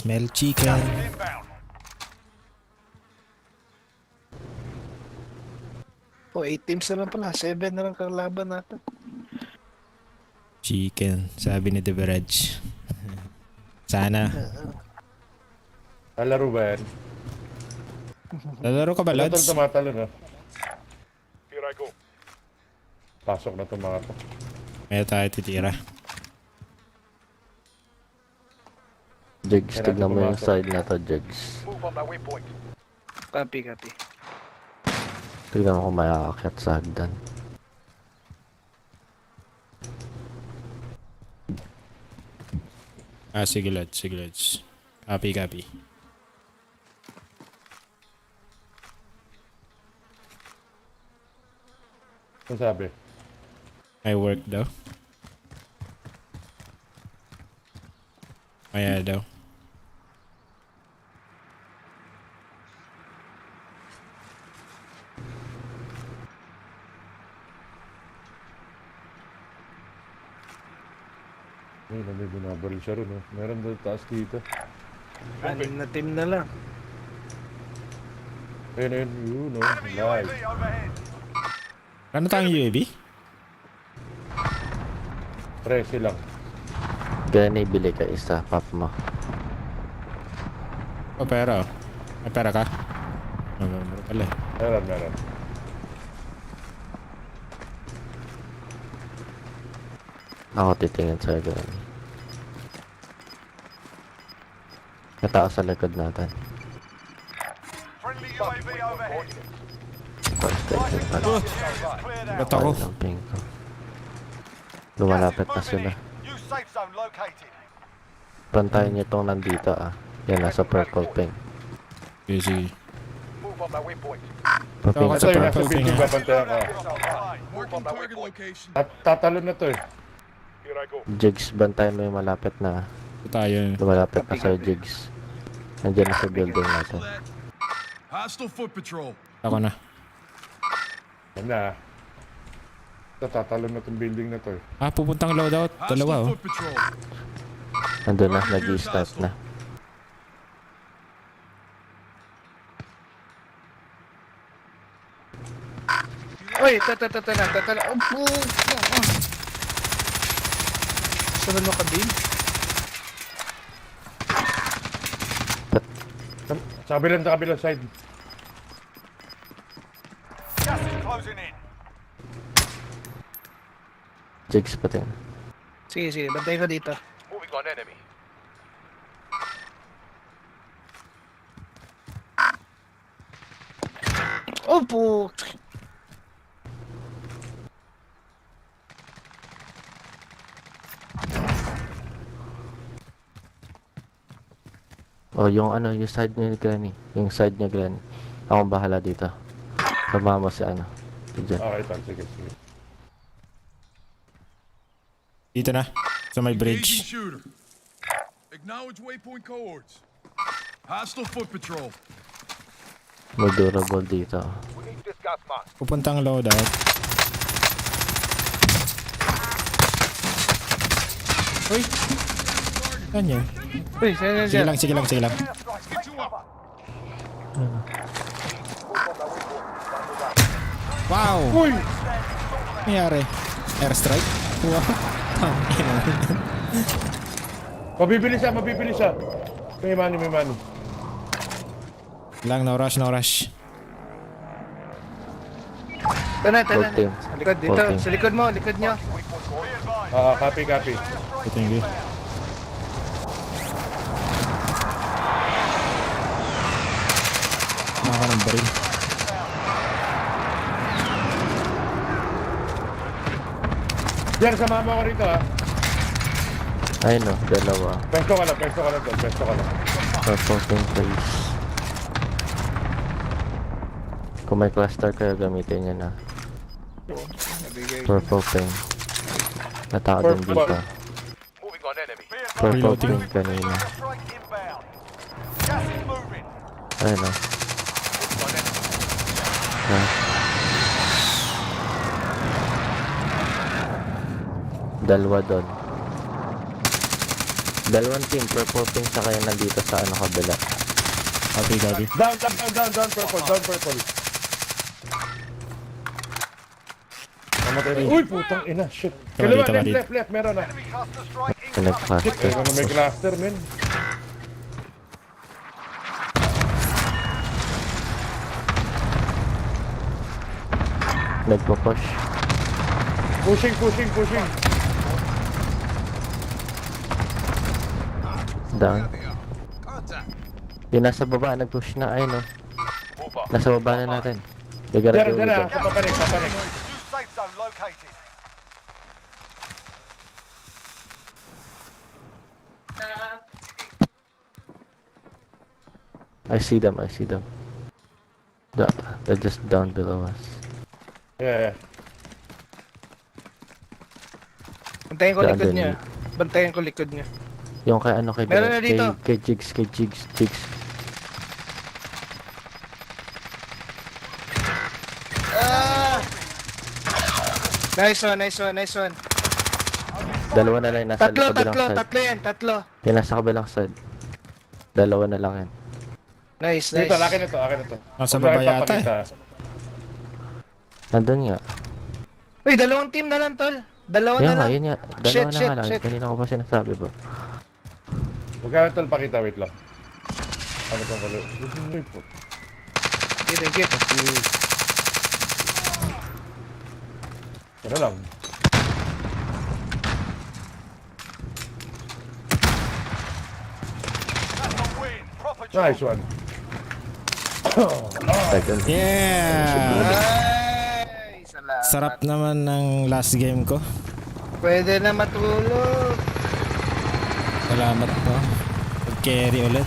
Smell chicken. Oh, 8 teams na lang pala. 7 na lang kalaban natin. Chicken. Sabi ni The Beverage. Sana. Lalaro ba yan? Lalaro ka ba, Ito lads? tumatalo, no? Here I go. Pasok na itong mga to. May tayo titira. Jigs, tignan mo yung side na to, Jigs. Move on my waypoint. Copy. Tignan mo kung may aakyat sa hagdan. Sige, lads. Copy. Ano sabi? May work daw. Maya daw. Ay, may binabaril siya rin, no? Meron doon taas dito. 6 na team na lang. Ayun, yun, no? Live. Ano tayong UAV? 13 lang. Kaya naibili ka isa, pop mo. Pera oh. May pera ka? Meron pala eh. Meron. Ako titingin sa ganun. Natao sa likod natin. Friendly UAV overhead. Ba't ako? Ang ping ko. Lumalapit na sila. New safe zone located. Pantayin nyo itong nandito ah. Yan, nasa purple ping. Busy. Move on my waypoint. Paping Ito, sa yung Nasa purple piling ping, babantayan ka. Marking target location. Tatalon na to eh. Here I go. Jigs, bantayan mo yung malapit na. Ito tayo. Lumalapit na sa'yo, Jigs. Nandiyan na sa building natin. Hostile foot patrol. Ako na. Yan na. Tatalon na tong building na to eh. Pupuntang loadout. Dalawa Hostile oh. foot patrol. Nandun na, nag-i-start na. Uy, ito na. Sunod mo ka din? Sa kabilang side. Gas is closing in. Jigs pa din. Sige, bantay ko dito. Moving on enemy. Opo! Oh, yung side niya Granny. Yung side niya Granny. Akong bahala dito. Sama mo si Diyan. Okay, sige. Dito na. Sa may Engaging bridge. shooter. Acknowledge waypoint cohorts. Hostile foot patrol. May durable dito. We need to discuss much. Pupuntang loadout. Uy! Saan yun? Uy, Sige lang. Airstrike, take cover. Wow! Uy! Nangyari? Airstrike? Wow! Mabibili siya. May money. Lang, no rush. Ito na. Full team. Sa likod dito. Full team. Sa likod mo, likod nyo. Copy. Tingin. Maka ng baril. Diyan, sama mo ako rito Ay no, dalawa. Pesto ka lang doon. Purple place. Kung may cluster kayo, gamitin nyo na. Purple thing. Natao din dito. Moving on enemy. Purple thing kanina. Airstrike inbound. Gas is moving. Ayun o. Dalawa doon. Dalawang team, purple team sa kaya nandito sa kabila. Copy. Down, purple. Mamatay rin. Uy, putang ina, shit. Kaliwa, left, meron na. Enemy cluster strike incoming. Pinag-cluster. Meron na may cluster, men. Nagpo-push. Pushing. Down. Yung nasa baba, nag-push na. Ayun o. Nasa baba na natin. Dara, papanik. New safe zone located. I see them. They're just down below us. Yeah. Bantayan ko likod niya. Yung kay Meron na dito. kay Jigs. Nice one. Dalawa na lang nasa kabilang side. Tatlo. Yung nasa kabilang side. Dalawa na lang yan. Nice. Dito, akin na to. Nasa baba yata Nandun nga. Uy, dalawang team na lang, tol. Dalawa na lang. Yun nga. Dalawa na nga lang. Kanina ko pa sinasabi ba? Magkano tol pakita, wait lang. Ano tong kalo? Git. Ano lang? That's a win. Proper job. Nice one. Second. Yeah! Ay, salamat. Sarap naman ng last game ko. Pwede na matulog. Salamat po. Mag-carry ulit.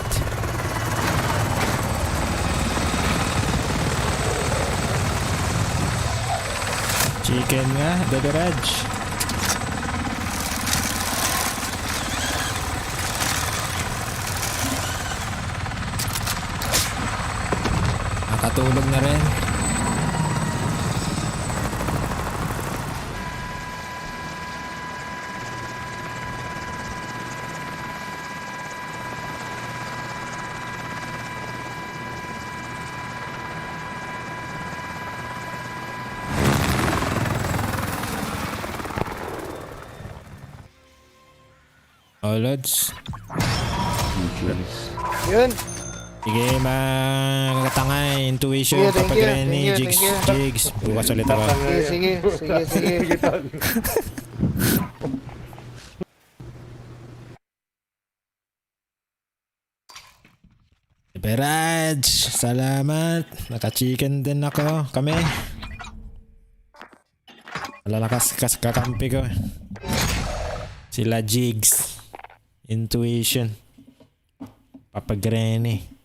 Chicken nga, Daddy Raj. Nakatulog na rin. Oh, Lods. Yun. Sige, mga katangay. Intuition, Sige, thank kapag you, Renny, thank you, Jigs, thank you. Jigs. Bukas ulit ako. Sige. Beraj, salamat. Naka-chicken din ako. Kami. Malalakas kakampi ko. Sila Jigs. Intuition. Papagreni.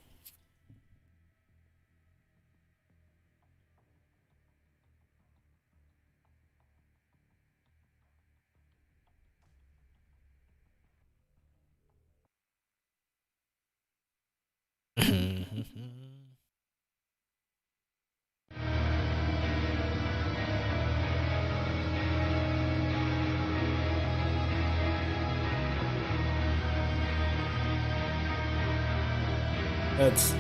That's